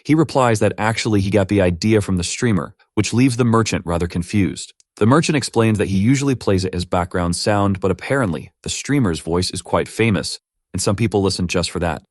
He replies that actually he got the idea from the streamer, which leaves the merchant rather confused. The merchant explains that he usually plays it as background sound, but apparently the streamer's voice is quite famous, and some people listen just for that.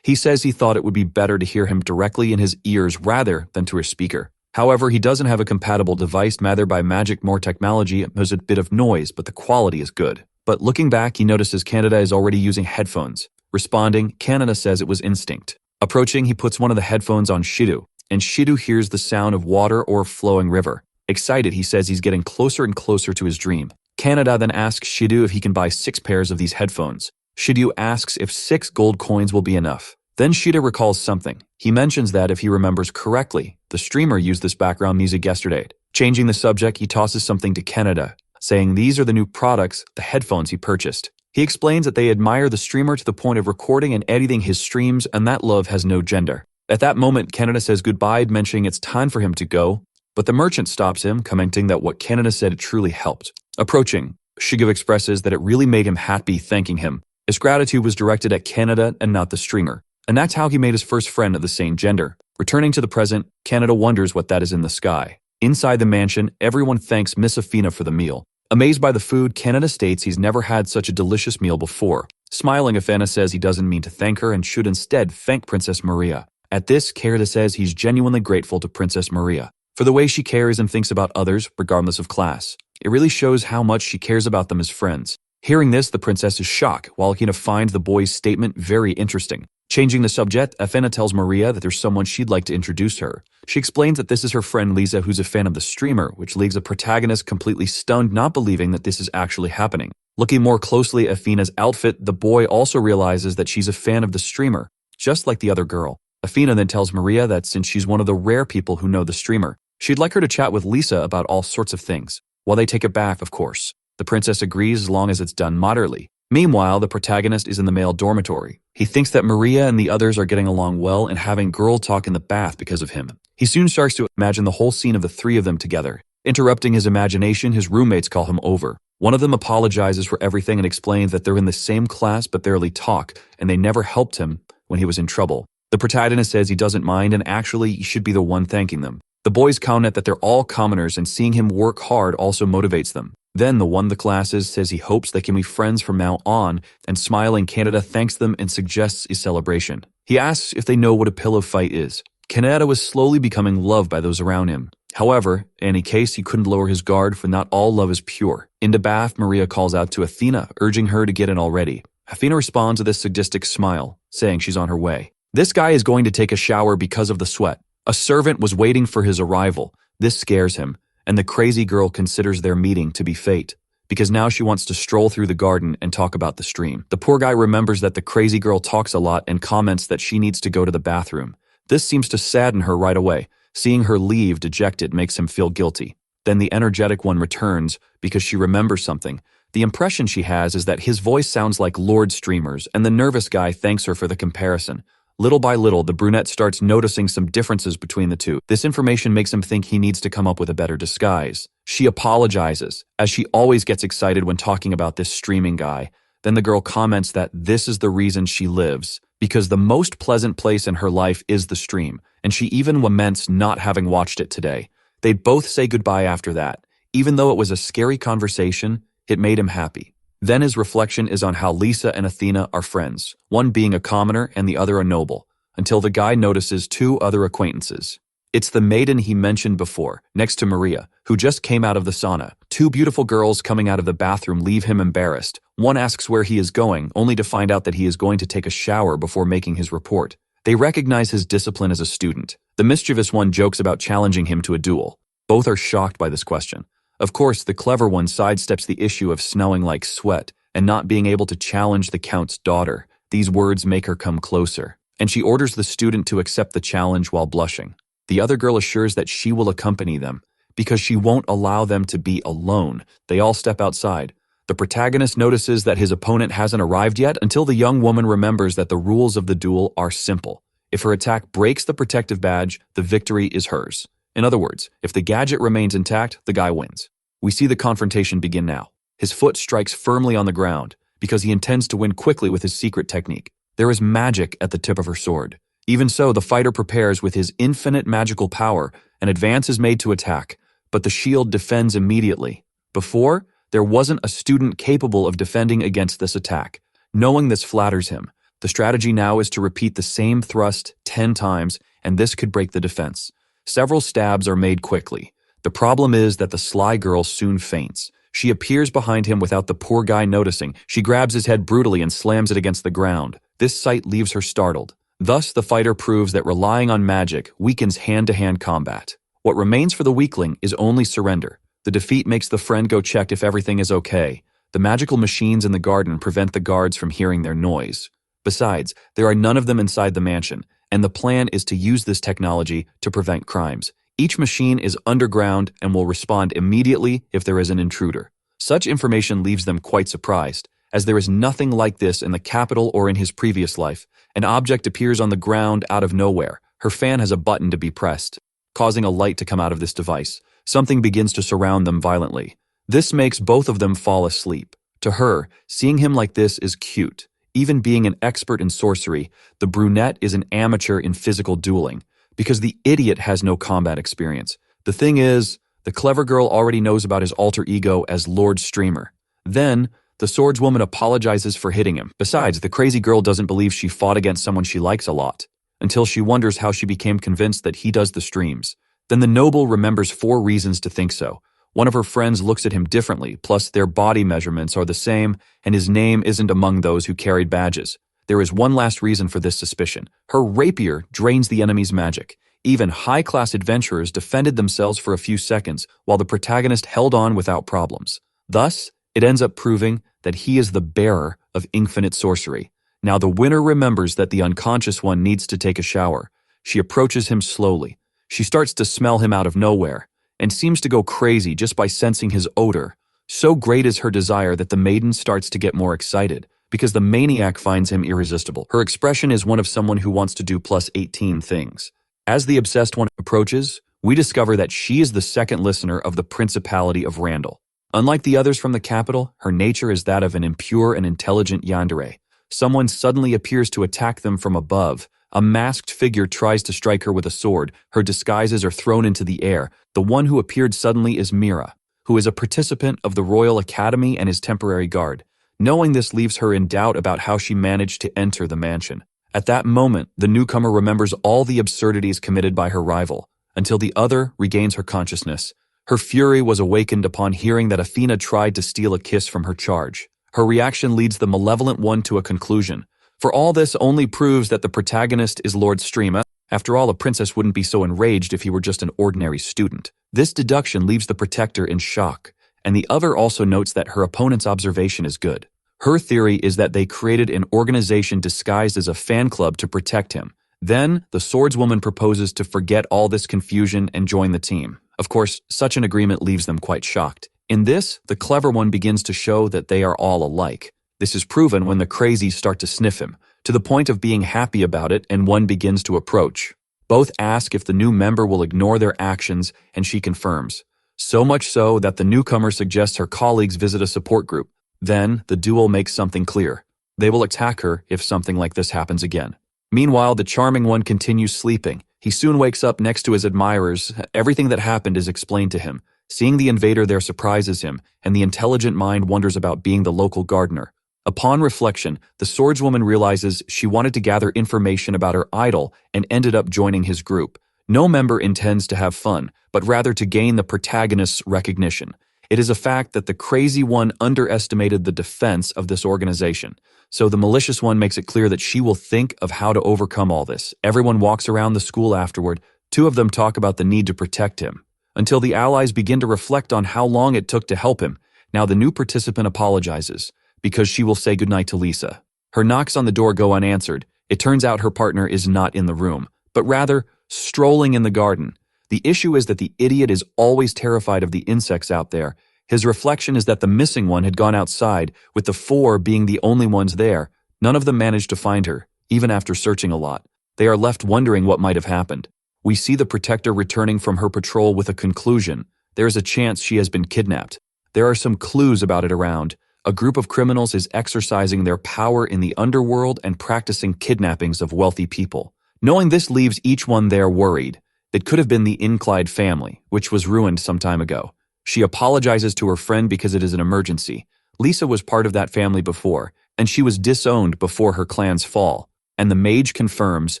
He says he thought it would be better to hear him directly in his ears rather than to a speaker. However, he doesn't have a compatible device, rather by magic more technology. There's a bit of noise, but the quality is good. But looking back, he notices Canada is already using headphones. Responding, Canada says it was instinct. Approaching, he puts one of the headphones on Shidu, and Shidu hears the sound of water or a flowing river. Excited, he says he's getting closer and closer to his dream. Canada then asks Shidu if he can buy 6 pairs of these headphones. Shidu asks if 6 gold coins will be enough. Then Shidu recalls something. He mentions that if he remembers correctly, the streamer used this background music yesterday. Changing the subject, he tosses something to Canada, saying these are the new products, the headphones he purchased. He explains that they admire the streamer to the point of recording and editing his streams, and that love has no gender. At that moment, Canada says goodbye, mentioning it's time for him to go, but the merchant stops him, commenting that what Canada said truly helped. Approaching, Shigu expresses that it really made him happy, thanking him. His gratitude was directed at Canada and not the streamer, and that's how he made his first friend of the same gender. Returning to the present, Canada wonders what that is in the sky. Inside the mansion, everyone thanks Miss Athena for the meal. Amazed by the food, Canada states he's never had such a delicious meal before. Smiling, Athena says he doesn't mean to thank her and should instead thank Princess Maria. At this, Canada says he's genuinely grateful to Princess Maria for the way she cares and thinks about others, regardless of class. It really shows how much she cares about them as friends. Hearing this, the princess is shocked, while Athena finds the boy's statement very interesting. Changing the subject, Athena tells Maria that there's someone she'd like to introduce her. She explains that this is her friend Lisa, who's a fan of the streamer, which leaves the protagonist completely stunned, not believing that this is actually happening. Looking more closely at Athena's outfit, the boy also realizes that she's a fan of the streamer, just like the other girl. Athena then tells Maria that since she's one of the rare people who know the streamer, she'd like her to chat with Lisa about all sorts of things, while they take a bath, of course. The princess agrees as long as it's done moderately. Meanwhile, the protagonist is in the male dormitory. He thinks that Maria and the others are getting along well and having girl talk in the bath because of him. He soon starts to imagine the whole scene of the three of them together. Interrupting his imagination, his roommates call him over. One of them apologizes for everything and explains that they're in the same class but barely talk, and they never helped him when he was in trouble. The protagonist says he doesn't mind and actually he should be the one thanking them. The boys comment that they're all commoners and seeing him work hard also motivates them. Then the one of the classes says he hopes they can be friends from now on, and smiling, Canada thanks them and suggests a celebration. He asks if they know what a pillow fight is. Canada was slowly becoming loved by those around him. However, in any case, he couldn't lower his guard, for not all love is pure. In the bath, Maria calls out to Athena, urging her to get in already. Athena responds with a sadistic smile, saying she's on her way. This guy is going to take a shower because of the sweat. A servant was waiting for his arrival. This scares him, and the crazy girl considers their meeting to be fate, because now she wants to stroll through the garden and talk about the stream. The poor guy remembers that the crazy girl talks a lot and comments that she needs to go to the bathroom. This seems to sadden her right away. Seeing her leave dejected makes him feel guilty. Then the energetic one returns because she remembers something. The impression she has is that his voice sounds like Lord Streamer's, and the nervous guy thanks her for the comparison. Little by little, the brunette starts noticing some differences between the two. This information makes him think he needs to come up with a better disguise. She apologizes, as she always gets excited when talking about this streaming guy. Then the girl comments that this is the reason she lives, because the most pleasant place in her life is the stream, and she even laments not having watched it today. They'd both say goodbye after that. Even though it was a scary conversation, it made him happy. Then his reflection is on how Lisa and Athena are friends, one being a commoner and the other a noble, until the guy notices two other acquaintances. It's the maiden he mentioned before, next to Maria, who just came out of the sauna. Two beautiful girls coming out of the bathroom leave him embarrassed. One asks where he is going, only to find out that he is going to take a shower before making his report. They recognize his discipline as a student. The mischievous one jokes about challenging him to a duel. Both are shocked by this question. Of course, the clever one sidesteps the issue of smelling like sweat and not being able to challenge the count's daughter. These words make her come closer, and she orders the student to accept the challenge while blushing. The other girl assures that she will accompany them, because she won't allow them to be alone. They all step outside. The protagonist notices that his opponent hasn't arrived yet until the young woman remembers that the rules of the duel are simple. If her attack breaks the protective badge, the victory is hers. In other words, if the gadget remains intact, the guy wins. We see the confrontation begin now. His foot strikes firmly on the ground because he intends to win quickly with his secret technique. There is magic at the tip of her sword. Even so, the fighter prepares with his infinite magical power. An advance is made to attack, but the shield defends immediately. Before, there wasn't a student capable of defending against this attack. Knowing this flatters him. The strategy now is to repeat the same thrust 10 times, and this could break the defense. Several stabs are made quickly. The problem is that the sly girl soon faints. She appears behind him without the poor guy noticing. She grabs his head brutally and slams it against the ground. This sight leaves her startled. Thus, the fighter proves that relying on magic weakens hand-to-hand combat. What remains for the weakling is only surrender. The defeat makes the friend go check if everything is okay. The magical machines in the garden prevent the guards from hearing their noise. Besides, there are none of them inside the mansion, and the plan is to use this technology to prevent crimes. Each machine is underground and will respond immediately if there is an intruder. Such information leaves them quite surprised, as there is nothing like this in the capital or in his previous life. An object appears on the ground out of nowhere. Her fan has a button to be pressed, causing a light to come out of this device. Something begins to surround them violently. This makes both of them fall asleep. To her, seeing him like this is cute. Even being an expert in sorcery, the brunette is an amateur in physical dueling, because the idiot has no combat experience. The thing is, the clever girl already knows about his alter ego as Lord Streamer. Then, the swordswoman apologizes for hitting him. Besides, the crazy girl doesn't believe she fought against someone she likes a lot, until she wonders how she became convinced that he does the streams. Then the noble remembers 4 reasons to think so. One of her friends looks at him differently, plus their body measurements are the same, and his name isn't among those who carried badges. There is one last reason for this suspicion. Her rapier drains the enemy's magic. Even high-class adventurers defended themselves for a few seconds, while the protagonist held on without problems. Thus, it ends up proving that he is the bearer of infinite sorcery. Now the winner remembers that the unconscious one needs to take a shower. She approaches him slowly. She starts to smell him out of nowhere, and seems to go crazy just by sensing his odor. So great is her desire that the maiden starts to get more excited, because the maniac finds him irresistible. Her expression is one of someone who wants to do plus 18 things. As the obsessed one approaches, we discover that she is the second listener of the Principality of Randall. Unlike the others from the capital, her nature is that of an impure and intelligent yandere. Someone suddenly appears to attack them from above. A masked figure tries to strike her with a sword. Her disguises are thrown into the air. The one who appeared suddenly is Mira, who is a participant of the Royal Academy and is temporary guard. Knowing this leaves her in doubt about how she managed to enter the mansion. At that moment, the newcomer remembers all the absurdities committed by her rival, until the other regains her consciousness. Her fury was awakened upon hearing that Athena tried to steal a kiss from her charge. Her reaction leads the malevolent one to a conclusion. For all this only proves that the protagonist is Lord Streamer. After all, a princess wouldn't be so enraged if he were just an ordinary student. This deduction leaves the protector in shock, and the other also notes that her opponent's observation is good. Her theory is that they created an organization disguised as a fan club to protect him. Then, the swordswoman proposes to forget all this confusion and join the team. Of course, such an agreement leaves them quite shocked. In this, the clever one begins to show that they are all alike. This is proven when the crazies start to sniff him, to the point of being happy about it, and one begins to approach. Both ask if the new member will ignore their actions, and she confirms. So much so that the newcomer suggests her colleagues visit a support group. Then, the duo makes something clear. They will attack her if something like this happens again. Meanwhile, the charming one continues sleeping. He soon wakes up next to his admirers. Everything that happened is explained to him. Seeing the invader there surprises him, and the intelligent mind wonders about being the local gardener. Upon reflection, the swordswoman realizes she wanted to gather information about her idol and ended up joining his group. No member intends to have fun, but rather to gain the protagonist's recognition. It is a fact that the crazy one underestimated the defense of this organization. So the malicious one makes it clear that she will think of how to overcome all this. Everyone walks around the school afterward. 2 of them talk about the need to protect him, until the allies begin to reflect on how long it took to help him. Now the new participant apologizes, because she will say goodnight to Lisa. Her knocks on the door go unanswered. It turns out her partner is not in the room, but rather strolling in the garden. The issue is that the idiot is always terrified of the insects out there. His reflection is that the missing one had gone outside, with the 4 being the only ones there. None of them managed to find her, even after searching a lot. They are left wondering what might have happened. We see the protector returning from her patrol with a conclusion. There is a chance she has been kidnapped. There are some clues about it around. A group of criminals is exercising their power in the underworld and practicing kidnappings of wealthy people. Knowing this leaves each one there worried. It could have been the Inclyde family, which was ruined some time ago. She apologizes to her friend because it is an emergency. Lisa was part of that family before, and she was disowned before her clan's fall. And the mage confirms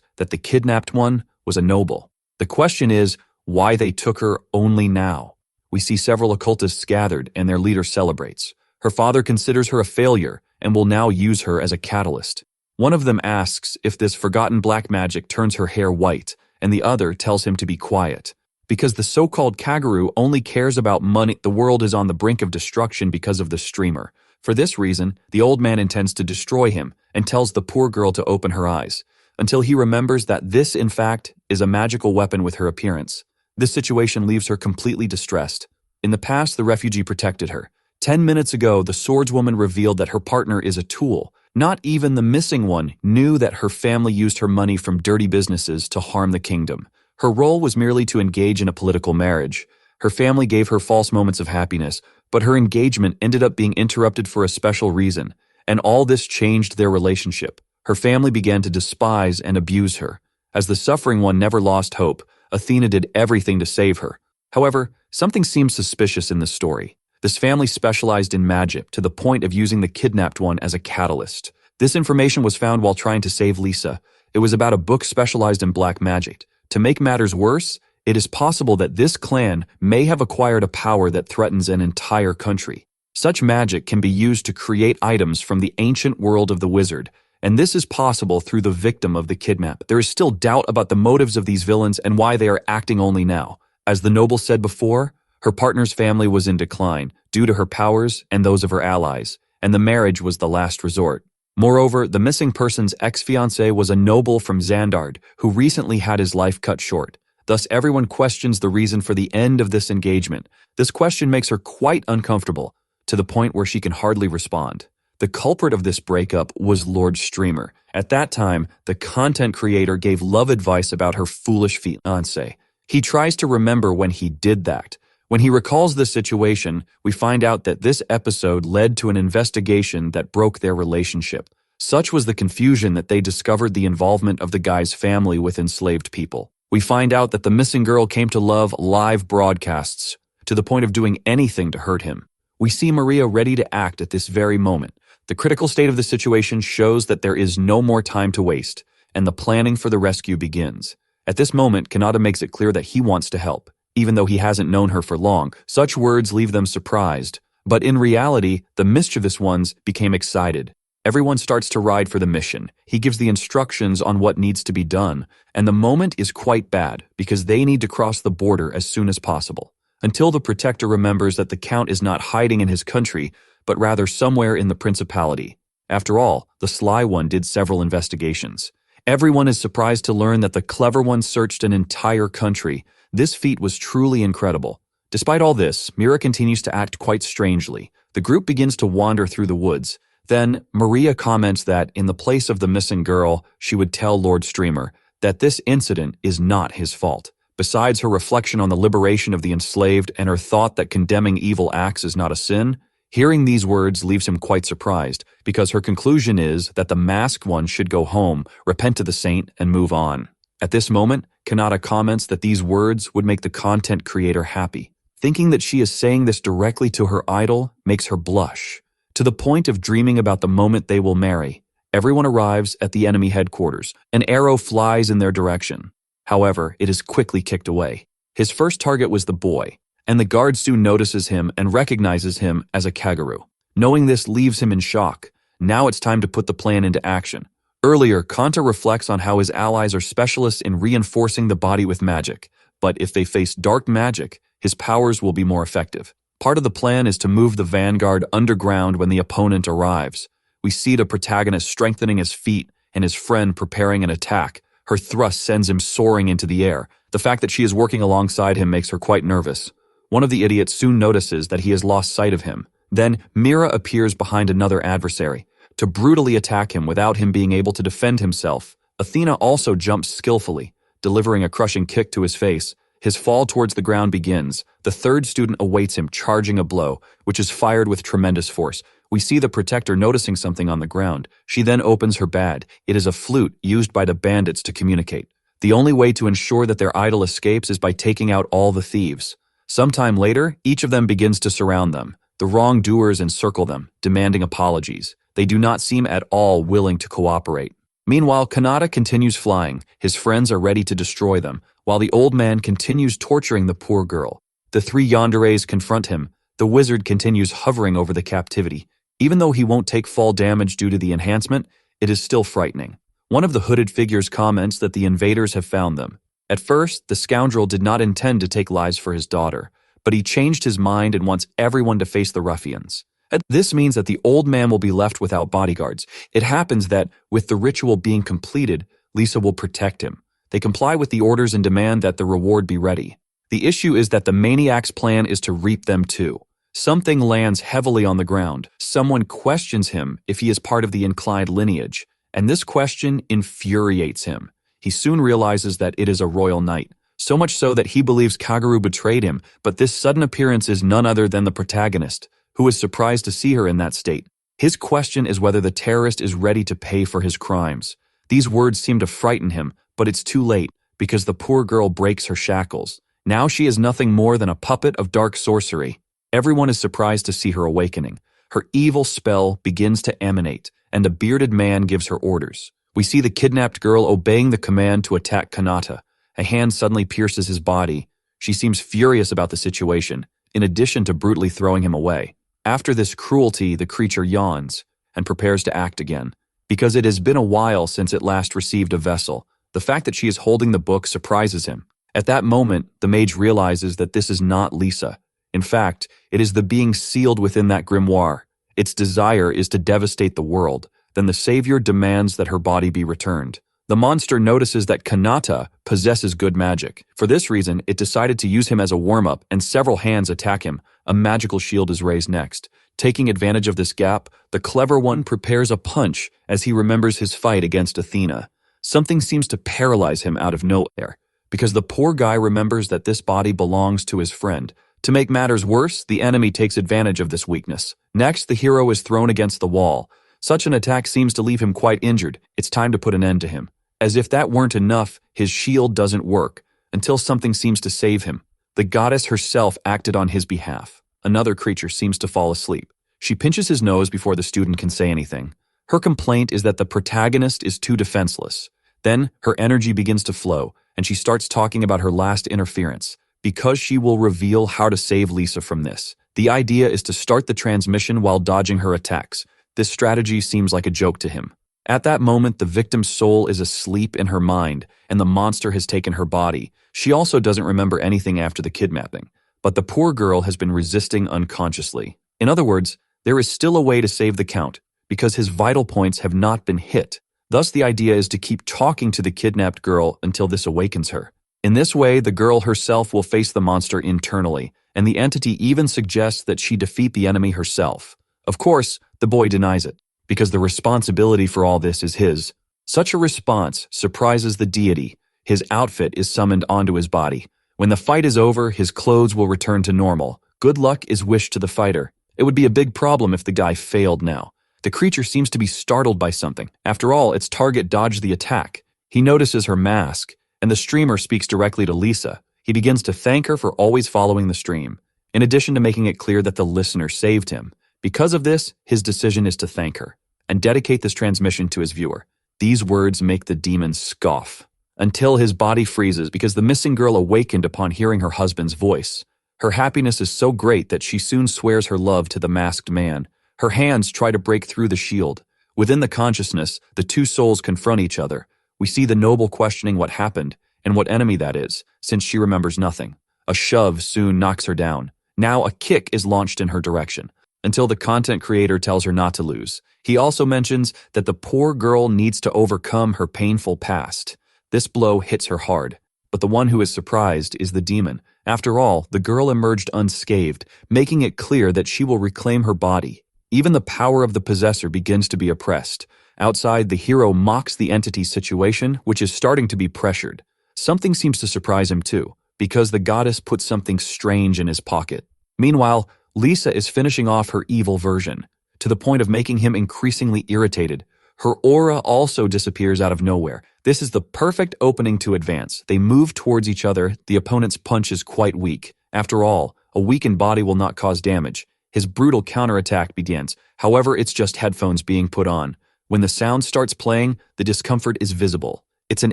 that the kidnapped one was a noble. The question is why they took her only now. We see several occultists gathered, and their leader celebrates. Her father considers her a failure and will now use her as a catalyst. One of them asks if this forgotten black magic turns her hair white, and the other tells him to be quiet. Because the so-called Kaguru only cares about money, the world is on the brink of destruction because of the streamer. For this reason, the old man intends to destroy him and tells the poor girl to open her eyes, until he remembers that this, in fact, is a magical weapon with her appearance. This situation leaves her completely distressed. In the past, the refugee protected her. 10 minutes ago, the swordswoman revealed that her partner is a tool. Not even the missing one knew that her family used her money from dirty businesses to harm the kingdom. Her role was merely to engage in a political marriage. Her family gave her false moments of happiness, but her engagement ended up being interrupted for a special reason, and all this changed their relationship. Her family began to despise and abuse her. As the suffering one never lost hope, Athena did everything to save her. However, something seems suspicious in this story. This family specialized in magic to the point of using the kidnapped one as a catalyst. This information was found while trying to save Lisa. It was about a book specialized in black magic. To make matters worse, it is possible that this clan may have acquired a power that threatens an entire country. Such magic can be used to create items from the ancient world of the wizard, and this is possible through the victim of the kidnap. There is still doubt about the motives of these villains and why they are acting only now. As the noble said before, her partner's family was in decline due to her powers and those of her allies, and the marriage was the last resort. Moreover, the missing person's ex-fiancé was a noble from Xandard who recently had his life cut short. Thus, everyone questions the reason for the end of this engagement. This question makes her quite uncomfortable, to the point where she can hardly respond. The culprit of this breakup was Lord Streamer. At that time, the content creator gave love advice about her foolish fiancé. He tries to remember when he did that. When he recalls this situation, we find out that this episode led to an investigation that broke their relationship. Such was the confusion that they discovered the involvement of the guy's family with enslaved people. We find out that the missing girl came to love live broadcasts, to the point of doing anything to hurt him. We see Maria ready to act at this very moment. The critical state of the situation shows that there is no more time to waste, and the planning for the rescue begins. At this moment, Kanata makes it clear that he wants to help. Even though he hasn't known her for long, such words leave them surprised. But in reality, the mischievous ones became excited. Everyone starts to ride for the mission. He gives the instructions on what needs to be done, and the moment is quite bad because they need to cross the border as soon as possible. Until the protector remembers that the Count is not hiding in his country, but rather somewhere in the principality. After all, the sly one did several investigations. Everyone is surprised to learn that the clever one searched an entire country. This feat was truly incredible. Despite all this, Mira continues to act quite strangely. The group begins to wander through the woods. Then, Maria comments that, in the place of the missing girl, she would tell Lord Streamer that this incident is not his fault. Besides her reflection on the liberation of the enslaved and her thought that condemning evil acts is not a sin, hearing these words leaves him quite surprised, because her conclusion is that the masked one should go home, repent to the saint, and move on. At this moment, Kanata comments that these words would make the content creator happy. Thinking that she is saying this directly to her idol makes her blush, to the point of dreaming about the moment they will marry. Everyone arrives at the enemy headquarters. An arrow flies in their direction. However, it is quickly kicked away. His first target was the boy, and the guard soon notices him and recognizes him as a Kaguru. Knowing this leaves him in shock. Now it's time to put the plan into action. Earlier, Kanta reflects on how his allies are specialists in reinforcing the body with magic, but if they face dark magic, his powers will be more effective. Part of the plan is to move the vanguard underground when the opponent arrives. We see the protagonist strengthening his feet and his friend preparing an attack. Her thrust sends him soaring into the air. The fact that she is working alongside him makes her quite nervous. One of the idiots soon notices that he has lost sight of him. Then, Mira appears behind another adversary to brutally attack him without him being able to defend himself. Athena also jumps skillfully, delivering a crushing kick to his face. His fall towards the ground begins. The third student awaits him, charging a blow, which is fired with tremendous force. We see the protector noticing something on the ground. She then opens her bag. It is a flute used by the bandits to communicate. The only way to ensure that their idol escapes is by taking out all the thieves. Sometime later, each of them begins to surround them. The wrongdoers encircle them, demanding apologies. They do not seem at all willing to cooperate. Meanwhile, Kanata continues flying. His friends are ready to destroy them, while the old man continues torturing the poor girl. The three Yanderes confront him. The wizard continues hovering over the captivity. Even though he won't take fall damage due to the enhancement, it is still frightening. One of the hooded figures comments that the invaders have found them. At first, the scoundrel did not intend to take lives for his daughter, but he changed his mind and wants everyone to face the ruffians. This means that the old man will be left without bodyguards. It happens that, with the ritual being completed, Lisa will protect him. They comply with the orders and demand that the reward be ready. The issue is that the maniac's plan is to reap them too. Something lands heavily on the ground. Someone questions him if he is part of the inclined lineage, and this question infuriates him. He soon realizes that it is a royal knight, so much so that he believes Kaguru betrayed him, but this sudden appearance is none other than the protagonist, who is surprised to see her in that state. His question is whether the terrorist is ready to pay for his crimes. These words seem to frighten him, but it's too late, because the poor girl breaks her shackles. Now she is nothing more than a puppet of dark sorcery. Everyone is surprised to see her awakening. Her evil spell begins to emanate, and a bearded man gives her orders. We see the kidnapped girl obeying the command to attack Kanata. A hand suddenly pierces his body. She seems furious about the situation, in addition to brutally throwing him away. After this cruelty, the creature yawns and prepares to act again. Because it has been a while since it last received a vessel, the fact that she is holding the book surprises him. At that moment, the mage realizes that this is not Lisa. In fact, it is the being sealed within that grimoire. Its desire is to devastate the world. Then the savior demands that her body be returned. The monster notices that Kanata possesses good magic. For this reason, it decided to use him as a warm-up, and several hands attack him. A magical shield is raised next. Taking advantage of this gap, the clever one prepares a punch as he remembers his fight against Athena. Something seems to paralyze him out of nowhere, because the poor guy remembers that this body belongs to his friend. To make matters worse, the enemy takes advantage of this weakness. Next, the hero is thrown against the wall. Such an attack seems to leave him quite injured. It's time to put an end to him. As if that weren't enough, his shield doesn't work, until something seems to save him. The goddess herself acted on his behalf. Another creature seems to fall asleep. She pinches his nose before the student can say anything. Her complaint is that the protagonist is too defenseless. Then, her energy begins to flow, and she starts talking about her last interference, because she will reveal how to save Lisa from this. The idea is to start the transmission while dodging her attacks. This strategy seems like a joke to him. At that moment, the victim's soul is asleep in her mind, and the monster has taken her body. She also doesn't remember anything after the kidnapping, but the poor girl has been resisting unconsciously. In other words, there is still a way to save the Count, because his vital points have not been hit. Thus, the idea is to keep talking to the kidnapped girl until this awakens her. In this way, the girl herself will face the monster internally, and the entity even suggests that she defeat the enemy herself. Of course, the boy denies it, because the responsibility for all this is his. Such a response surprises the deity. His outfit is summoned onto his body. When the fight is over, his clothes will return to normal. Good luck is wished to the fighter. It would be a big problem if the guy failed now. The creature seems to be startled by something. After all, its target dodged the attack. He notices her mask, and the streamer speaks directly to Lisa. He begins to thank her for always following the stream, in addition to making it clear that the listener saved him. Because of this, his decision is to thank her and dedicate this transmission to his viewer. These words make the demon scoff, until his body freezes because the missing girl awakened upon hearing her husband's voice. Her happiness is so great that she soon swears her love to the masked man. Her hands try to break through the shield. Within the consciousness, the two souls confront each other. We see the noble questioning what happened and what enemy that is, since she remembers nothing. A shove soon knocks her down. Now a kick is launched in her direction, until the content creator tells her not to lose. He also mentions that the poor girl needs to overcome her painful past. This blow hits her hard, but the one who is surprised is the demon. After all, the girl emerged unscathed, making it clear that she will reclaim her body. Even the power of the possessor begins to be oppressed. Outside, the hero mocks the entity's situation, which is starting to be pressured. Something seems to surprise him too, because the goddess puts something strange in his pocket. Meanwhile, Lisa is finishing off her evil version, to the point of making him increasingly irritated. Her aura also disappears out of nowhere. This is the perfect opening to advance. They move towards each other. The opponent's punch is quite weak. After all, a weakened body will not cause damage. His brutal counterattack begins. However, it's just headphones being put on. When the sound starts playing, the discomfort is visible. It's an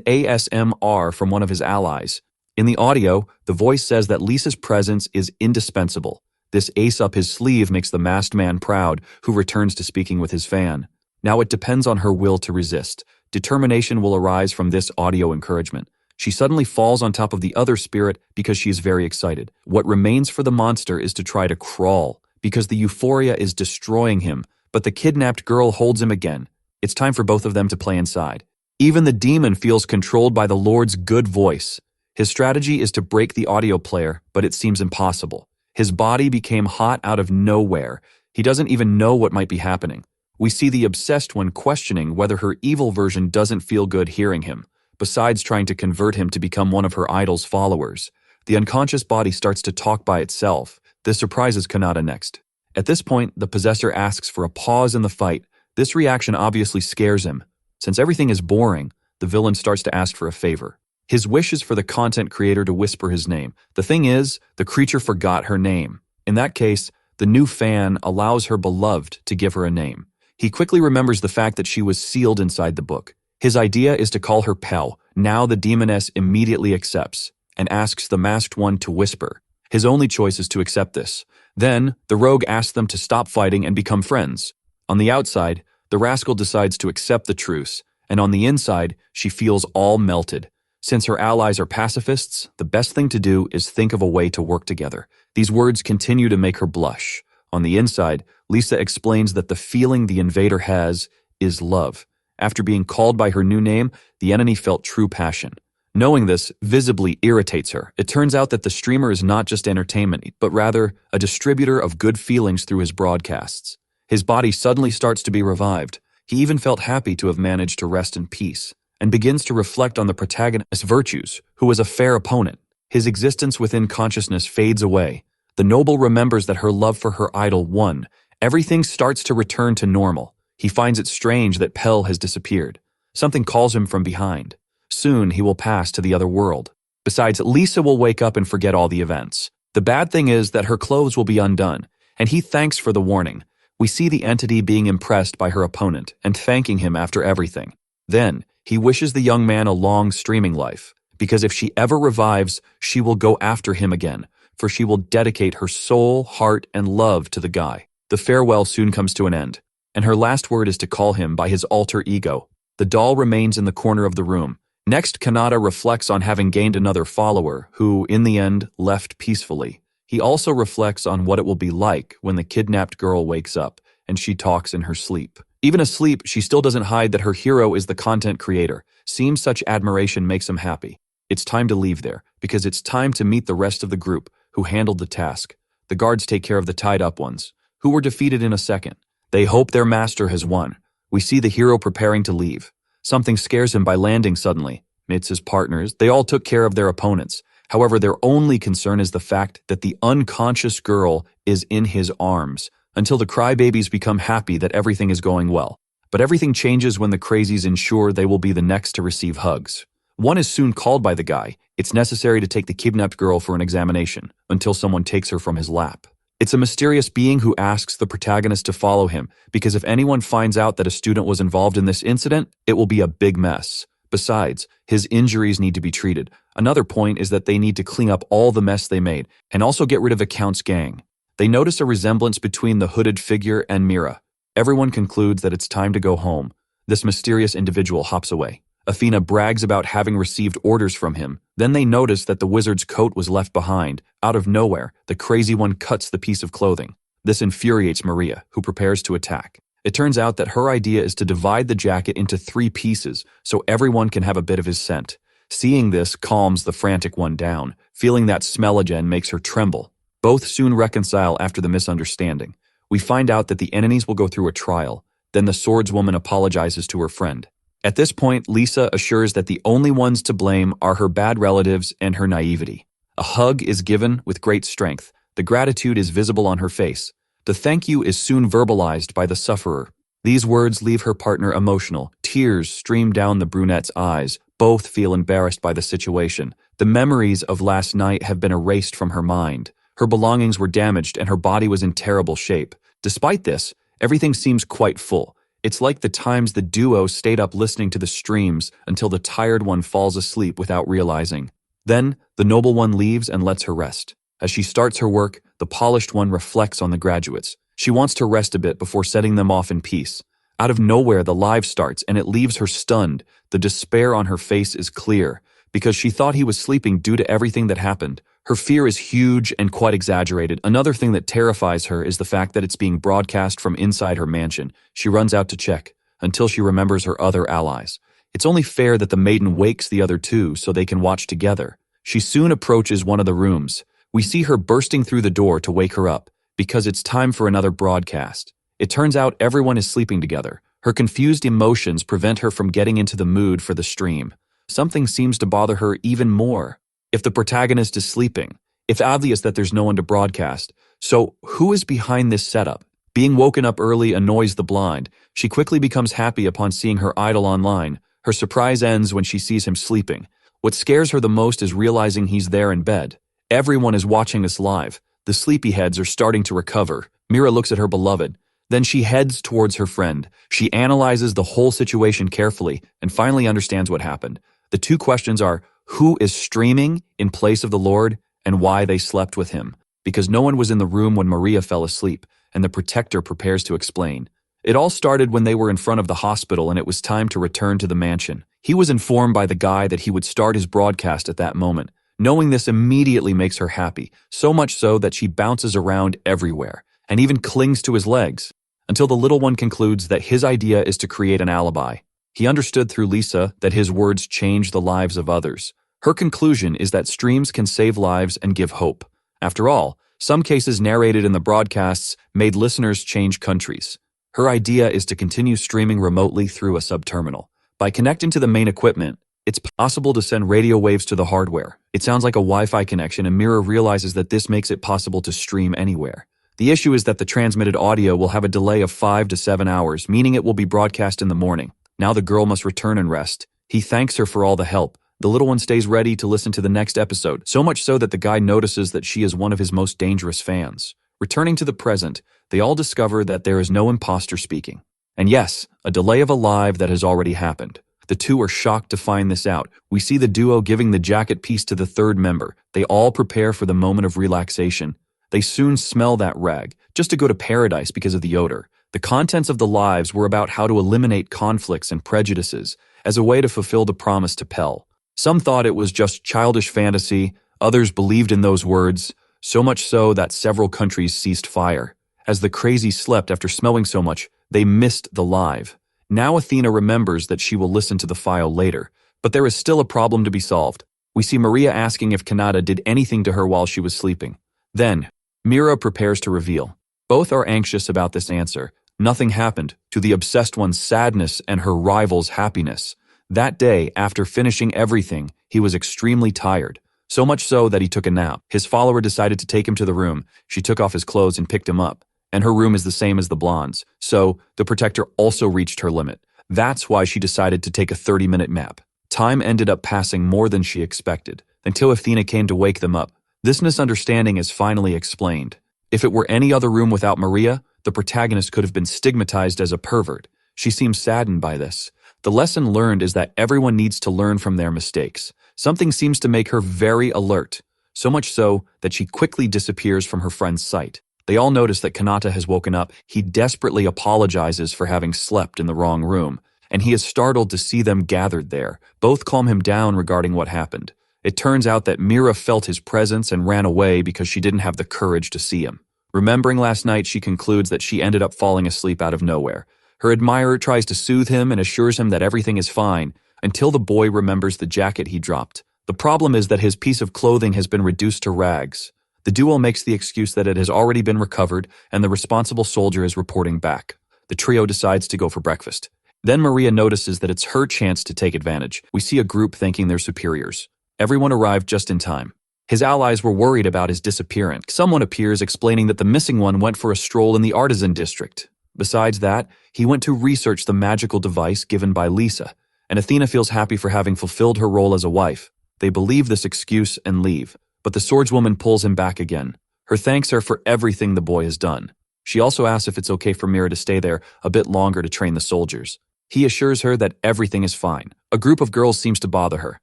ASMR from one of his allies. In the audio, the voice says that Lisa's presence is indispensable. This ace up his sleeve makes the masked man proud, who returns to speaking with his fan. Now it depends on her will to resist. Determination will arise from this audio encouragement. She suddenly falls on top of the other spirit because she is very excited. What remains for the monster is to try to crawl, because the euphoria is destroying him, but the kidnapped girl holds him again. It's time for both of them to play inside. Even the demon feels controlled by the Lord's good voice. His strategy is to break the audio player, but it seems impossible. His body became hot out of nowhere. He doesn't even know what might be happening. We see the obsessed one questioning whether her evil version doesn't feel good hearing him, besides trying to convert him to become one of her idol's followers. The unconscious body starts to talk by itself. This surprises Kanata next. At this point, the possessor asks for a pause in the fight. This reaction obviously scares him. Since everything is boring, the villain starts to ask for a favor. His wish is for the content creator to whisper his name. The thing is, the creature forgot her name. In that case, the new fan allows her beloved to give her a name. He quickly remembers the fact that she was sealed inside the book. His idea is to call her Pel. Now the demoness immediately accepts and asks the masked one to whisper. His only choice is to accept this. Then, the rogue asks them to stop fighting and become friends. On the outside, the rascal decides to accept the truce, and on the inside, she feels all melted. Since her allies are pacifists, the best thing to do is think of a way to work together. These words continue to make her blush. On the inside, Lisa explains that the feeling the invader has is love. After being called by her new name, the enemy felt true passion. Knowing this visibly irritates her. It turns out that the streamer is not just entertainment, but rather a distributor of good feelings through his broadcasts. His body suddenly starts to be revived. He even felt happy to have managed to rest in peace, and begins to reflect on the protagonist's virtues, who was a fair opponent. His existence within consciousness fades away. The noble remembers that her love for her idol won. Everything starts to return to normal. He finds it strange that Pel has disappeared. Something calls him from behind. Soon he will pass to the other world. Besides, Lisa will wake up and forget all the events. The bad thing is that her clothes will be undone, and he thanks for the warning. We see the entity being impressed by her opponent and thanking him after everything. Then, he wishes the young man a long streaming life, because if she ever revives, she will go after him again, for she will dedicate her soul, heart, and love to the guy. The farewell soon comes to an end, and her last word is to call him by his alter ego. The doll remains in the corner of the room. Next, Kanata reflects on having gained another follower, who, in the end, left peacefully. He also reflects on what it will be like when the kidnapped girl wakes up, and she talks in her sleep. Even asleep, she still doesn't hide that her hero is the content creator. Seeing such admiration makes him happy. It's time to leave there, because it's time to meet the rest of the group, who handled the task. The guards take care of the tied-up ones, who were defeated in a second. They hope their master has won. We see the hero preparing to leave. Something scares him by landing suddenly. It's his partners. They all took care of their opponents. However, their only concern is the fact that the unconscious girl is in his arms, until the crybabies become happy that everything is going well. But everything changes when the crazies ensure they will be the next to receive hugs. One is soon called by the guy. It's necessary to take the kidnapped girl for an examination, until someone takes her from his lap. It's a mysterious being who asks the protagonist to follow him, because if anyone finds out that a student was involved in this incident, it will be a big mess. Besides, his injuries need to be treated. Another point is that they need to clean up all the mess they made, and also get rid of Account's gang. They notice a resemblance between the hooded figure and Mira. Everyone concludes that it's time to go home. This mysterious individual hops away. Athena brags about having received orders from him. Then they notice that the wizard's coat was left behind. Out of nowhere, the crazy one cuts the piece of clothing. This infuriates Maria, who prepares to attack. It turns out that her idea is to divide the jacket into 3 pieces so everyone can have a bit of his scent. Seeing this calms the frantic one down. Feeling that smell again makes her tremble. Both soon reconcile after the misunderstanding. We find out that the enemies will go through a trial. Then the swordswoman apologizes to her friend. At this point, Lisa assures that the only ones to blame are her bad relatives and her naivety. A hug is given with great strength. The gratitude is visible on her face. The thank you is soon verbalized by the sufferer. These words leave her partner emotional. Tears stream down the brunette's eyes. Both feel embarrassed by the situation. The memories of last night have been erased from her mind. Her belongings were damaged and her body was in terrible shape. Despite this, everything seems quite full. It's like the times the duo stayed up listening to the streams until the tired one falls asleep without realizing. Then, the noble one leaves and lets her rest. As she starts her work, the polished one reflects on the graduates. She wants to rest a bit before setting them off in peace. Out of nowhere, the live starts and it leaves her stunned. The despair on her face is clear, because she thought he was sleeping due to everything that happened. Her fear is huge and quite exaggerated. Another thing that terrifies her is the fact that it's being broadcast from inside her mansion. She runs out to check, until she remembers her other allies. It's only fair that the maiden wakes the other two so they can watch together. She soon approaches one of the rooms. We see her bursting through the door to wake her up, because it's time for another broadcast. It turns out everyone is sleeping together. Her confused emotions prevent her from getting into the mood for the stream. Something seems to bother her even more. If the protagonist is sleeping, it's obvious that there's no one to broadcast. So who is behind this setup? Being woken up early annoys the blind. She quickly becomes happy upon seeing her idol online. Her surprise ends when she sees him sleeping. What scares her the most is realizing he's there in bed. Everyone is watching this live. The sleepyheads are starting to recover. Mira looks at her beloved. Then she heads towards her friend. She analyzes the whole situation carefully and finally understands what happened. The two questions are, who is streaming in place of the Lord and why they slept with him? Because no one was in the room when Maria fell asleep, and the protector prepares to explain. It all started when they were in front of the hospital and it was time to return to the mansion. He was informed by the guy that he would start his broadcast at that moment. Knowing this immediately makes her happy, so much so that she bounces around everywhere and even clings to his legs, until the little one concludes that his idea is to create an alibi. He understood through Lisa that his words change the lives of others. Her conclusion is that streams can save lives and give hope. After all, some cases narrated in the broadcasts made listeners change countries. Her idea is to continue streaming remotely through a subterminal. By connecting to the main equipment, it's possible to send radio waves to the hardware. It sounds like a Wi-Fi connection, and Mira realizes that this makes it possible to stream anywhere. The issue is that the transmitted audio will have a delay of 5 to 7 hours, meaning it will be broadcast in the morning. Now the girl must return and rest. He thanks her for all the help. The little one stays ready to listen to the next episode, so much so that the guy notices that she is one of his most dangerous fans. Returning to the present, they all discover that there is no imposter speaking. And yes, a delay of a live that has already happened. The two are shocked to find this out. We see the duo giving the jacket piece to the third member. They all prepare for the moment of relaxation. They soon smell that rag, just to go to paradise because of the odor. The contents of the lives were about how to eliminate conflicts and prejudices as a way to fulfill the promise to Pell. Some thought it was just childish fantasy, others believed in those words, so much so that several countries ceased fire. As the crazy slept after smelling so much, they missed the live. Now Athena remembers that she will listen to the file later, but there is still a problem to be solved. We see Maria asking if Kanata did anything to her while she was sleeping. Then, Mira prepares to reveal. Both are anxious about this answer. Nothing happened, to the obsessed one's sadness and her rival's happiness. That day, after finishing everything, he was extremely tired. So much so that he took a nap. His follower decided to take him to the room. She took off his clothes and picked him up. And her room is the same as the blonde's. So, the protector also reached her limit. That's why she decided to take a 30-minute nap. Time ended up passing more than she expected, until Athena came to wake them up. This misunderstanding is finally explained. If it were any other room without Maria, the protagonist could have been stigmatized as a pervert. She seems saddened by this. The lesson learned is that everyone needs to learn from their mistakes. Something seems to make her very alert, so much so that she quickly disappears from her friend's sight. They all notice that Kanata has woken up. He desperately apologizes for having slept in the wrong room, and he is startled to see them gathered there. Both calm him down regarding what happened. It turns out that Mira felt his presence and ran away because she didn't have the courage to see him. Remembering last night, she concludes that she ended up falling asleep out of nowhere. Her admirer tries to soothe him and assures him that everything is fine, until the boy remembers the jacket he dropped. The problem is that his piece of clothing has been reduced to rags. The duo makes the excuse that it has already been recovered and the responsible soldier is reporting back. The trio decides to go for breakfast. Then Maria notices that it's her chance to take advantage. We see a group thanking their superiors. Everyone arrived just in time. His allies were worried about his disappearance. Someone appears explaining that the missing one went for a stroll in the artisan district. Besides that, he went to research the magical device given by Lisa, and Athena feels happy for having fulfilled her role as a wife. They believe this excuse and leave. But the swordswoman pulls him back again. Her thanks are for everything the boy has done. She also asks if it's okay for Mira to stay there a bit longer to train the soldiers. He assures her that everything is fine. A group of girls seems to bother her.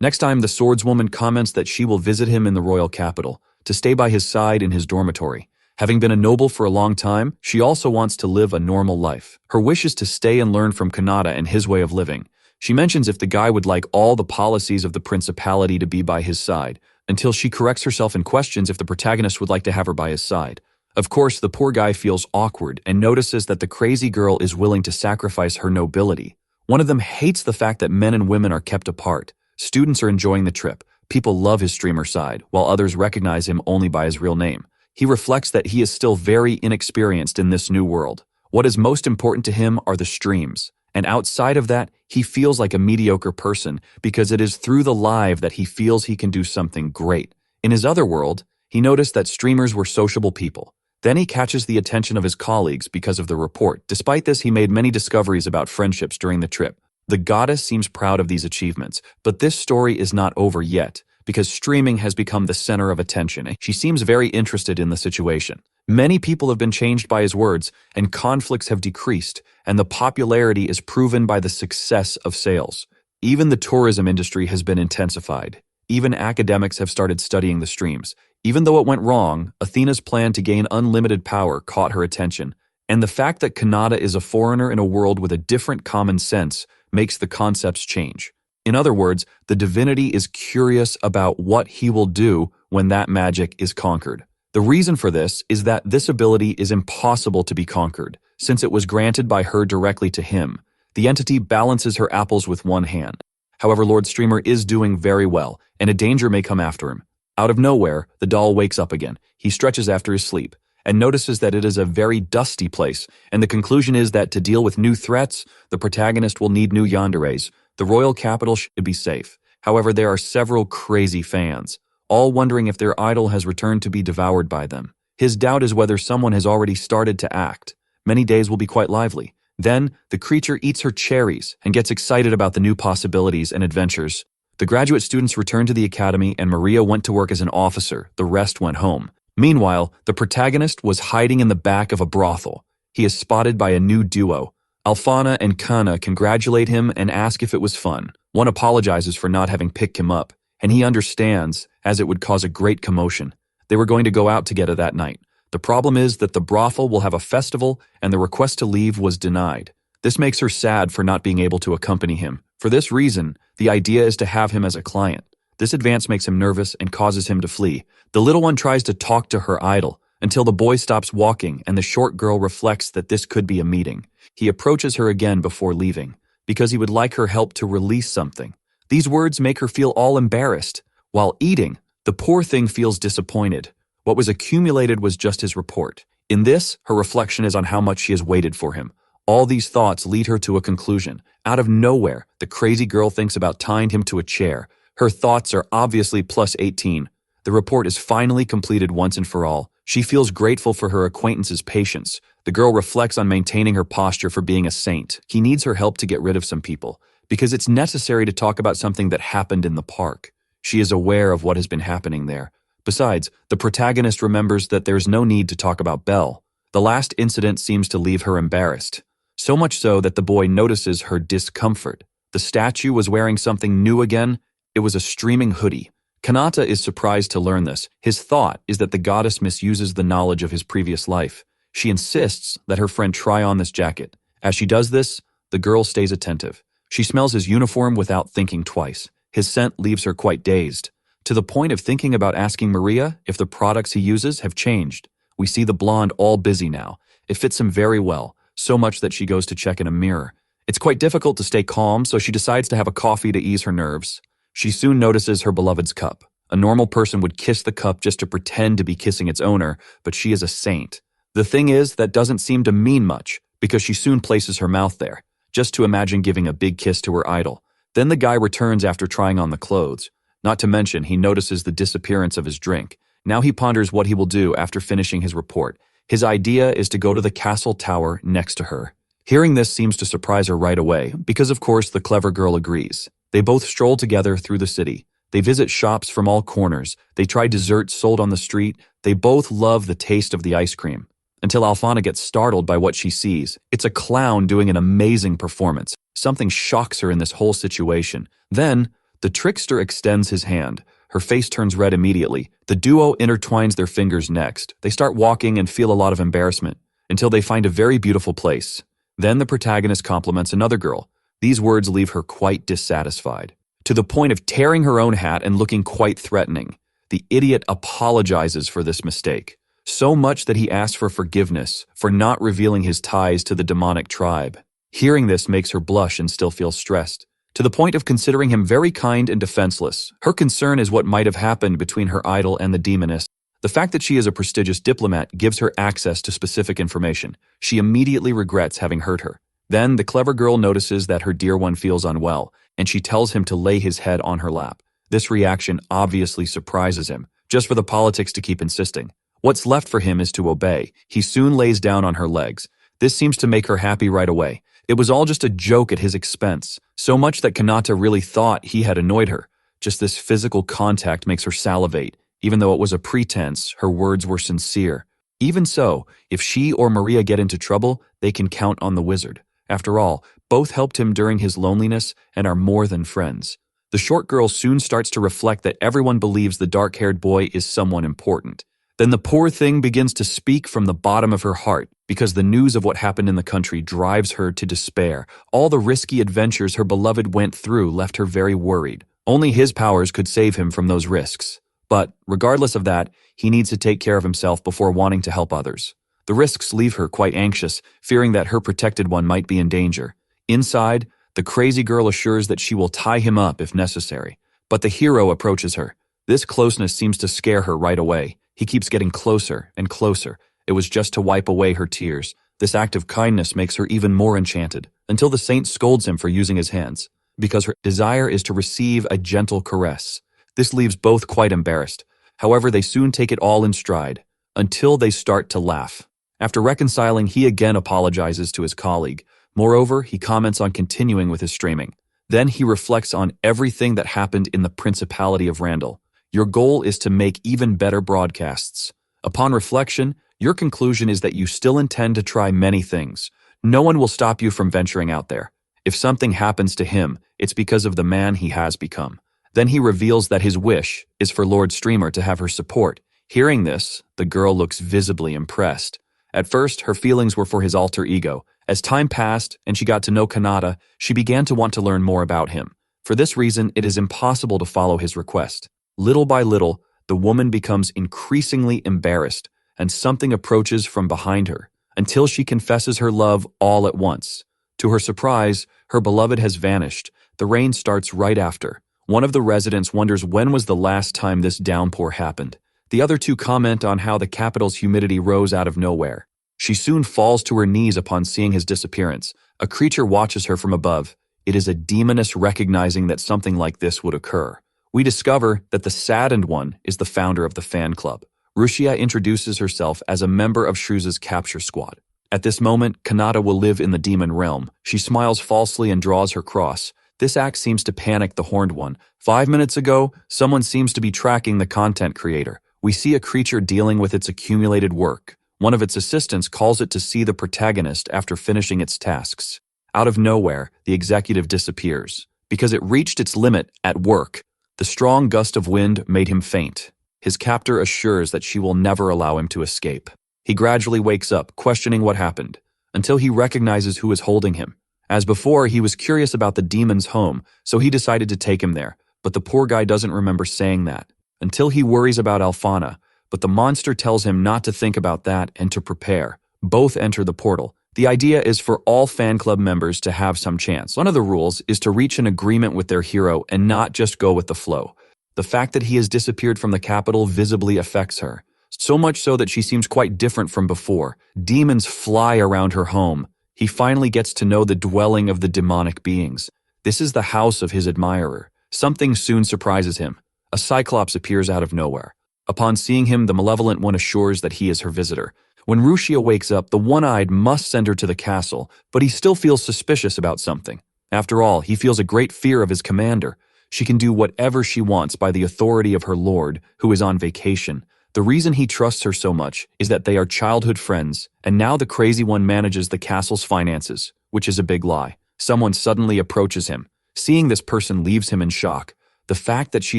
Next time, the swordswoman comments that she will visit him in the royal capital, to stay by his side in his dormitory. Having been a noble for a long time, she also wants to live a normal life. Her wish is to stay and learn from Kanata and his way of living. She mentions if the guy would like all the policies of the principality to be by his side, until she corrects herself and questions if the protagonist would like to have her by his side. Of course, the poor guy feels awkward and notices that the crazy girl is willing to sacrifice her nobility. One of them hates the fact that men and women are kept apart. Students are enjoying the trip. People love his streamer side, while others recognize him only by his real name. He reflects that he is still very inexperienced in this new world. What is most important to him are the streams. And outside of that, he feels like a mediocre person because it is through the live that he feels he can do something great. In his other world, he noticed that streamers were sociable people. Then he catches the attention of his colleagues because of the report. Despite this, he made many discoveries about friendships during the trip. The goddess seems proud of these achievements, but this story is not over yet, because streaming has become the center of attention. She seems very interested in the situation. Many people have been changed by his words, and conflicts have decreased, and the popularity is proven by the success of sales. Even the tourism industry has been intensified. Even academics have started studying the streams. Even though it went wrong, Athena's plan to gain unlimited power caught her attention, and the fact that Kanata is a foreigner in a world with a different common sense makes the concepts change. In other words, the divinity is curious about what he will do when that magic is conquered. The reason for this is that this ability is impossible to be conquered, since it was granted by her directly to him. The entity balances her apples with one hand. However, Lord Streamer is doing very well, and a danger may come after him. Out of nowhere, the doll wakes up again. He stretches after his sleep, and notices that it is a very dusty place, and the conclusion is that to deal with new threats, the protagonist will need new yanderes. The royal capital should be safe. However, there are several crazy fans, all wondering if their idol has returned to be devoured by them. His doubt is whether someone has already started to act. Many days will be quite lively. Then, the creature eats her cherries and gets excited about the new possibilities and adventures. The graduate students returned to the academy and Maria went to work as an officer. The rest went home. Meanwhile, the protagonist was hiding in the back of a brothel. He is spotted by a new duo. Alfana and Kana congratulate him and ask if it was fun. One apologizes for not having picked him up, and he understands, as it would cause a great commotion. They were going to go out together that night. The problem is that the brothel will have a festival, and the request to leave was denied. This makes her sad for not being able to accompany him. For this reason, the idea is to have him as a client. This advance makes him nervous and causes him to flee. The little one tries to talk to her idol, until the boy stops walking and the short girl reflects that this could be a meeting. He approaches her again before leaving, because he would like her help to release something. These words make her feel all embarrassed. While eating, the poor thing feels disappointed. What was accumulated was just his report. In this, her reflection is on how much she has waited for him. All these thoughts lead her to a conclusion. Out of nowhere, the crazy girl thinks about tying him to a chair. Her thoughts are obviously plus 18. The report is finally completed once and for all. She feels grateful for her acquaintance's patience. The girl reflects on maintaining her posture for being a saint. He needs her help to get rid of some people, because it's necessary to talk about something that happened in the park. She is aware of what has been happening there. Besides, the protagonist remembers that there is no need to talk about Belle. The last incident seems to leave her embarrassed. So much so that the boy notices her discomfort. The statue was wearing something new again. It was a streaming hoodie. Kanata is surprised to learn this. His thought is that the goddess misuses the knowledge of his previous life. She insists that her friend try on this jacket. As she does this, the girl stays attentive. She smells his uniform without thinking twice. His scent leaves her quite dazed, to the point of thinking about asking Maria if the products he uses have changed. We see the blonde all busy now. It fits him very well, so much that she goes to check in a mirror. It's quite difficult to stay calm, so she decides to have a coffee to ease her nerves. She soon notices her beloved's cup. A normal person would kiss the cup just to pretend to be kissing its owner, but she is a saint. The thing is, that doesn't seem to mean much, because she soon places her mouth there, just to imagine giving a big kiss to her idol. Then the guy returns after trying on the clothes. Not to mention, he notices the disappearance of his drink. Now he ponders what he will do after finishing his report. His idea is to go to the castle tower next to her. Hearing this seems to surprise her right away, because of course the clever girl agrees. They both stroll together through the city. They visit shops from all corners. They try desserts sold on the street. They both love the taste of the ice cream. Until Alfana gets startled by what she sees. It's a clown doing an amazing performance. Something shocks her in this whole situation. Then, the trickster extends his hand. Her face turns red immediately. The duo intertwines their fingers next. They start walking and feel a lot of embarrassment, until they find a very beautiful place. Then the protagonist compliments another girl. These words leave her quite dissatisfied, to the point of tearing her own hat and looking quite threatening. The idiot apologizes for this mistake, so much that he asks for forgiveness for not revealing his ties to the demonic tribe. Hearing this makes her blush and still feel stressed, to the point of considering him very kind and defenseless. Her concern is what might have happened between her idol and the demoness. The fact that she is a prestigious diplomat gives her access to specific information. She immediately regrets having hurt her. Then the clever girl notices that her dear one feels unwell, and she tells him to lay his head on her lap. This reaction obviously surprises him, just for the politics to keep insisting. What's left for him is to obey. He soon lays down on her legs. This seems to make her happy right away. It was all just a joke at his expense. So much that Kanata really thought he had annoyed her. Just this physical contact makes her salivate. Even though it was a pretense, her words were sincere. Even so, if she or Maria get into trouble, they can count on the wizard. After all, both helped him during his loneliness and are more than friends. The short girl soon starts to reflect that everyone believes the dark-haired boy is someone important. Then the poor thing begins to speak from the bottom of her heart because the news of what happened in the country drives her to despair. All the risky adventures her beloved went through left her very worried. Only his powers could save him from those risks. But, regardless of that, he needs to take care of himself before wanting to help others. The risks leave her quite anxious, fearing that her protected one might be in danger. Inside, the crazy girl assures that she will tie him up if necessary. But the hero approaches her. This closeness seems to scare her right away. He keeps getting closer and closer. It was just to wipe away her tears. This act of kindness makes her even more enchanted, until the saint scolds him for using his hands, because her desire is to receive a gentle caress. This leaves both quite embarrassed. However, they soon take it all in stride, until they start to laugh. After reconciling, he again apologizes to his colleague. Moreover, he comments on continuing with his streaming. Then he reflects on everything that happened in the Principality of Randall. Your goal is to make even better broadcasts. Upon reflection, your conclusion is that you still intend to try many things. No one will stop you from venturing out there. If something happens to him, it's because of the man he has become. Then he reveals that his wish is for Lord Streamer to have her support. Hearing this, the girl looks visibly impressed. At first, her feelings were for his alter ego. As time passed and she got to know Kanata, she began to want to learn more about him. For this reason, it is impossible to follow his request. Little by little, the woman becomes increasingly embarrassed, and something approaches from behind her, until she confesses her love all at once. To her surprise, her beloved has vanished. The rain starts right after. One of the residents wonders when was the last time this downpour happened. The other two comment on how the capital's humidity rose out of nowhere. She soon falls to her knees upon seeing his disappearance. A creature watches her from above. It is a demoness recognizing that something like this would occur. We discover that the saddened one is the founder of the fan club. Rushia introduces herself as a member of Shrews's capture squad. At this moment, Kanata will live in the demon realm. She smiles falsely and draws her cross. This act seems to panic the horned one. 5 minutes ago, someone seems to be tracking the content creator. We see a creature dealing with its accumulated work. One of its assistants calls it to see the protagonist after finishing its tasks. Out of nowhere, the executive disappears. Because it reached its limit at work, the strong gust of wind made him faint. His captor assures that she will never allow him to escape. He gradually wakes up, questioning what happened, until he recognizes who is holding him. As before, he was curious about the demon's home, so he decided to take him there, but the poor guy doesn't remember saying that, until he worries about Alfana, but the monster tells him not to think about that and to prepare. Both enter the portal. The idea is for all fan club members to have some chance. One of the rules is to reach an agreement with their hero and not just go with the flow. The fact that he has disappeared from the capital visibly affects her, so much so that she seems quite different from before. Demons fly around her home. He finally gets to know the dwelling of the demonic beings. This is the house of his admirer. Something soon surprises him. A cyclops appears out of nowhere. Upon seeing him, the malevolent one assures that he is her visitor. When Rushia wakes up, the one-eyed must send her to the castle, but he still feels suspicious about something. After all, he feels a great fear of his commander. She can do whatever she wants by the authority of her lord, who is on vacation. The reason he trusts her so much is that they are childhood friends, and now the crazy one manages the castle's finances, which is a big lie. Someone suddenly approaches him. Seeing this person leaves him in shock. The fact that she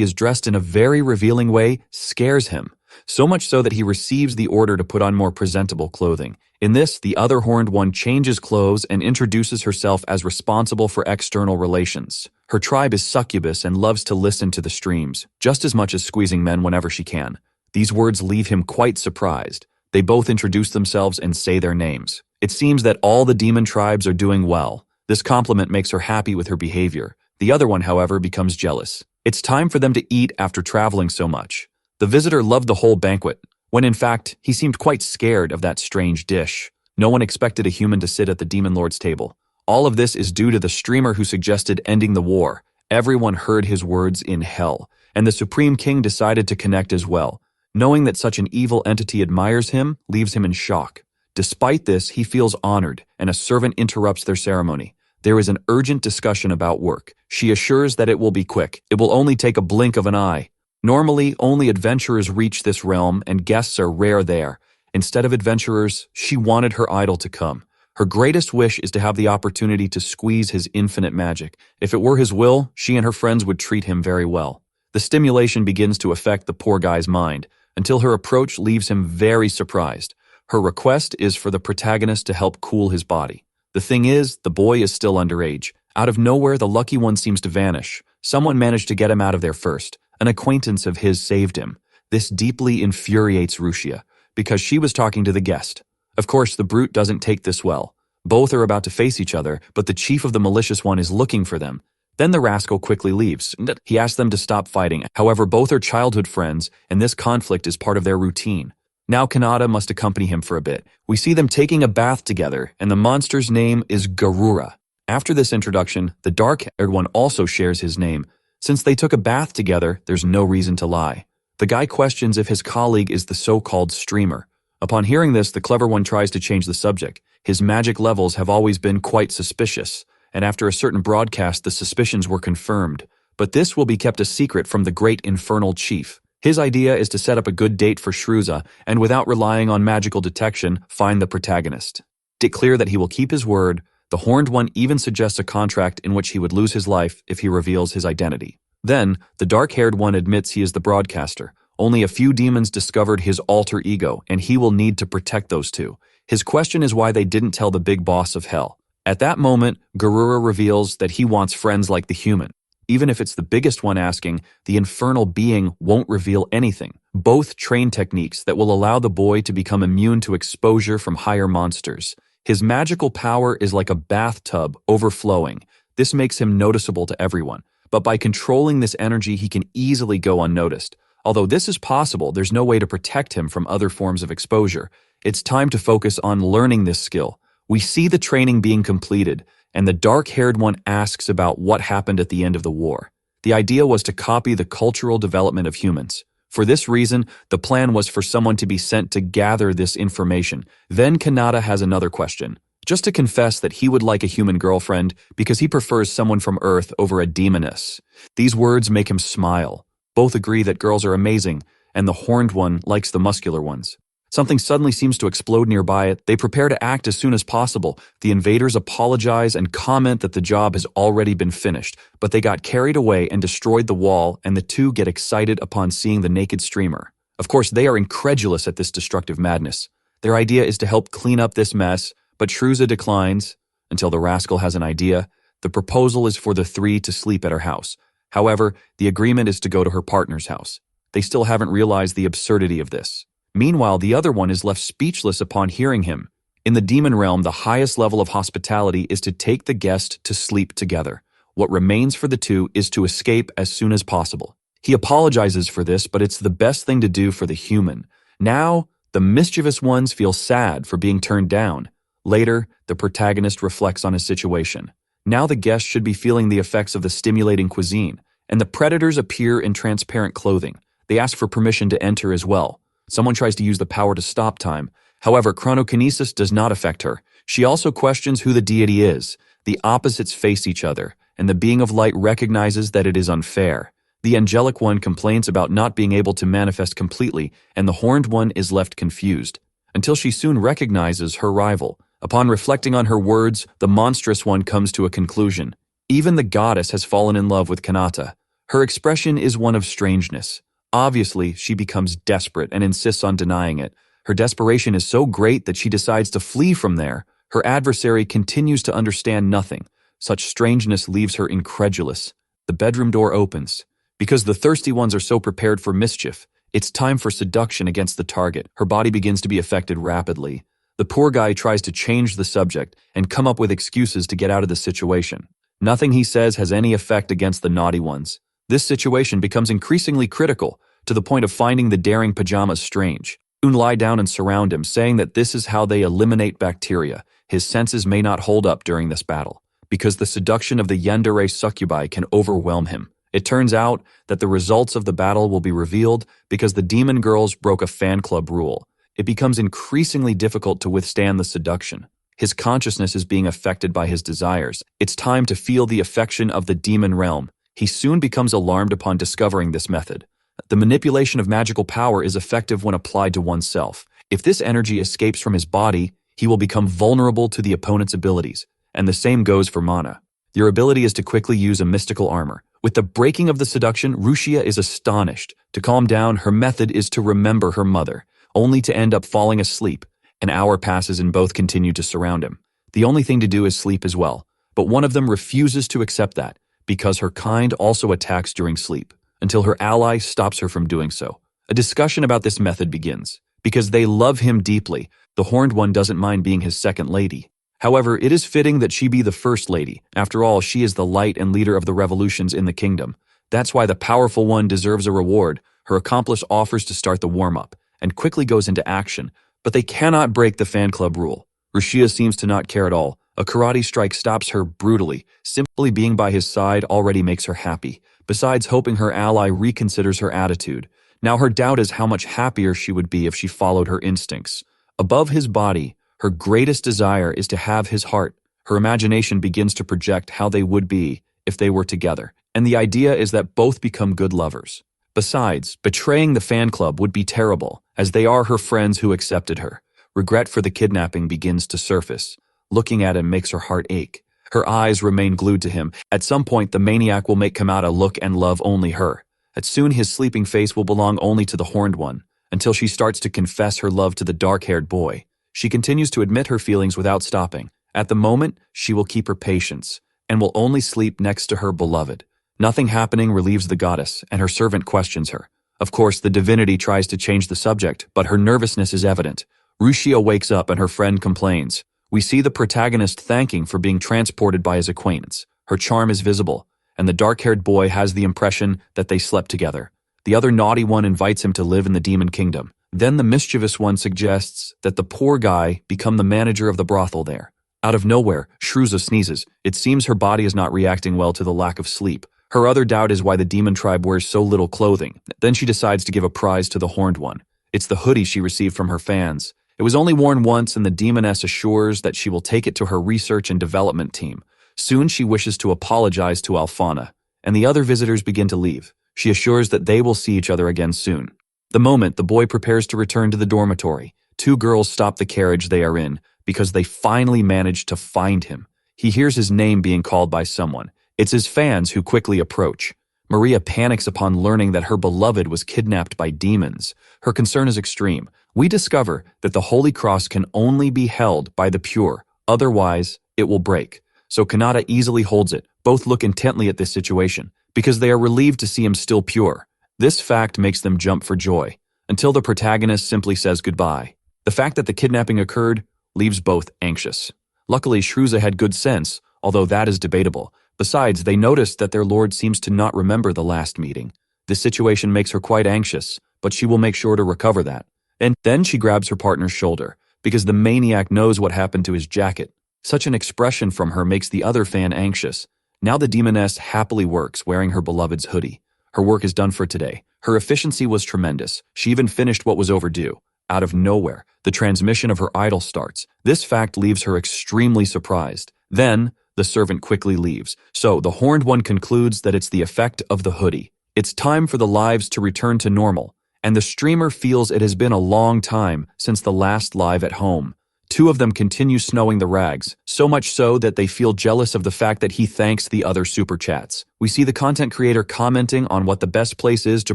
is dressed in a very revealing way scares him, so much so that he receives the order to put on more presentable clothing. In this, the other horned one changes clothes and introduces herself as responsible for external relations. Her tribe is succubus and loves to listen to the streams, just as much as squeezing men whenever she can. These words leave him quite surprised. They both introduce themselves and say their names. It seems that all the demon tribes are doing well. This compliment makes her happy with her behavior. The other one, however, becomes jealous. It's time for them to eat after traveling so much. The visitor loved the whole banquet, when in fact, he seemed quite scared of that strange dish. No one expected a human to sit at the demon lord's table. All of this is due to the streamer who suggested ending the war. Everyone heard his words in hell, and the Supreme King decided to connect as well. Knowing that such an evil entity admires him leaves him in shock. Despite this, he feels honored, and a servant interrupts their ceremony. There is an urgent discussion about work. She assures that it will be quick. It will only take a blink of an eye. Normally, only adventurers reach this realm and guests are rare there. Instead of adventurers, she wanted her idol to come. Her greatest wish is to have the opportunity to squeeze his infinite magic. If it were his will, she and her friends would treat him very well. The stimulation begins to affect the poor guy's mind, until her approach leaves him very surprised. Her request is for the protagonist to help cool his body. The thing is, the boy is still underage. Out of nowhere, the lucky one seems to vanish. Someone managed to get him out of there first. An acquaintance of his saved him. This deeply infuriates Ruchia, because she was talking to the guest. Of course, the brute doesn't take this well. Both are about to face each other, but the chief of the malicious one is looking for them. Then the rascal quickly leaves. He asks them to stop fighting. However, both are childhood friends, and this conflict is part of their routine. Now Kanata must accompany him for a bit. We see them taking a bath together, and the monster's name is Garura. After this introduction, the dark-haired one also shares his name. Since they took a bath together, there's no reason to lie. The guy questions if his colleague is the so-called streamer. Upon hearing this, the clever one tries to change the subject. His magic levels have always been quite suspicious, and after a certain broadcast, the suspicions were confirmed. But this will be kept a secret from the great infernal chief. His idea is to set up a good date for Shruza, and without relying on magical detection, find the protagonist. Declare that he will keep his word. The horned one even suggests a contract in which he would lose his life if he reveals his identity. Then, the dark-haired one admits he is the broadcaster. Only a few demons discovered his alter ego, and he will need to protect those two. His question is why they didn't tell the big boss of hell. At that moment, Garura reveals that he wants friends like the human. Even if it's the biggest one asking, the infernal being won't reveal anything. Both train techniques that will allow the boy to become immune to exposure from higher monsters. His magical power is like a bathtub overflowing. This makes him noticeable to everyone. But by controlling this energy, he can easily go unnoticed. Although this is possible, there's no way to protect him from other forms of exposure. It's time to focus on learning this skill. We see the training being completed, and the dark-haired one asks about what happened at the end of the war. The idea was to copy the cultural development of humans. For this reason, the plan was for someone to be sent to gather this information. Then Kanata has another question. Just to confess that he would like a human girlfriend because he prefers someone from Earth over a demoness. These words make him smile. Both agree that girls are amazing, and the horned one likes the muscular ones. Something suddenly seems to explode nearby it. They prepare to act as soon as possible. The invaders apologize and comment that the job has already been finished, but they got carried away and destroyed the wall, and the two get excited upon seeing the naked streamer. Of course, they are incredulous at this destructive madness. Their idea is to help clean up this mess, but Shruza declines until the rascal has an idea. The proposal is for the three to sleep at her house. However, the agreement is to go to her partner's house. They still haven't realized the absurdity of this. Meanwhile, the other one is left speechless upon hearing him. In the demon realm, the highest level of hospitality is to take the guest to sleep together. What remains for the two is to escape as soon as possible. He apologizes for this, but it's the best thing to do for the human. Now, the mischievous ones feel sad for being turned down. Later, the protagonist reflects on his situation. Now the guest should be feeling the effects of the stimulating cuisine, and the predators appear in transparent clothing. They ask for permission to enter as well. Someone tries to use the power to stop time. However, chronokinesis does not affect her. She also questions who the deity is. The opposites face each other, and the being of light recognizes that it is unfair. The angelic one complains about not being able to manifest completely, and the horned one is left confused, until she soon recognizes her rival. Upon reflecting on her words, the monstrous one comes to a conclusion. Even the goddess has fallen in love with Kanata. Her expression is one of strangeness. Obviously, she becomes desperate and insists on denying it. Her desperation is so great that she decides to flee from there. Her adversary continues to understand nothing. Such strangeness leaves her incredulous. The bedroom door opens. Because the thirsty ones are so prepared for mischief, it's time for seduction against the target. Her body begins to be affected rapidly. The poor guy tries to change the subject and come up with excuses to get out of the situation. Nothing he says has any effect against the naughty ones. This situation becomes increasingly critical, to the point of finding the daring pajamas strange. Un lie down and surround him, saying that this is how they eliminate bacteria. His senses may not hold up during this battle, because the seduction of the Yandere succubi can overwhelm him. It turns out that the results of the battle will be revealed because the demon girls broke a fan club rule. It becomes increasingly difficult to withstand the seduction. His consciousness is being affected by his desires. It's time to feel the affection of the demon realm. He soon becomes alarmed upon discovering this method. The manipulation of magical power is effective when applied to oneself. If this energy escapes from his body, he will become vulnerable to the opponent's abilities. And the same goes for mana. Your ability is to quickly use a mystical armor. With the breaking of the seduction, Rushia is astonished. To calm down, her method is to remember her mother, only to end up falling asleep. An hour passes and both continue to surround him. The only thing to do is sleep as well, but one of them refuses to accept that, because her kind also attacks during sleep, until her ally stops her from doing so. A discussion about this method begins. Because they love him deeply, the Horned One doesn't mind being his second lady. However, it is fitting that she be the first lady. After all, she is the light and leader of the revolutions in the kingdom. That's why the powerful one deserves a reward. Her accomplice offers to start the warm-up, and quickly goes into action, but they cannot break the fan club rule. Rushia seems to not care at all. A karate strike stops her brutally. Simply being by his side already makes her happy, besides hoping her ally reconsiders her attitude. Now her doubt is how much happier she would be if she followed her instincts. Above his body, her greatest desire is to have his heart. Her imagination begins to project how they would be if they were together, and the idea is that both become good lovers. Besides, betraying the fan club would be terrible, as they are her friends who accepted her. Regret for the kidnapping begins to surface. Looking at him makes her heart ache. Her eyes remain glued to him. At some point, the maniac will make Kamada look and love only her. Soon his sleeping face will belong only to the Horned One, until she starts to confess her love to the dark-haired boy. She continues to admit her feelings without stopping. At the moment, she will keep her patience, and will only sleep next to her beloved. Nothing happening relieves the goddess, and her servant questions her. Of course, the divinity tries to change the subject, but her nervousness is evident. Rushia wakes up and her friend complains. We see the protagonist thanking for being transported by his acquaintance. Her charm is visible, and the dark-haired boy has the impression that they slept together. The other naughty one invites him to live in the demon kingdom. Then the mischievous one suggests that the poor guy become the manager of the brothel there. Out of nowhere, Shruza sneezes. It seems her body is not reacting well to the lack of sleep. Her other doubt is why the demon tribe wears so little clothing. Then she decides to give a prize to the Horned One. It's the hoodie she received from her fans. It was only worn once, and the demoness assures that she will take it to her research and development team. Soon she wishes to apologize to Alfana, and the other visitors begin to leave. She assures that they will see each other again soon. The moment the boy prepares to return to the dormitory, two girls stop the carriage they are in because they finally manage to find him. He hears his name being called by someone. It's his fans who quickly approach. Maria panics upon learning that her beloved was kidnapped by demons. Her concern is extreme. We discover that the Holy Cross can only be held by the pure, otherwise it will break. So Kanata easily holds it. Both look intently at this situation, because they are relieved to see him still pure. This fact makes them jump for joy, until the protagonist simply says goodbye. The fact that the kidnapping occurred leaves both anxious. Luckily, Shruza had good sense, although that is debatable. Besides, they noticed that their lord seems to not remember the last meeting. This situation makes her quite anxious, but she will make sure to recover that. And then she grabs her partner's shoulder, because the maniac knows what happened to his jacket. Such an expression from her makes the other fan anxious. Now the demoness happily works wearing her beloved's hoodie. Her work is done for today. Her efficiency was tremendous. She even finished what was overdue. Out of nowhere, the transmission of her idol starts. This fact leaves her extremely surprised. Then, the servant quickly leaves. So, the Horned One concludes that it's the effect of the hoodie. It's time for the lives to return to normal, and the streamer feels it has been a long time since the last live at home. Two of them continue snowing the rags, so much so that they feel jealous of the fact that he thanks the other super chats. We see the content creator commenting on what the best place is to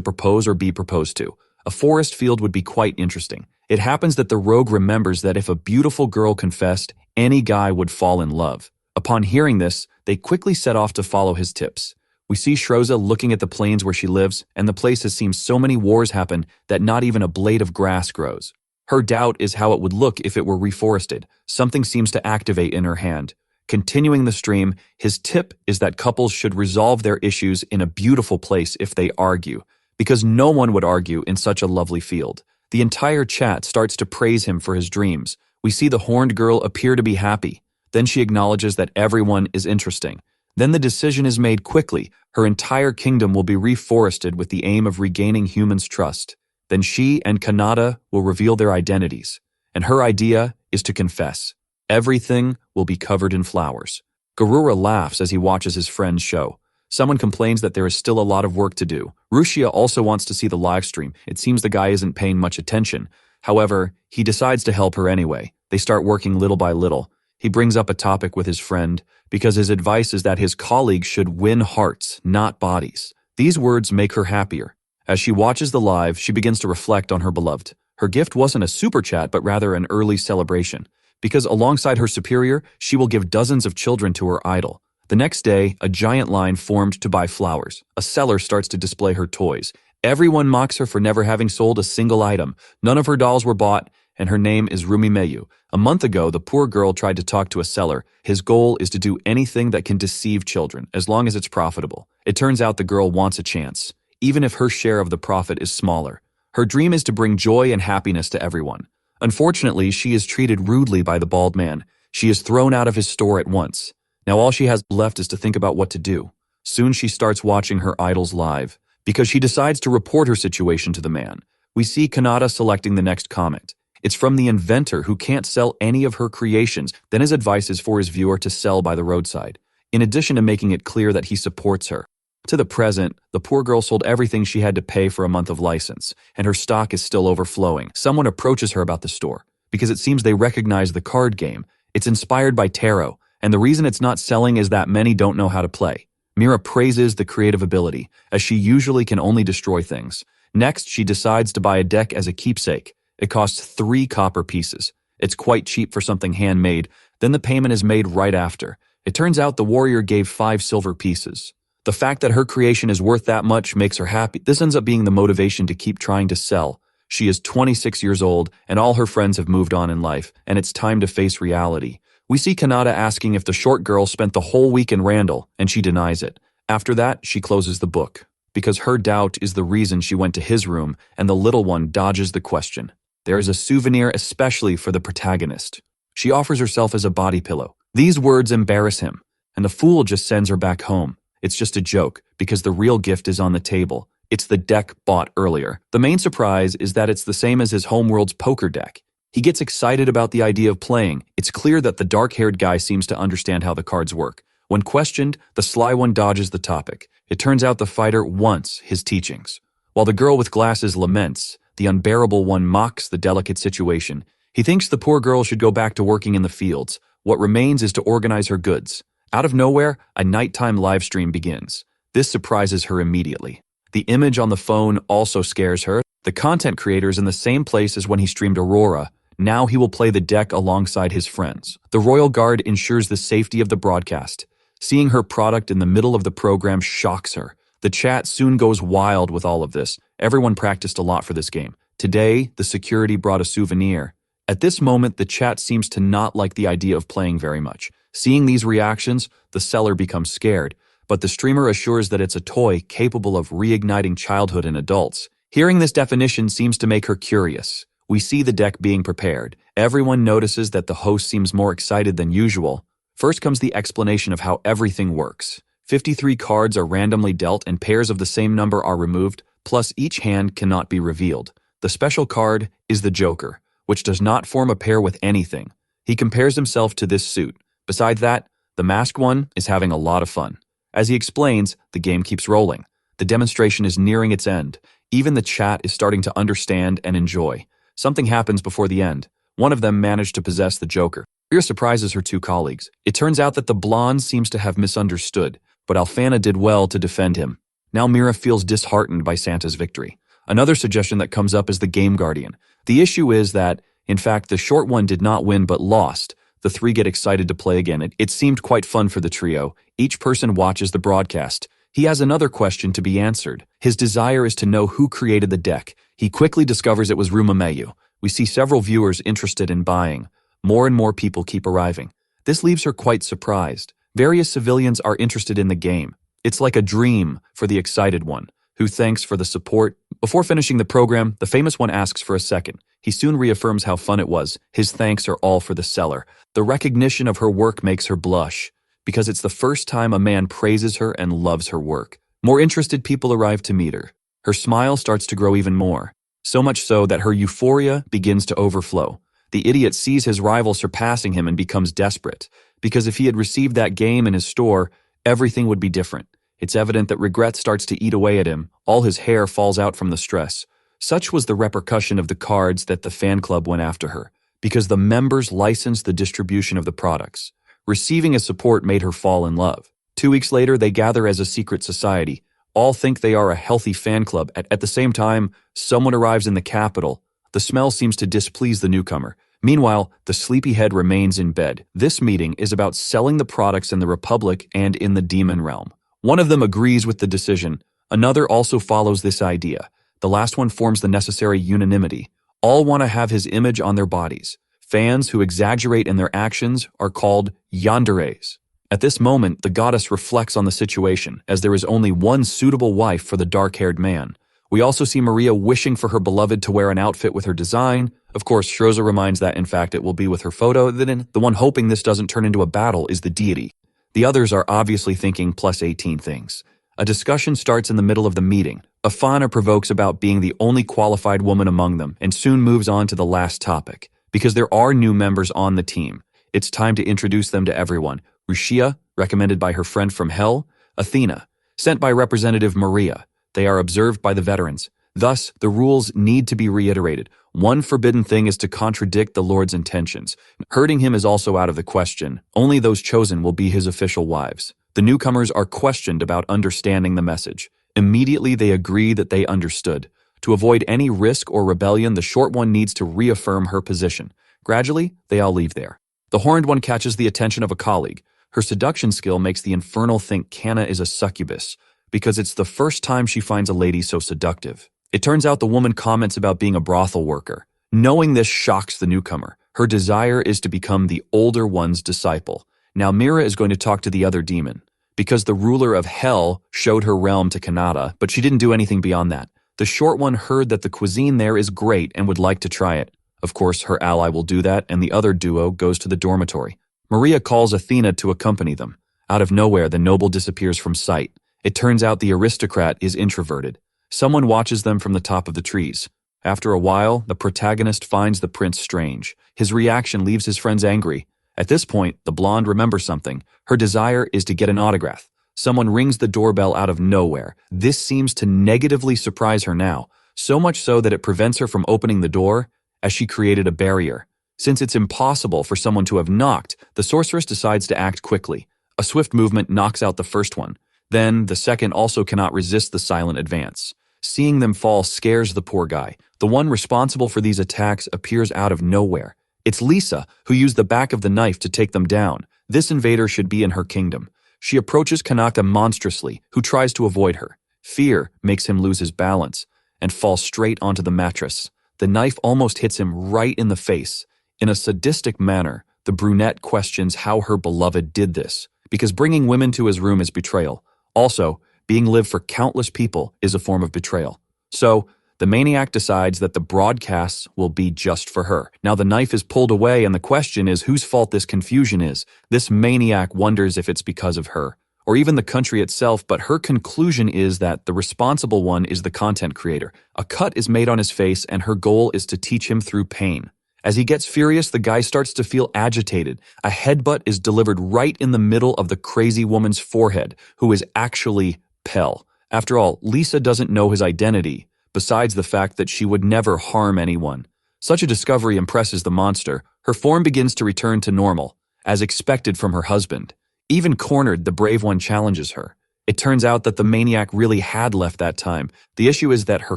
propose or be proposed to. A forest field would be quite interesting. It happens that the rogue remembers that if a beautiful girl confessed, any guy would fall in love. Upon hearing this, they quickly set off to follow his tips. We see Shroza looking at the plains where she lives, and the place has seen so many wars happen that not even a blade of grass grows. Her doubt is how it would look if it were reforested. Something seems to activate in her hand. Continuing the stream, his tip is that couples should resolve their issues in a beautiful place if they argue, because no one would argue in such a lovely field. The entire chat starts to praise him for his dreams. We see the horned girl appear to be happy. Then she acknowledges that everyone is interesting. Then the decision is made quickly. Her entire kingdom will be reforested with the aim of regaining humans' trust. Then she and Kanata will reveal their identities, and her idea is to confess. Everything will be covered in flowers. Garura laughs as he watches his friend's show. Someone complains that there is still a lot of work to do. Rushia also wants to see the live stream. It seems the guy isn't paying much attention. However, he decides to help her anyway. They start working little by little. He brings up a topic with his friend because his advice is that his colleagues should win hearts, not bodies. These words make her happier. As she watches the live, she begins to reflect on her beloved. Her gift wasn't a super chat, but rather an early celebration. Because alongside her superior, she will give dozens of children to her idol. The next day, a giant line formed to buy flowers. A seller starts to display her toys. Everyone mocks her for never having sold a single item. None of her dolls were bought, and her name is Rumimeyu. A month ago, the poor girl tried to talk to a seller. His goal is to do anything that can deceive children, as long as it's profitable. It turns out the girl wants a chance, even if her share of the profit is smaller. Her dream is to bring joy and happiness to everyone. Unfortunately, she is treated rudely by the bald man. She is thrown out of his store at once. Now all she has left is to think about what to do. Soon she starts watching her idols live, because she decides to report her situation to the man. We see Kanata selecting the next comment. It's from the inventor who can't sell any of her creations. Then his advice is for his viewer to sell by the roadside, in addition to making it clear that he supports her. To the present, the poor girl sold everything she had to pay for a month of license, and her stock is still overflowing. Someone approaches her about the store, because it seems they recognize the card game. It's inspired by tarot, and the reason it's not selling is that many don't know how to play. Mira praises the creative ability, as she usually can only destroy things. Next, she decides to buy a deck as a keepsake. It costs 3 copper pieces. It's quite cheap for something handmade. Then the payment is made right after. It turns out the warrior gave 5 silver pieces. The fact that her creation is worth that much makes her happy. This ends up being the motivation to keep trying to sell. She is 26 years old, and all her friends have moved on in life, and it's time to face reality. We see Kanata asking if the short girl spent the whole week in Randall, and she denies it. After that, she closes the book, because her doubt is the reason she went to his room, and the little one dodges the question. There is a souvenir especially for the protagonist. She offers herself as a body pillow. These words embarrass him, and the fool just sends her back home. It's just a joke, because the real gift is on the table. It's the deck bought earlier. The main surprise is that it's the same as his homeworld's poker deck. He gets excited about the idea of playing. It's clear that the dark-haired guy seems to understand how the cards work. When questioned, the sly one dodges the topic. It turns out the fighter wants his teachings. While the girl with glasses laments, the unbearable one mocks the delicate situation. He thinks the poor girl should go back to working in the fields. What remains is to organize her goods. Out of nowhere, a nighttime live stream begins. This surprises her immediately. The image on the phone also scares her. The content creator is in the same place as when he streamed Aurora. Now he will play the deck alongside his friends. The Royal Guard ensures the safety of the broadcast. Seeing her product in the middle of the program shocks her. The chat soon goes wild with all of this. Everyone practiced a lot for this game. Today, the security brought a souvenir. At this moment, the chat seems to not like the idea of playing very much. Seeing these reactions, the seller becomes scared, but the streamer assures that it's a toy capable of reigniting childhood in adults. Hearing this definition seems to make her curious. We see the deck being prepared. Everyone notices that the host seems more excited than usual. First comes the explanation of how everything works. 53 cards are randomly dealt and pairs of the same number are removed, plus each hand cannot be revealed. The special card is the Joker, which does not form a pair with anything. He compares himself to this suit. Besides that, the masked one is having a lot of fun. As he explains, the game keeps rolling. The demonstration is nearing its end. Even the chat is starting to understand and enjoy. Something happens before the end. One of them managed to possess the Joker. Fear surprises her 2 colleagues. It turns out that the blonde seems to have misunderstood, but Alfana did well to defend him. Now Mira feels disheartened by Santa's victory. Another suggestion that comes up is the Game Guardian. The issue is that, in fact, the short one did not win but lost. The 3 get excited to play again. It seemed quite fun for the trio. Each person watches the broadcast. He has another question to be answered. His desire is to know who created the deck. He quickly discovers it was Rumimeyu. We see several viewers interested in buying. More and more people keep arriving. This leaves her quite surprised. Various civilians are interested in the game. It's like a dream for the excited one, who thanks for the support. Before finishing the program, the famous one asks for a second. He soon reaffirms how fun it was. His thanks are all for the seller. The recognition of her work makes her blush, because it's the first time a man praises her and loves her work. More interested people arrive to meet her. Her smile starts to grow even more, so much so that her euphoria begins to overflow. The idiot sees his rival surpassing him and becomes desperate, because if he had received that game in his store, everything would be different. It's evident that regret starts to eat away at him. All his hair falls out from the stress. Such was the repercussion of the cards that the fan club went after her, because the members licensed the distribution of the products. Receiving a support made her fall in love. 2 weeks later, they gather as a secret society. All think they are a healthy fan club. At the same time, someone arrives in the capital. The smell seems to displease the newcomer. Meanwhile, the sleepyhead remains in bed. This meeting is about selling the products in the Republic and in the demon realm. One of them agrees with the decision. Another also follows this idea. The last one forms the necessary unanimity. All want to have his image on their bodies. Fans who exaggerate in their actions are called Yanderes. At this moment, the goddess reflects on the situation, as there is only one suitable wife for the dark-haired man. We also see Maria wishing for her beloved to wear an outfit with her design. Of course, Schroza reminds that in fact it will be with her photo. Then the one hoping this doesn't turn into a battle is the deity. The others are obviously thinking plus 18 things. A discussion starts in the middle of the meeting. Afana provokes about being the only qualified woman among them and soon moves on to the last topic. Because there are new members on the team, it's time to introduce them to everyone. Rushia, recommended by her friend from Hell. Athena, sent by Representative Maria. They are observed by the veterans. Thus, the rules need to be reiterated. One forbidden thing is to contradict the Lord's intentions. Hurting him is also out of the question. Only those chosen will be his official wives. The newcomers are questioned about understanding the message. Immediately they agree that they understood. To avoid any risk or rebellion, the short one needs to reaffirm her position. Gradually, they all leave there. The horned one catches the attention of a colleague. Her seduction skill makes the infernal think Kana is a succubus, because it's the first time she finds a lady so seductive. It turns out the woman comments about being a brothel worker. Knowing this shocks the newcomer. Her desire is to become the older one's disciple. Now Mira is going to talk to the other demon, because the ruler of Hell showed her realm to Kanata, but she didn't do anything beyond that. The short one heard that the cuisine there is great and would like to try it. Of course, her ally will do that, and the other duo goes to the dormitory. Maria calls Athena to accompany them. Out of nowhere, the noble disappears from sight. It turns out the aristocrat is introverted. Someone watches them from the top of the trees. After a while, the protagonist finds the prince strange. His reaction leaves his friends angry. At this point, the blonde remembers something. Her desire is to get an autograph. Someone rings the doorbell out of nowhere. This seems to negatively surprise her now, so much so that it prevents her from opening the door, as she created a barrier. Since it's impossible for someone to have knocked, the sorceress decides to act quickly. A swift movement knocks out the first one. Then, the second also cannot resist the silent advance. Seeing them fall scares the poor guy. The one responsible for these attacks appears out of nowhere. It's Lisa, who used the back of the knife to take them down. This invader should be in her kingdom. She approaches Kanata monstrously, who tries to avoid her. Fear makes him lose his balance and fall straight onto the mattress. The knife almost hits him right in the face. In a sadistic manner, the brunette questions how her beloved did this, because bringing women to his room is betrayal. Also, being lived for countless people is a form of betrayal. So, the maniac decides that the broadcasts will be just for her. Now the knife is pulled away and the question is whose fault this confusion is. This maniac wonders if it's because of her, or even the country itself, but her conclusion is that the responsible one is the content creator. A cut is made on his face and her goal is to teach him through pain. As he gets furious, the guy starts to feel agitated. A headbutt is delivered right in the middle of the crazy woman's forehead, who is actually Pell. After all, Lisa doesn't know his identity, besides the fact that she would never harm anyone. Such a discovery impresses the monster. Her form begins to return to normal, as expected from her husband. Even cornered, the brave one challenges her. It turns out that the maniac really had left that time. The issue is that her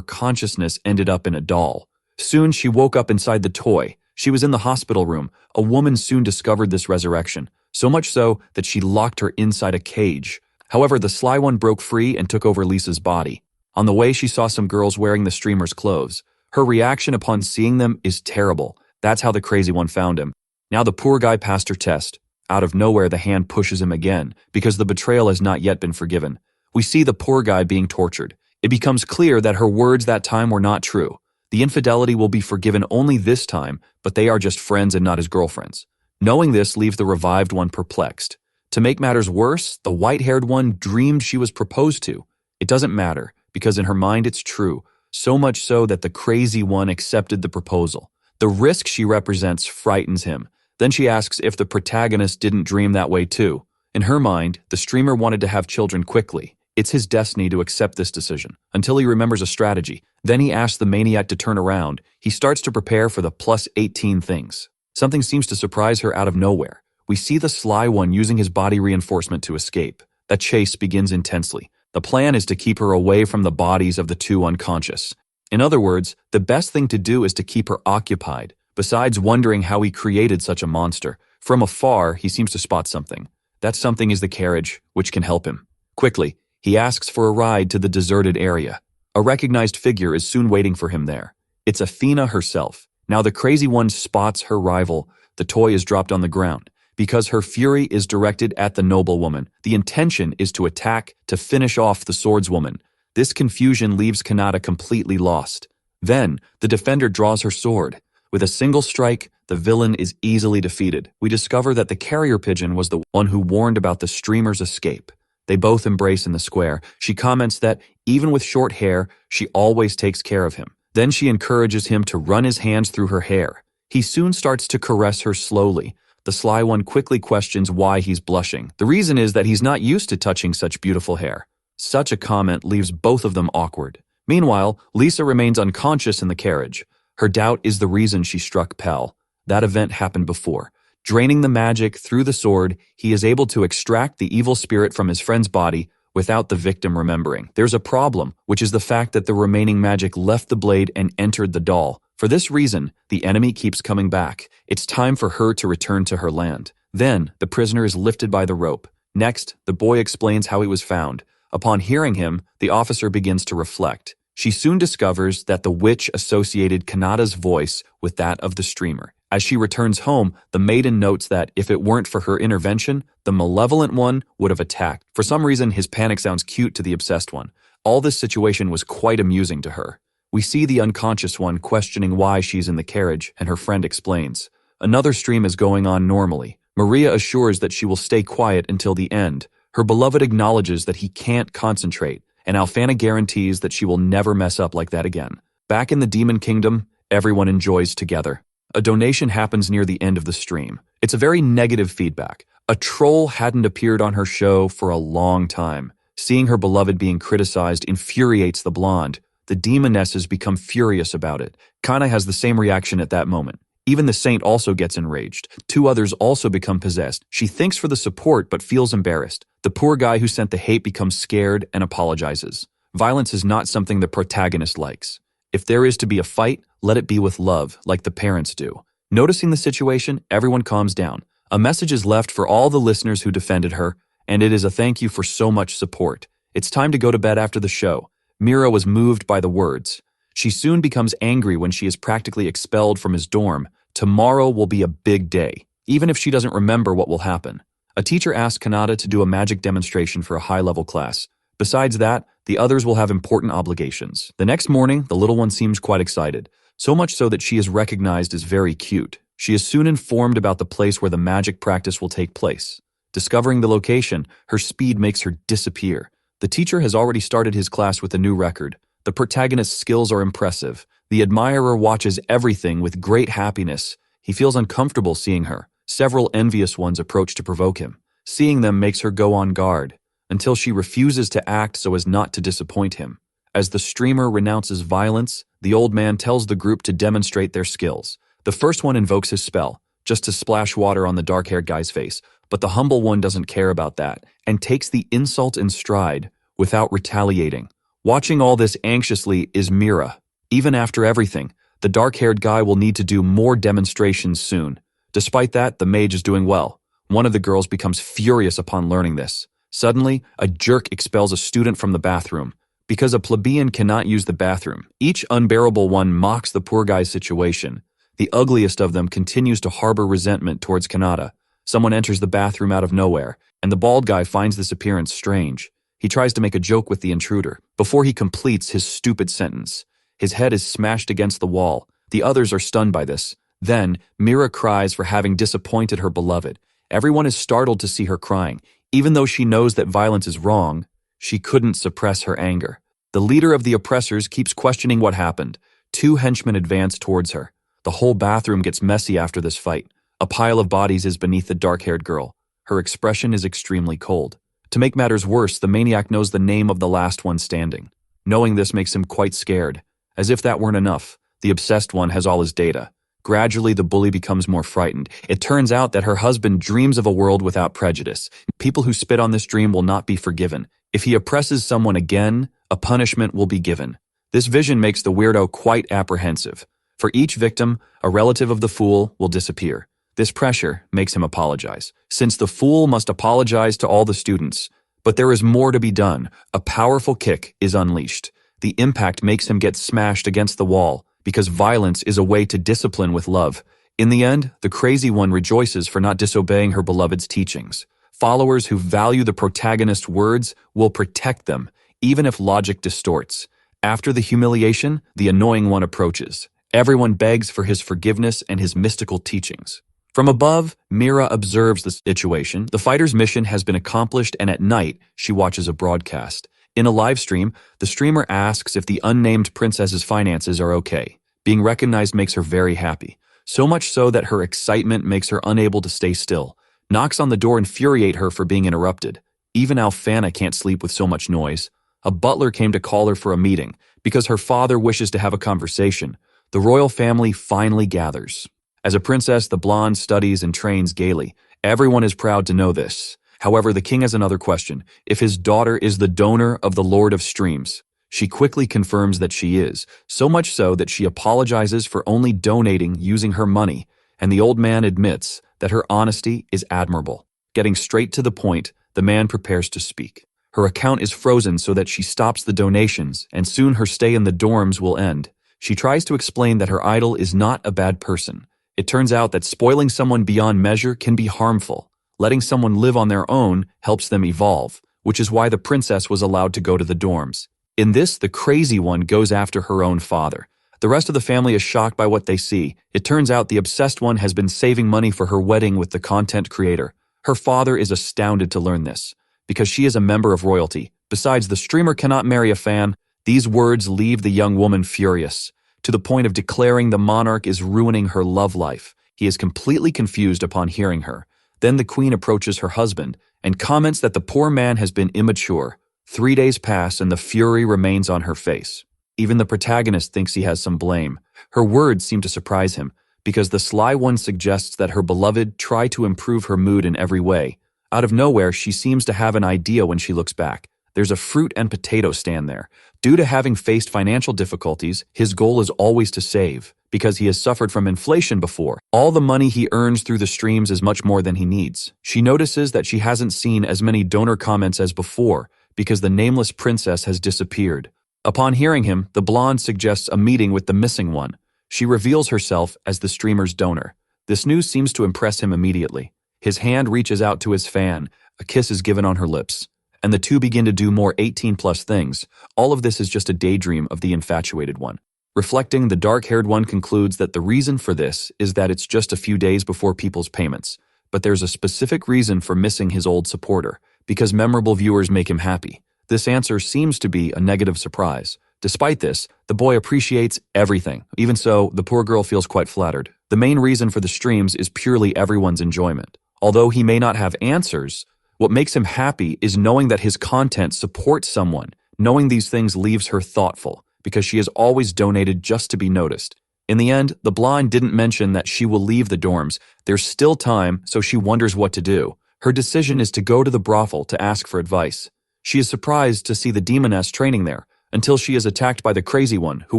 consciousness ended up in a doll. Soon she woke up inside the toy. She was in the hospital room. A woman soon discovered this resurrection, so much so that she locked her inside a cage. However, the sly one broke free and took over Lisa's body. On the way, she saw some girls wearing the streamer's clothes. Her reaction upon seeing them is terrible. That's how the crazy one found him. Now the poor guy passed her test. Out of nowhere, the hand pushes him again, because the betrayal has not yet been forgiven. We see the poor guy being tortured. It becomes clear that her words that time were not true. The infidelity will be forgiven only this time, but they are just friends and not his girlfriends. Knowing this leaves the revived one perplexed. To make matters worse, the white-haired one dreamed she was proposed to. It doesn't matter, because in her mind it's true, so much so that the crazy one accepted the proposal. The risk she represents frightens him. Then she asks if the protagonist didn't dream that way too. In her mind, the streamer wanted to have children quickly. It's his destiny to accept this decision, until he remembers a strategy. Then he asks the maniac to turn around. He starts to prepare for the plus 18 things. Something seems to surprise her out of nowhere. We see the sly one using his body reinforcement to escape. That chase begins intensely. The plan is to keep her away from the bodies of the two unconscious. In other words, the best thing to do is to keep her occupied. Besides wondering how he created such a monster, from afar he seems to spot something. That something is the carriage, which can help him. Quickly, he asks for a ride to the deserted area. A recognized figure is soon waiting for him there. It's Athena herself. Now the crazy one spots her rival. The toy is dropped on the ground. Because her fury is directed at the noblewoman, the intention is to attack, to finish off the swordswoman. This confusion leaves Kanata completely lost. Then, the defender draws her sword. With a single strike, the villain is easily defeated. We discover that the carrier pigeon was the one who warned about the streamer's escape. They both embrace in the square. She comments that, even with short hair, she always takes care of him. Then she encourages him to run his hands through her hair. He soon starts to caress her slowly. The sly one quickly questions why he's blushing. The reason is that he's not used to touching such beautiful hair. Such a comment leaves both of them awkward. Meanwhile, Lisa remains unconscious in the carriage. Her doubt is the reason she struck Pell. That event happened before. Draining the magic through the sword, he is able to extract the evil spirit from his friend's body without the victim remembering. There's a problem, which is the fact that the remaining magic left the blade and entered the doll. For this reason, the enemy keeps coming back. It's time for her to return to her land. Then, the prisoner is lifted by the rope. Next, the boy explains how he was found. Upon hearing him, the officer begins to reflect. She soon discovers that the witch associated Kanata's voice with that of the streamer. As she returns home, the maiden notes that if it weren't for her intervention, the malevolent one would have attacked. For some reason, his panic sounds cute to the obsessed one. All this situation was quite amusing to her. We see the unconscious one questioning why she's in the carriage, and her friend explains. Another stream is going on normally. Maria assures that she will stay quiet until the end. Her beloved acknowledges that he can't concentrate, and Alfana guarantees that she will never mess up like that again. Back in the Demon Kingdom, everyone enjoys together. A donation happens near the end of the stream. It's a very negative feedback. A troll hadn't appeared on her show for a long time. Seeing her beloved being criticized infuriates the blonde. The demonesses become furious about it. Kana has the same reaction at that moment. Even the saint also gets enraged. Two others also become possessed. She thanks for the support but feels embarrassed. The poor guy who sent the hate becomes scared and apologizes. Violence is not something the protagonist likes. If there is to be a fight, let it be with love, like the parents do. Noticing the situation, everyone calms down. A message is left for all the listeners who defended her, and it is a thank you for so much support. It's time to go to bed after the show. Mira was moved by the words. She soon becomes angry when she is practically expelled from his dorm. Tomorrow will be a big day, even if she doesn't remember what will happen. A teacher asks Kanata to do a magic demonstration for a high-level class. Besides that, the others will have important obligations. The next morning, the little one seems quite excited, so much so that she is recognized as very cute. She is soon informed about the place where the magic practice will take place. Discovering the location, her speed makes her disappear. The teacher has already started his class with a new record. The protagonist's skills are impressive. The admirer watches everything with great happiness. He feels uncomfortable seeing her. Several envious ones approach to provoke him. Seeing them makes her go on guard, until she refuses to act so as not to disappoint him. As the streamer renounces violence, the old man tells the group to demonstrate their skills. The first one invokes his spell, just to splash water on the dark-haired guy's face, but the humble one doesn't care about that, and takes the insult in stride, without retaliating. Watching all this anxiously is Mira. Even after everything, the dark-haired guy will need to do more demonstrations soon. Despite that, the mage is doing well. One of the girls becomes furious upon learning this. Suddenly, a jerk expels a student from the bathroom. Because a plebeian cannot use the bathroom, each unbearable one mocks the poor guy's situation. The ugliest of them continues to harbor resentment towards Kanata. Someone enters the bathroom out of nowhere, and the bald guy finds this appearance strange. He tries to make a joke with the intruder, before he completes his stupid sentence. His head is smashed against the wall. The others are stunned by this. Then, Mira cries for having disappointed her beloved. Everyone is startled to see her crying. Even though she knows that violence is wrong, she couldn't suppress her anger. The leader of the oppressors keeps questioning what happened. Two henchmen advance towards her. The whole bathroom gets messy after this fight. A pile of bodies is beneath the dark-haired girl. Her expression is extremely cold. To make matters worse, the maniac knows the name of the last one standing. Knowing this makes him quite scared. As if that weren't enough, the obsessed one has all his data. Gradually, the bully becomes more frightened. It turns out that her husband dreams of a world without prejudice. People who spit on this dream will not be forgiven. If he oppresses someone again, a punishment will be given. This vision makes the weirdo quite apprehensive. For each victim, a relative of the fool will disappear. This pressure makes him apologize, since the fool must apologize to all the students. But there is more to be done. A powerful kick is unleashed. The impact makes him get smashed against the wall, because violence is a way to discipline with love. In the end, the crazy one rejoices for not disobeying her beloved's teachings. Followers who value the protagonist's words will protect them, even if logic distorts. After the humiliation, the annoying one approaches. Everyone begs for his forgiveness and his mystical teachings. From above, Mira observes the situation. The fighter's mission has been accomplished, and at night, she watches a broadcast. In a live stream, the streamer asks if the unnamed princess's finances are okay. Being recognized makes her very happy, so much so that her excitement makes her unable to stay still. Knocks on the door infuriate her for being interrupted. Even Alfana can't sleep with so much noise. A butler came to call her for a meeting because her father wishes to have a conversation. The royal family finally gathers. As a princess, the blonde studies and trains gaily. Everyone is proud to know this. However, the king has another question. If his daughter is the donor of the Lord of Streams, she quickly confirms that she is, so much so that she apologizes for only donating using her money, and the old man admits that her honesty is admirable. Getting straight to the point, the man prepares to speak. Her account is frozen so that she stops the donations, and soon her stay in the dorms will end. She tries to explain that her idol is not a bad person. It turns out that spoiling someone beyond measure can be harmful. Letting someone live on their own helps them evolve, which is why the princess was allowed to go to the dorms. In this, the crazy one goes after her own father. The rest of the family is shocked by what they see. It turns out the obsessed one has been saving money for her wedding with the content creator. Her father is astounded to learn this, because she is a member of royalty. Besides, the streamer cannot marry a fan. These words leave the young woman furious, to the point of declaring the monarch is ruining her love life. He is completely confused upon hearing her. Then the queen approaches her husband and comments that the poor man has been immature. 3 days pass and the fury remains on her face. Even the protagonist thinks he has some blame. Her words seem to surprise him, because the sly one suggests that her beloved try to improve her mood in every way. Out of nowhere, she seems to have an idea when she looks back. There's a fruit and potato stand there. Due to having faced financial difficulties, his goal is always to save, because he has suffered from inflation before. All the money he earns through the streams is much more than he needs. She notices that she hasn't seen as many donor comments as before, because the nameless princess has disappeared. Upon hearing him, the blonde suggests a meeting with the missing one. She reveals herself as the streamer's donor. This news seems to impress him immediately. His hand reaches out to his fan, a kiss is given on her lips, and the two begin to do more 18-plus things. All of this is just a daydream of the infatuated one. Reflecting, the dark-haired one concludes that the reason for this is that it's just a few days before people's payments, but there's a specific reason for missing his old supporter, because memorable viewers make him happy. This answer seems to be a negative surprise. Despite this, the boy appreciates everything. Even so, the poor girl feels quite flattered. The main reason for the streams is purely everyone's enjoyment. Although he may not have answers, what makes him happy is knowing that his content supports someone. Knowing these things leaves her thoughtful, because she has always donated just to be noticed. In the end, the blonde didn't mention that she will leave the dorms. There's still time, so she wonders what to do. Her decision is to go to the brothel to ask for advice. She is surprised to see the demoness training there, until she is attacked by the crazy one who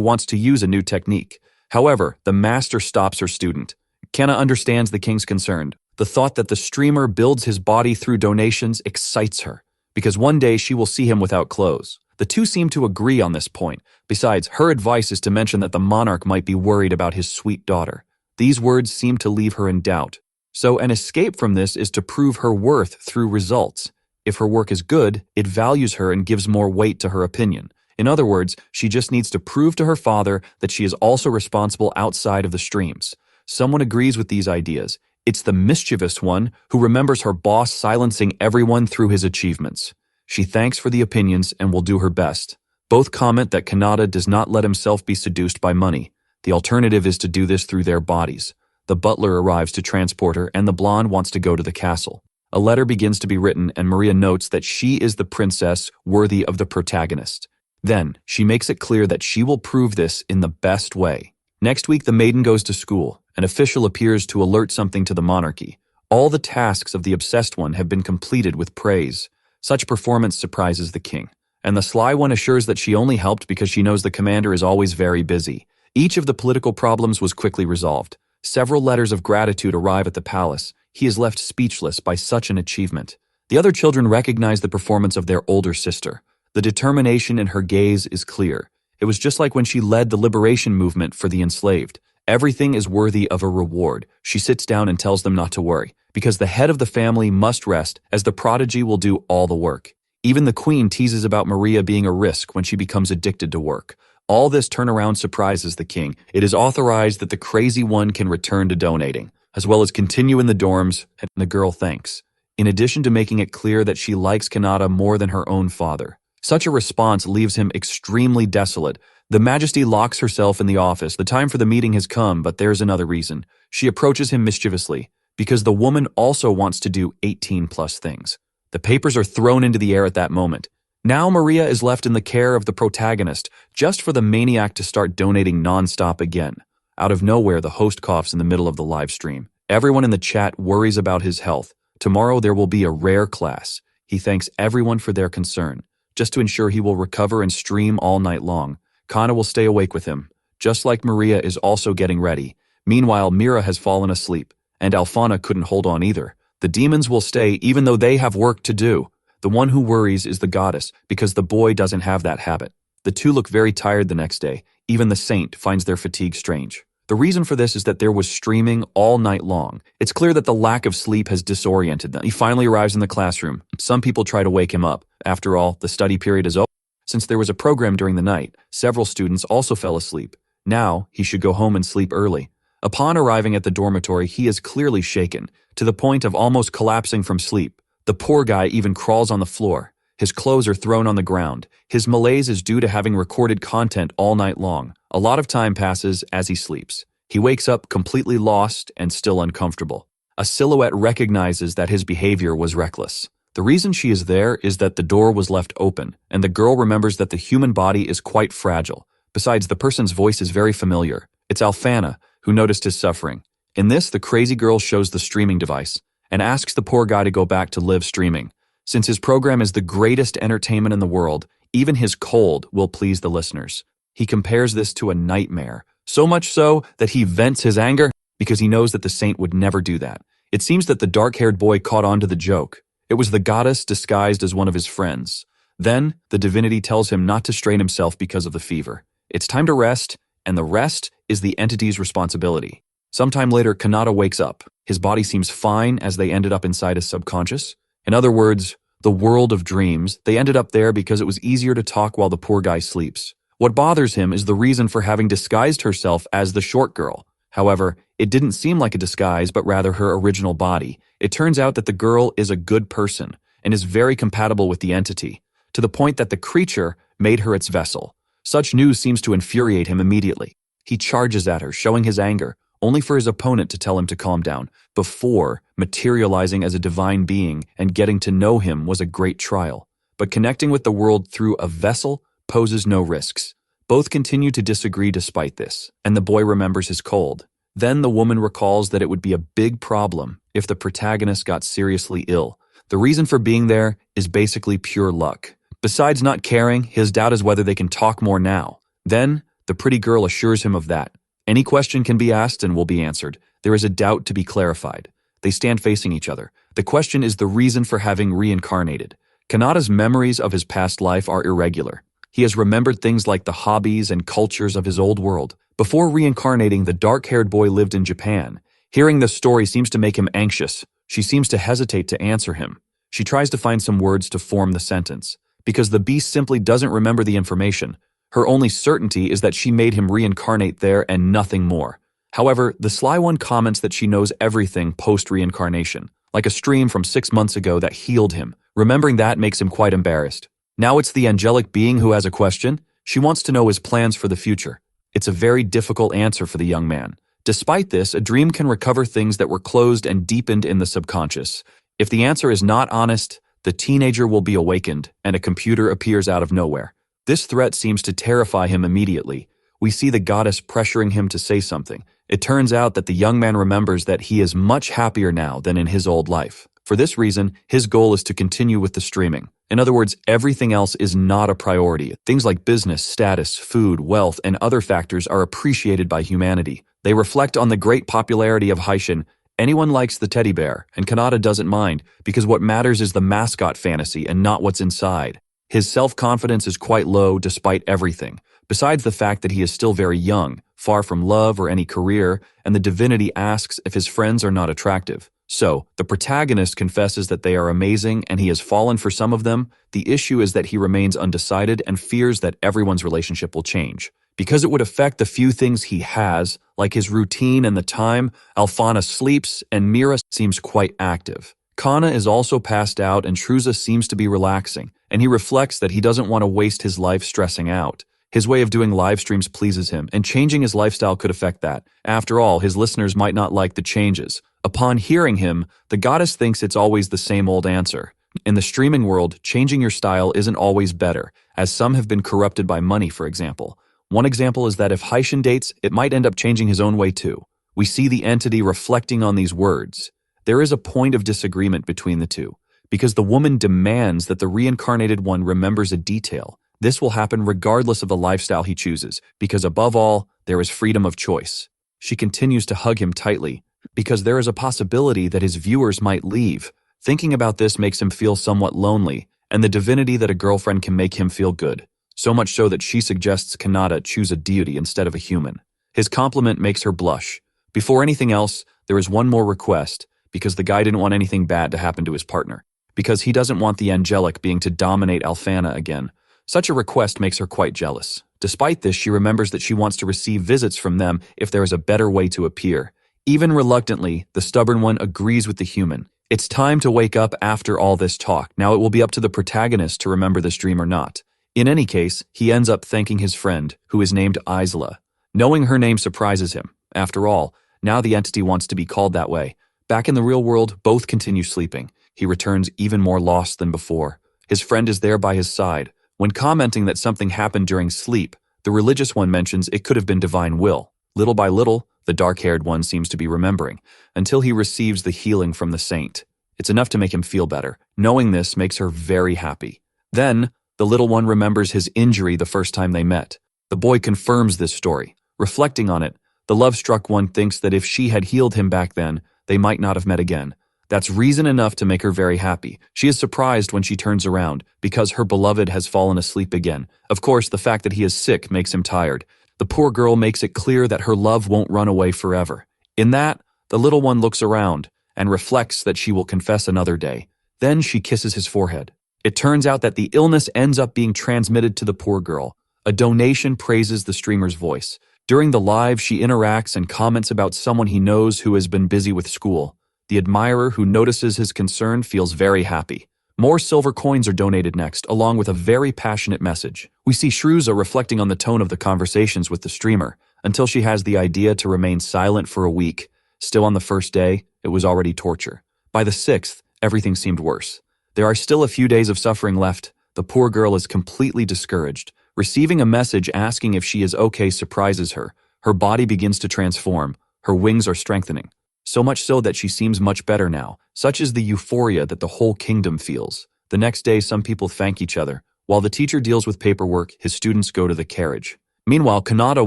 wants to use a new technique. However, the master stops her student. Kenna understands the king's concern. The thought that the streamer builds his body through donations excites her, because one day she will see him without clothes. The two seem to agree on this point. Besides, her advice is to mention that the monarch might be worried about his sweet daughter. These words seem to leave her in doubt. So an escape from this is to prove her worth through results. If her work is good, it values her and gives more weight to her opinion. In other words, she just needs to prove to her father that she is also responsible outside of the streams. Someone agrees with these ideas. It's the mischievous one who remembers her boss silencing everyone through his achievements. She thanks for the opinions and will do her best. Both comment that Kanata does not let himself be seduced by money. The alternative is to do this through their bodies. The butler arrives to transport her, and the blonde wants to go to the castle. A letter begins to be written, and Maria notes that she is the princess worthy of the protagonist. Then, she makes it clear that she will prove this in the best way. Next week, the maiden goes to school. An official appears to alert something to the monarchy. All the tasks of the obsessed one have been completed with praise. Such performance surprises the king, and the sly one assures that she only helped because she knows the commander is always very busy. Each of the political problems was quickly resolved. Several letters of gratitude arrive at the palace. He is left speechless by such an achievement. The other children recognize the performance of their older sister. The determination in her gaze is clear. It was just like when she led the liberation movement for the enslaved. Everything is worthy of a reward. She sits down and tells them not to worry, because the head of the family must rest, as the prodigy will do all the work. Even the queen teases about Maria being a risk when she becomes addicted to work. All this turnaround surprises the king. It is authorized that the crazy one can return to donating, as well as continue in the dorms, and the girl thanks, in addition to making it clear that she likes Kanata more than her own father. Such a response leaves him extremely desolate. The Majesty locks herself in the office. The time for the meeting has come, but there's another reason. She approaches him mischievously, because the woman also wants to do 18+ things. The papers are thrown into the air at that moment. Now Maria is left in the care of the protagonist, just for the maniac to start donating non-stop again. Out of nowhere, the host coughs in the middle of the live stream. Everyone in the chat worries about his health. Tomorrow there will be a rare class. He thanks everyone for their concern, just to ensure he will recover and stream all night long. Kana will stay awake with him, just like Maria is also getting ready. Meanwhile, Mira has fallen asleep, and Alfana couldn't hold on either. The demons will stay even though they have work to do. The one who worries is the goddess, because the boy doesn't have that habit. The two look very tired the next day. Even the saint finds their fatigue strange. The reason for this is that there was streaming all night long. It's clear that the lack of sleep has disoriented them. He finally arrives in the classroom. Some people try to wake him up. After all, the study period is over. Since there was a program during the night, several students also fell asleep. Now, he should go home and sleep early. Upon arriving at the dormitory, he is clearly shaken, to the point of almost collapsing from sleep. The poor guy even crawls on the floor. His clothes are thrown on the ground. His malaise is due to having recorded content all night long. A lot of time passes as he sleeps. He wakes up completely lost and still uncomfortable. A silhouette recognizes that his behavior was reckless. The reason she is there is that the door was left open, and the girl remembers that the human body is quite fragile. Besides, the person's voice is very familiar. It's Alfana, who noticed his suffering. In this, the crazy girl shows the streaming device and asks the poor guy to go back to live streaming. Since his program is the greatest entertainment in the world, even his cold will please the listeners. He compares this to a nightmare, so much so that he vents his anger because he knows that the saint would never do that. It seems that the dark-haired boy caught on to the joke. It was the goddess disguised as one of his friends. Then, the divinity tells him not to strain himself because of the fever. It's time to rest, and the rest is the entity's responsibility. Sometime later, Kanata wakes up. His body seems fine as they ended up inside his subconscious. In other words, the world of dreams. They ended up there because it was easier to talk while the poor guy sleeps. What bothers him is the reason for having disguised herself as the short girl. However, it didn't seem like a disguise, but rather her original body. It turns out that the girl is a good person and is very compatible with the entity, to the point that the creature made her its vessel. Such news seems to infuriate him immediately. He charges at her, showing his anger, only for his opponent to tell him to calm down. Before, materializing as a divine being and getting to know him was a great trial. But connecting with the world through a vessel poses no risks. Both continue to disagree despite this, and the boy remembers his cold. Then the woman recalls that it would be a big problem if the protagonist got seriously ill. The reason for being there is basically pure luck. Besides not caring, his doubt is whether they can talk more now. Then, the pretty girl assures him of that. Any question can be asked and will be answered. There is a doubt to be clarified. They stand facing each other. The question is the reason for having reincarnated. Kanata's memories of his past life are irregular. He has remembered things like the hobbies and cultures of his old world. Before reincarnating, the dark-haired boy lived in Japan. Hearing this story seems to make him anxious. She seems to hesitate to answer him. She tries to find some words to form the sentence. Because the beast simply doesn't remember the information. Her only certainty is that she made him reincarnate there and nothing more. However, the sly one comments that she knows everything post-reincarnation, like a stream from 6 months ago that healed him. Remembering that makes him quite embarrassed. Now it's the angelic being who has a question. She wants to know his plans for the future. It's a very difficult answer for the young man. Despite this, a dream can recover things that were closed and deepened in the subconscious. If the answer is not honest, the teenager will be awakened, and a computer appears out of nowhere. This threat seems to terrify him immediately. We see the goddess pressuring him to say something. It turns out that the young man remembers that he is much happier now than in his old life. For this reason, his goal is to continue with the streaming. In other words, everything else is not a priority. Things like business, status, food, wealth, and other factors are appreciated by humanity. They reflect on the great popularity of Haishin. Anyone likes the teddy bear, and Kanata doesn't mind, because what matters is the mascot fantasy and not what's inside. His self-confidence is quite low despite everything, besides the fact that he is still very young, far from love or any career, and the divinity asks if his friends are not attractive. So, the protagonist confesses that they are amazing and he has fallen for some of them. The issue is that he remains undecided and fears that everyone's relationship will change. Because it would affect the few things he has, like his routine and the time, Alphana sleeps and Mira seems quite active. Kana is also passed out and Truza seems to be relaxing, and he reflects that he doesn't want to waste his life stressing out. His way of doing live streams pleases him, and changing his lifestyle could affect that. After all, his listeners might not like the changes. Upon hearing him, the goddess thinks it's always the same old answer. In the streaming world, changing your style isn't always better, as some have been corrupted by money, for example. One example is that if Haishin dates, it might end up changing his own way too. We see the entity reflecting on these words. There is a point of disagreement between the two, because the woman demands that the reincarnated one remembers a detail. This will happen regardless of the lifestyle he chooses, because above all, there is freedom of choice. She continues to hug him tightly, because there is a possibility that his viewers might leave. Thinking about this makes him feel somewhat lonely, and the divinity that a girlfriend can make him feel good. So much so that she suggests Kanata choose a deity instead of a human. His compliment makes her blush. Before anything else, there is one more request, because the guy didn't want anything bad to happen to his partner. Because he doesn't want the angelic being to dominate Alphana again. Such a request makes her quite jealous. Despite this, she remembers that she wants to receive visits from them if there is a better way to appear. Even reluctantly, the stubborn one agrees with the human. It's time to wake up after all this talk. Now it will be up to the protagonist to remember this dream or not. In any case, he ends up thanking his friend, who is named Isla. Knowing her name surprises him. After all, now the entity wants to be called that way. Back in the real world, both continue sleeping. He returns even more lost than before. His friend is there by his side. When commenting that something happened during sleep, the religious one mentions it could have been divine will. Little by little, the dark-haired one seems to be remembering, until he receives the healing from the saint. It's enough to make him feel better. Knowing this makes her very happy. Then, the little one remembers his injury the first time they met. The boy confirms this story. Reflecting on it, the love-struck one thinks that if she had healed him back then, they might not have met again. That's reason enough to make her very happy. She is surprised when she turns around, because her beloved has fallen asleep again. Of course, the fact that he is sick makes him tired. The poor girl makes it clear that her love won't run away forever. In that, the little one looks around and reflects that she will confess another day. Then she kisses his forehead. It turns out that the illness ends up being transmitted to the poor girl. A donation praises the streamer's voice. During the live, she interacts and comments about someone he knows who has been busy with school. The admirer who notices his concern feels very happy. More silver coins are donated next, along with a very passionate message. We see Shruza reflecting on the tone of the conversations with the streamer, until she has the idea to remain silent for a week. Still on the first day, it was already torture. By the 6th, everything seemed worse. There are still a few days of suffering left. The poor girl is completely discouraged. Receiving a message asking if she is okay surprises her. Her body begins to transform. Her wings are strengthening. So much so that she seems much better now. Such is the euphoria that the whole kingdom feels. The next day, some people thank each other. While the teacher deals with paperwork, his students go to the carriage. Meanwhile, Kanata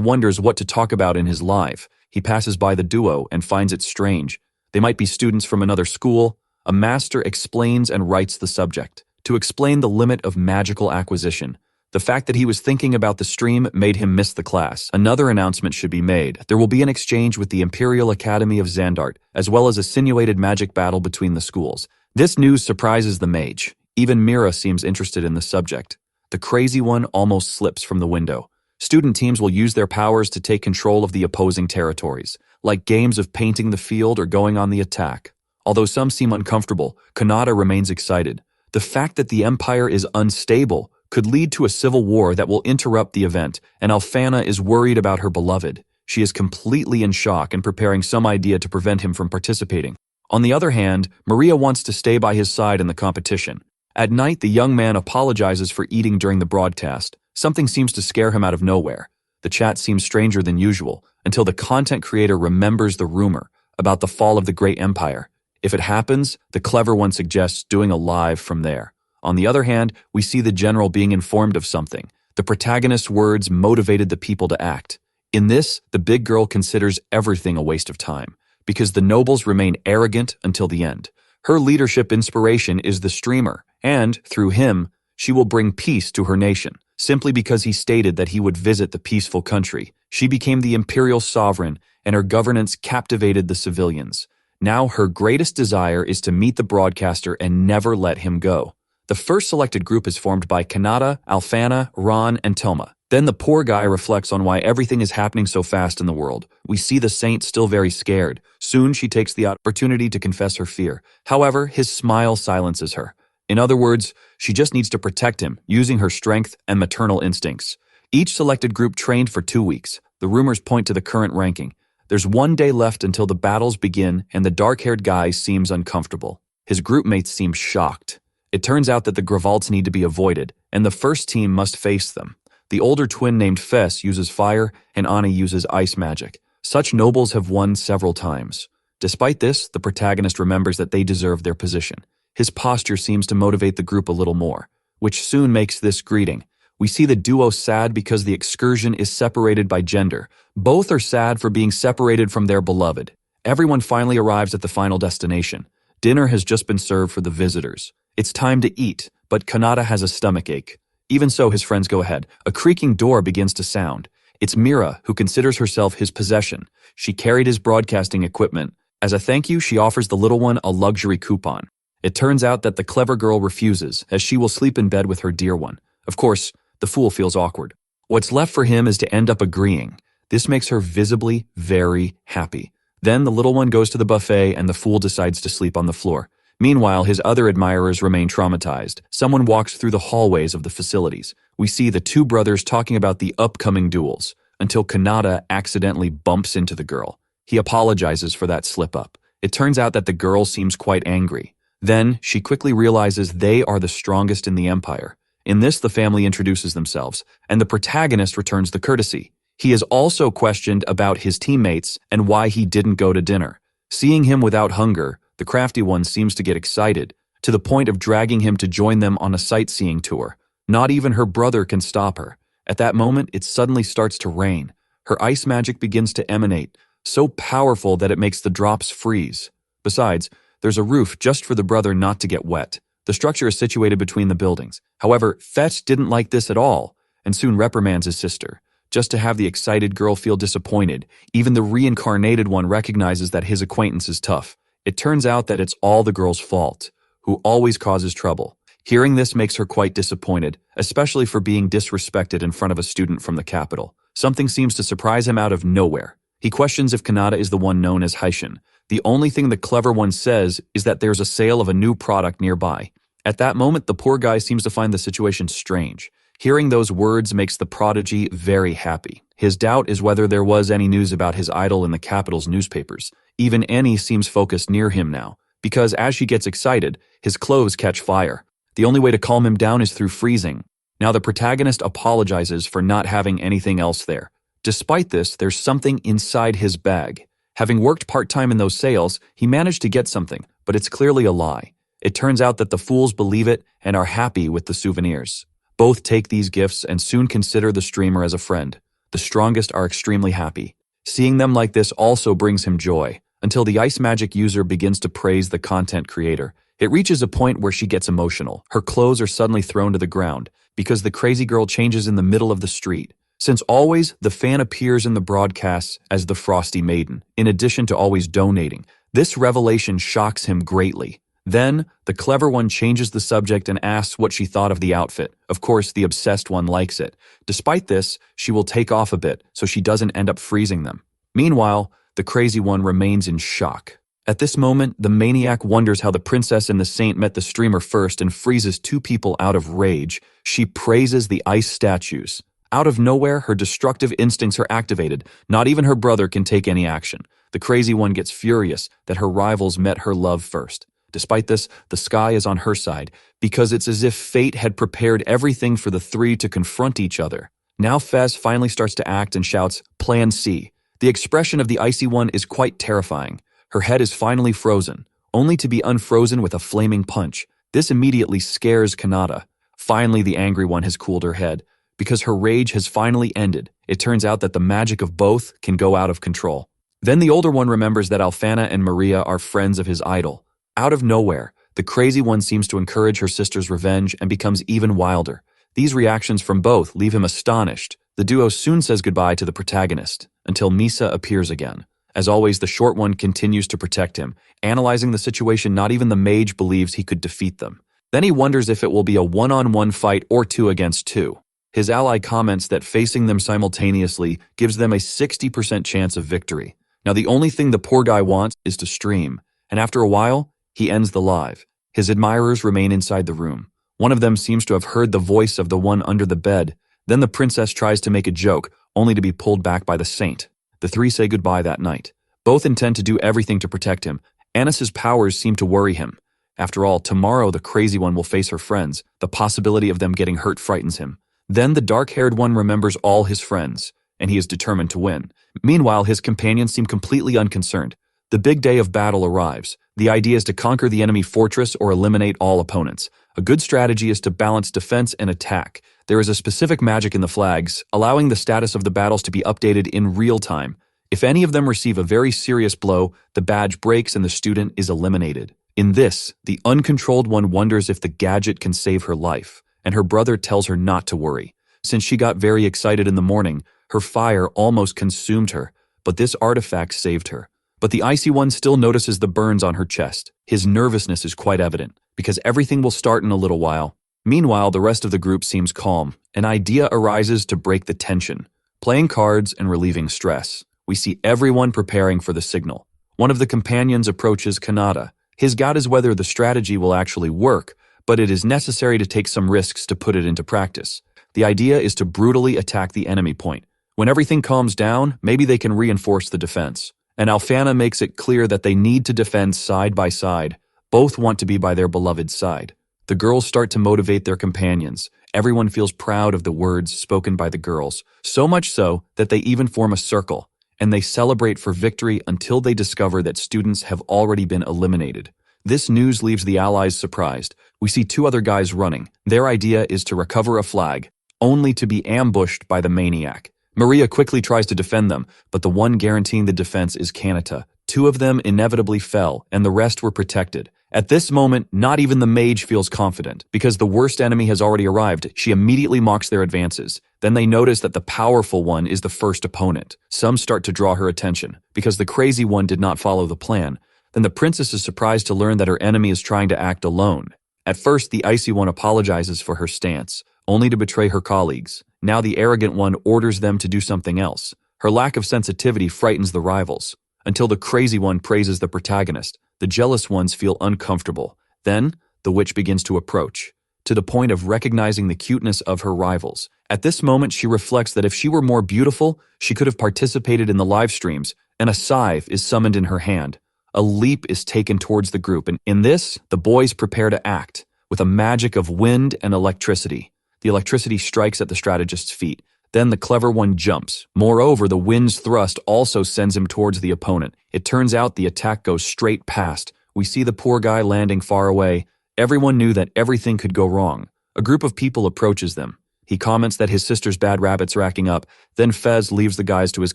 wonders what to talk about in his live. He passes by the duo and finds it strange. They might be students from another school. A master explains and writes the subject. To explain the limit of magical acquisition. The fact that he was thinking about the stream made him miss the class. Another announcement should be made. There will be an exchange with the Imperial Academy of Xandart, as well as a simulated magic battle between the schools. This news surprises the mage. Even Mira seems interested in the subject. The crazy one almost slips from the window. Student teams will use their powers to take control of the opposing territories, like games of painting the field or going on the attack. Although some seem uncomfortable, Kanata remains excited. The fact that the Empire is unstable could lead to a civil war that will interrupt the event, and Alfana is worried about her beloved. She is completely in shock and preparing some idea to prevent him from participating. On the other hand, Maria wants to stay by his side in the competition. At night, the young man apologizes for eating during the broadcast. Something seems to scare him out of nowhere. The chat seems stranger than usual, until the content creator remembers the rumor about the fall of the great empire. If it happens, the clever one suggests doing a live from there. On the other hand, we see the general being informed of something. The protagonist's words motivated the people to act. In this, the big girl considers everything a waste of time, because the nobles remain arrogant until the end. Her leadership inspiration is the streamer, and, through him, she will bring peace to her nation. Simply because he stated that he would visit the peaceful country, she became the imperial sovereign, and her governance captivated the civilians. Now her greatest desire is to meet the broadcaster and never let him go. The first selected group is formed by Kanata, Alfana, Ron, and Toma. Then the poor guy reflects on why everything is happening so fast in the world. We see the saint still very scared. Soon she takes the opportunity to confess her fear. However, his smile silences her. In other words, she just needs to protect him, using her strength and maternal instincts. Each selected group trained for 2 weeks. The rumors point to the current ranking. There's 1 day left until the battles begin, and the dark-haired guy seems uncomfortable. His group mates seem shocked. It turns out that the Gravalts need to be avoided, and the first team must face them. The older twin named Fess uses fire, and Ani uses ice magic. Such nobles have won several times. Despite this, the protagonist remembers that they deserve their position. His posture seems to motivate the group a little more, which soon makes this greeting. We see the duo sad because the excursion is separated by gender. Both are sad for being separated from their beloved. Everyone finally arrives at the final destination. Dinner has just been served for the visitors. It's time to eat, but Kanata has a stomachache. Even so, his friends go ahead. A creaking door begins to sound. It's Mira, who considers herself his possession. She carried his broadcasting equipment. As a thank you, she offers the little one a luxury coupon. It turns out that the clever girl refuses, as she will sleep in bed with her dear one. Of course, the fool feels awkward. What's left for him is to end up agreeing. This makes her visibly very happy. Then the little one goes to the buffet and the fool decides to sleep on the floor. Meanwhile, his other admirers remain traumatized. Someone walks through the hallways of the facilities. We see the two brothers talking about the upcoming duels, until Kanata accidentally bumps into the girl. He apologizes for that slip-up. It turns out that the girl seems quite angry. Then, she quickly realizes they are the strongest in the empire. In this, the family introduces themselves, and the protagonist returns the courtesy. He is also questioned about his teammates and why he didn't go to dinner. Seeing him without hunger, the crafty one seems to get excited, to the point of dragging him to join them on a sightseeing tour. Not even her brother can stop her. At that moment, it suddenly starts to rain. Her ice magic begins to emanate, so powerful that it makes the drops freeze. Besides, there's a roof just for the brother not to get wet. The structure is situated between the buildings. However, Fetch didn't like this at all, and soon reprimands his sister. Just to have the excited girl feel disappointed, even the reincarnated one recognizes that his acquaintance is tough. It turns out that it's all the girl's fault, who always causes trouble. Hearing this makes her quite disappointed, especially for being disrespected in front of a student from the capital. Something seems to surprise him out of nowhere. He questions if Kanata is the one known as Haishin. The only thing the clever one says is that there's a sale of a new product nearby. At that moment, the poor guy seems to find the situation strange. Hearing those words makes the prodigy very happy. His doubt is whether there was any news about his idol in the capital's newspapers. Even Annie seems focused near him now, because as she gets excited, his clothes catch fire. The only way to calm him down is through freezing. Now the protagonist apologizes for not having anything else there. Despite this, there's something inside his bag. Having worked part-time in those sales, he managed to get something, but it's clearly a lie. It turns out that the fools believe it and are happy with the souvenirs. Both take these gifts and soon consider the streamer as a friend. The strongest are extremely happy. Seeing them like this also brings him joy, until the ice magic user begins to praise the content creator. It reaches a point where she gets emotional. Her clothes are suddenly thrown to the ground, because the crazy girl changes in the middle of the street. Since always, the fan appears in the broadcasts as the Frosty Maiden, in addition to always donating. This revelation shocks him greatly. Then, the clever one changes the subject and asks what she thought of the outfit. Of course, the obsessed one likes it. Despite this, she will take off a bit so she doesn't end up freezing them. Meanwhile, the crazy one remains in shock. At this moment, the maniac wonders how the princess and the saint met the streamer first and freezes two people out of rage. She praises the ice statues. Out of nowhere, her destructive instincts are activated. Not even her brother can take any action. The crazy one gets furious that her rivals met her love first. Despite this, the sky is on her side, because it's as if fate had prepared everything for the three to confront each other. Now Fez finally starts to act and shouts, "Plan C." The expression of the icy one is quite terrifying. Her head is finally frozen, only to be unfrozen with a flaming punch. This immediately scares Kanata. Finally, the angry one has cooled her head. Because her rage has finally ended, it turns out that the magic of both can go out of control. Then the older one remembers that Alfana and Maria are friends of his idol. Out of nowhere, the crazy one seems to encourage her sister's revenge and becomes even wilder. These reactions from both leave him astonished. The duo soon says goodbye to the protagonist, until Misa appears again. As always, the short one continues to protect him. Analyzing the situation, not even the mage believes he could defeat them. Then he wonders if it will be a one-on-one fight or 2-against-2. His ally comments that facing them simultaneously gives them a 60% chance of victory. Now the only thing the poor guy wants is to stream, and after a while, he ends the live. His admirers remain inside the room. One of them seems to have heard the voice of the one under the bed. Then the princess tries to make a joke, only to be pulled back by the saint. The three say goodbye that night. Both intend to do everything to protect him. Anis's powers seem to worry him. After all, tomorrow the crazy one will face her friends. The possibility of them getting hurt frightens him. Then the dark-haired one remembers all his friends, and he is determined to win. Meanwhile, his companions seem completely unconcerned. The big day of battle arrives. The idea is to conquer the enemy fortress or eliminate all opponents. A good strategy is to balance defense and attack. There is a specific magic in the flags, allowing the status of the battles to be updated in real time. If any of them receive a very serious blow, the badge breaks and the student is eliminated. In this, the uncontrolled one wonders if the gadget can save her life, and her brother tells her not to worry. Since she got very excited in the morning, her fire almost consumed her, but this artifact saved her. But the icy one still notices the burns on her chest. His nervousness is quite evident, because everything will start in a little while. Meanwhile, the rest of the group seems calm. An idea arises to break the tension. Playing cards and relieving stress. We see everyone preparing for the signal. One of the companions approaches Kanata. His doubt is whether the strategy will actually work, but it is necessary to take some risks to put it into practice. The idea is to brutally attack the enemy point. When everything calms down, maybe they can reinforce the defense. And Alfana makes it clear that they need to defend side by side. Both want to be by their beloved's side. The girls start to motivate their companions. Everyone feels proud of the words spoken by the girls, so much so that they even form a circle, and they celebrate for victory until they discover that students have already been eliminated. This news leaves the allies surprised. We see two other guys running. Their idea is to recover a flag, only to be ambushed by the maniac. Maria quickly tries to defend them, but the one guaranteeing the defense is Kanata. Two of them inevitably fell, and the rest were protected. At this moment, not even the mage feels confident. Because the worst enemy has already arrived, she immediately mocks their advances. Then they notice that the powerful one is the first opponent. Some start to draw her attention, because the crazy one did not follow the plan. Then the princess is surprised to learn that her enemy is trying to act alone. At first, the icy one apologizes for her stance, only to betray her colleagues. Now the arrogant one orders them to do something else. Her lack of sensitivity frightens the rivals. Until the crazy one praises the protagonist, the jealous ones feel uncomfortable. Then, the witch begins to approach, to the point of recognizing the cuteness of her rivals. At this moment, she reflects that if she were more beautiful, she could have participated in the live streams, and a scythe is summoned in her hand. A leap is taken towards the group, and in this, the boys prepare to act, with a magic of wind and electricity. The electricity strikes at the strategist's feet. Then the clever one jumps. Moreover, the wind's thrust also sends him towards the opponent. It turns out the attack goes straight past. We see the poor guy landing far away. Everyone knew that everything could go wrong. A group of people approaches them. He comments that his sister's bad habits are acting up. Then Fez leaves the guys to his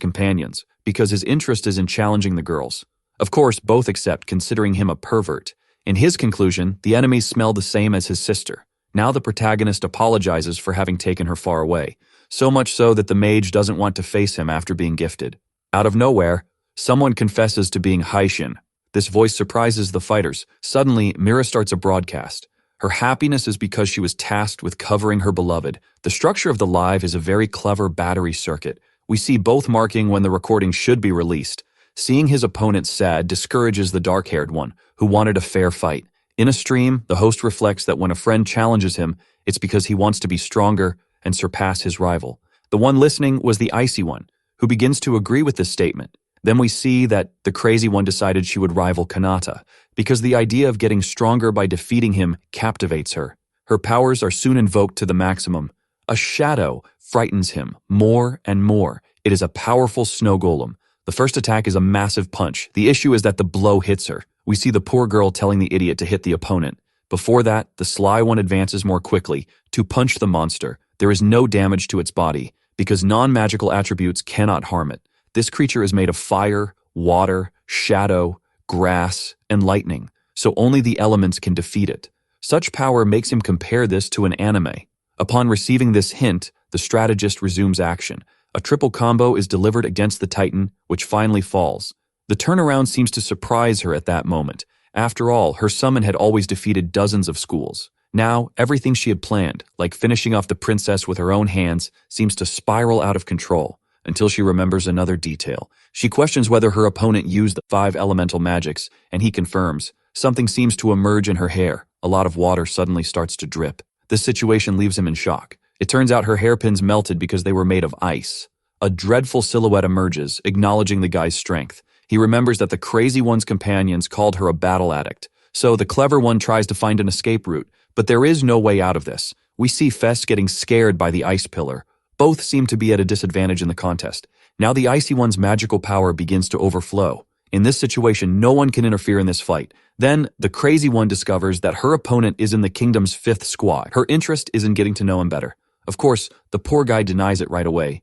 companions, because his interest is in challenging the girls. Of course, both accept, considering him a pervert. In his conclusion, the enemies smell the same as his sister. Now the protagonist apologizes for having taken her far away, so much so that the mage doesn't want to face him after being gifted. Out of nowhere, someone confesses to being Haishin. This voice surprises the fighters. Suddenly, Mira starts a broadcast. Her happiness is because she was tasked with covering her beloved. The structure of the live is a very clever battery circuit. We see both marking when the recording should be released. Seeing his opponent sad discourages the dark-haired one, who wanted a fair fight. In a stream, the host reflects that when a friend challenges him, it's because he wants to be stronger and surpass his rival. The one listening was the icy one, who begins to agree with this statement. Then we see that the crazy one decided she would rival Kanata, because the idea of getting stronger by defeating him captivates her. Her powers are soon invoked to the maximum. A shadow frightens him more and more. It is a powerful snow golem. The first attack is a massive punch. The issue is that the blow hits her. We see the poor girl telling the idiot to hit the opponent. Before that, the sly one advances more quickly to punch the monster. There is no damage to its body, because non-magical attributes cannot harm it. This creature is made of fire, water, shadow, grass, and lightning, so only the elements can defeat it. Such power makes him compare this to an anime. Upon receiving this hint, the strategist resumes action. A triple combo is delivered against the Titan, which finally falls. The turnaround seems to surprise her at that moment. After all, her summon had always defeated dozens of schools. Now, everything she had planned, like finishing off the princess with her own hands, seems to spiral out of control, until she remembers another detail. She questions whether her opponent used the 5 elemental magics, and he confirms. Something seems to emerge in her hair. A lot of water suddenly starts to drip. This situation leaves him in shock. It turns out her hairpins melted because they were made of ice. A dreadful silhouette emerges, acknowledging the guy's strength. He remembers that the crazy one's companions called her a battle addict. So the clever one tries to find an escape route, but there is no way out of this. We see Fest getting scared by the ice pillar. Both seem to be at a disadvantage in the contest. Now the icy one's magical power begins to overflow. In this situation, no one can interfere in this fight. Then, the crazy one discovers that her opponent is in the kingdom's 5th squad. Her interest is in getting to know him better. Of course, the poor guy denies it right away.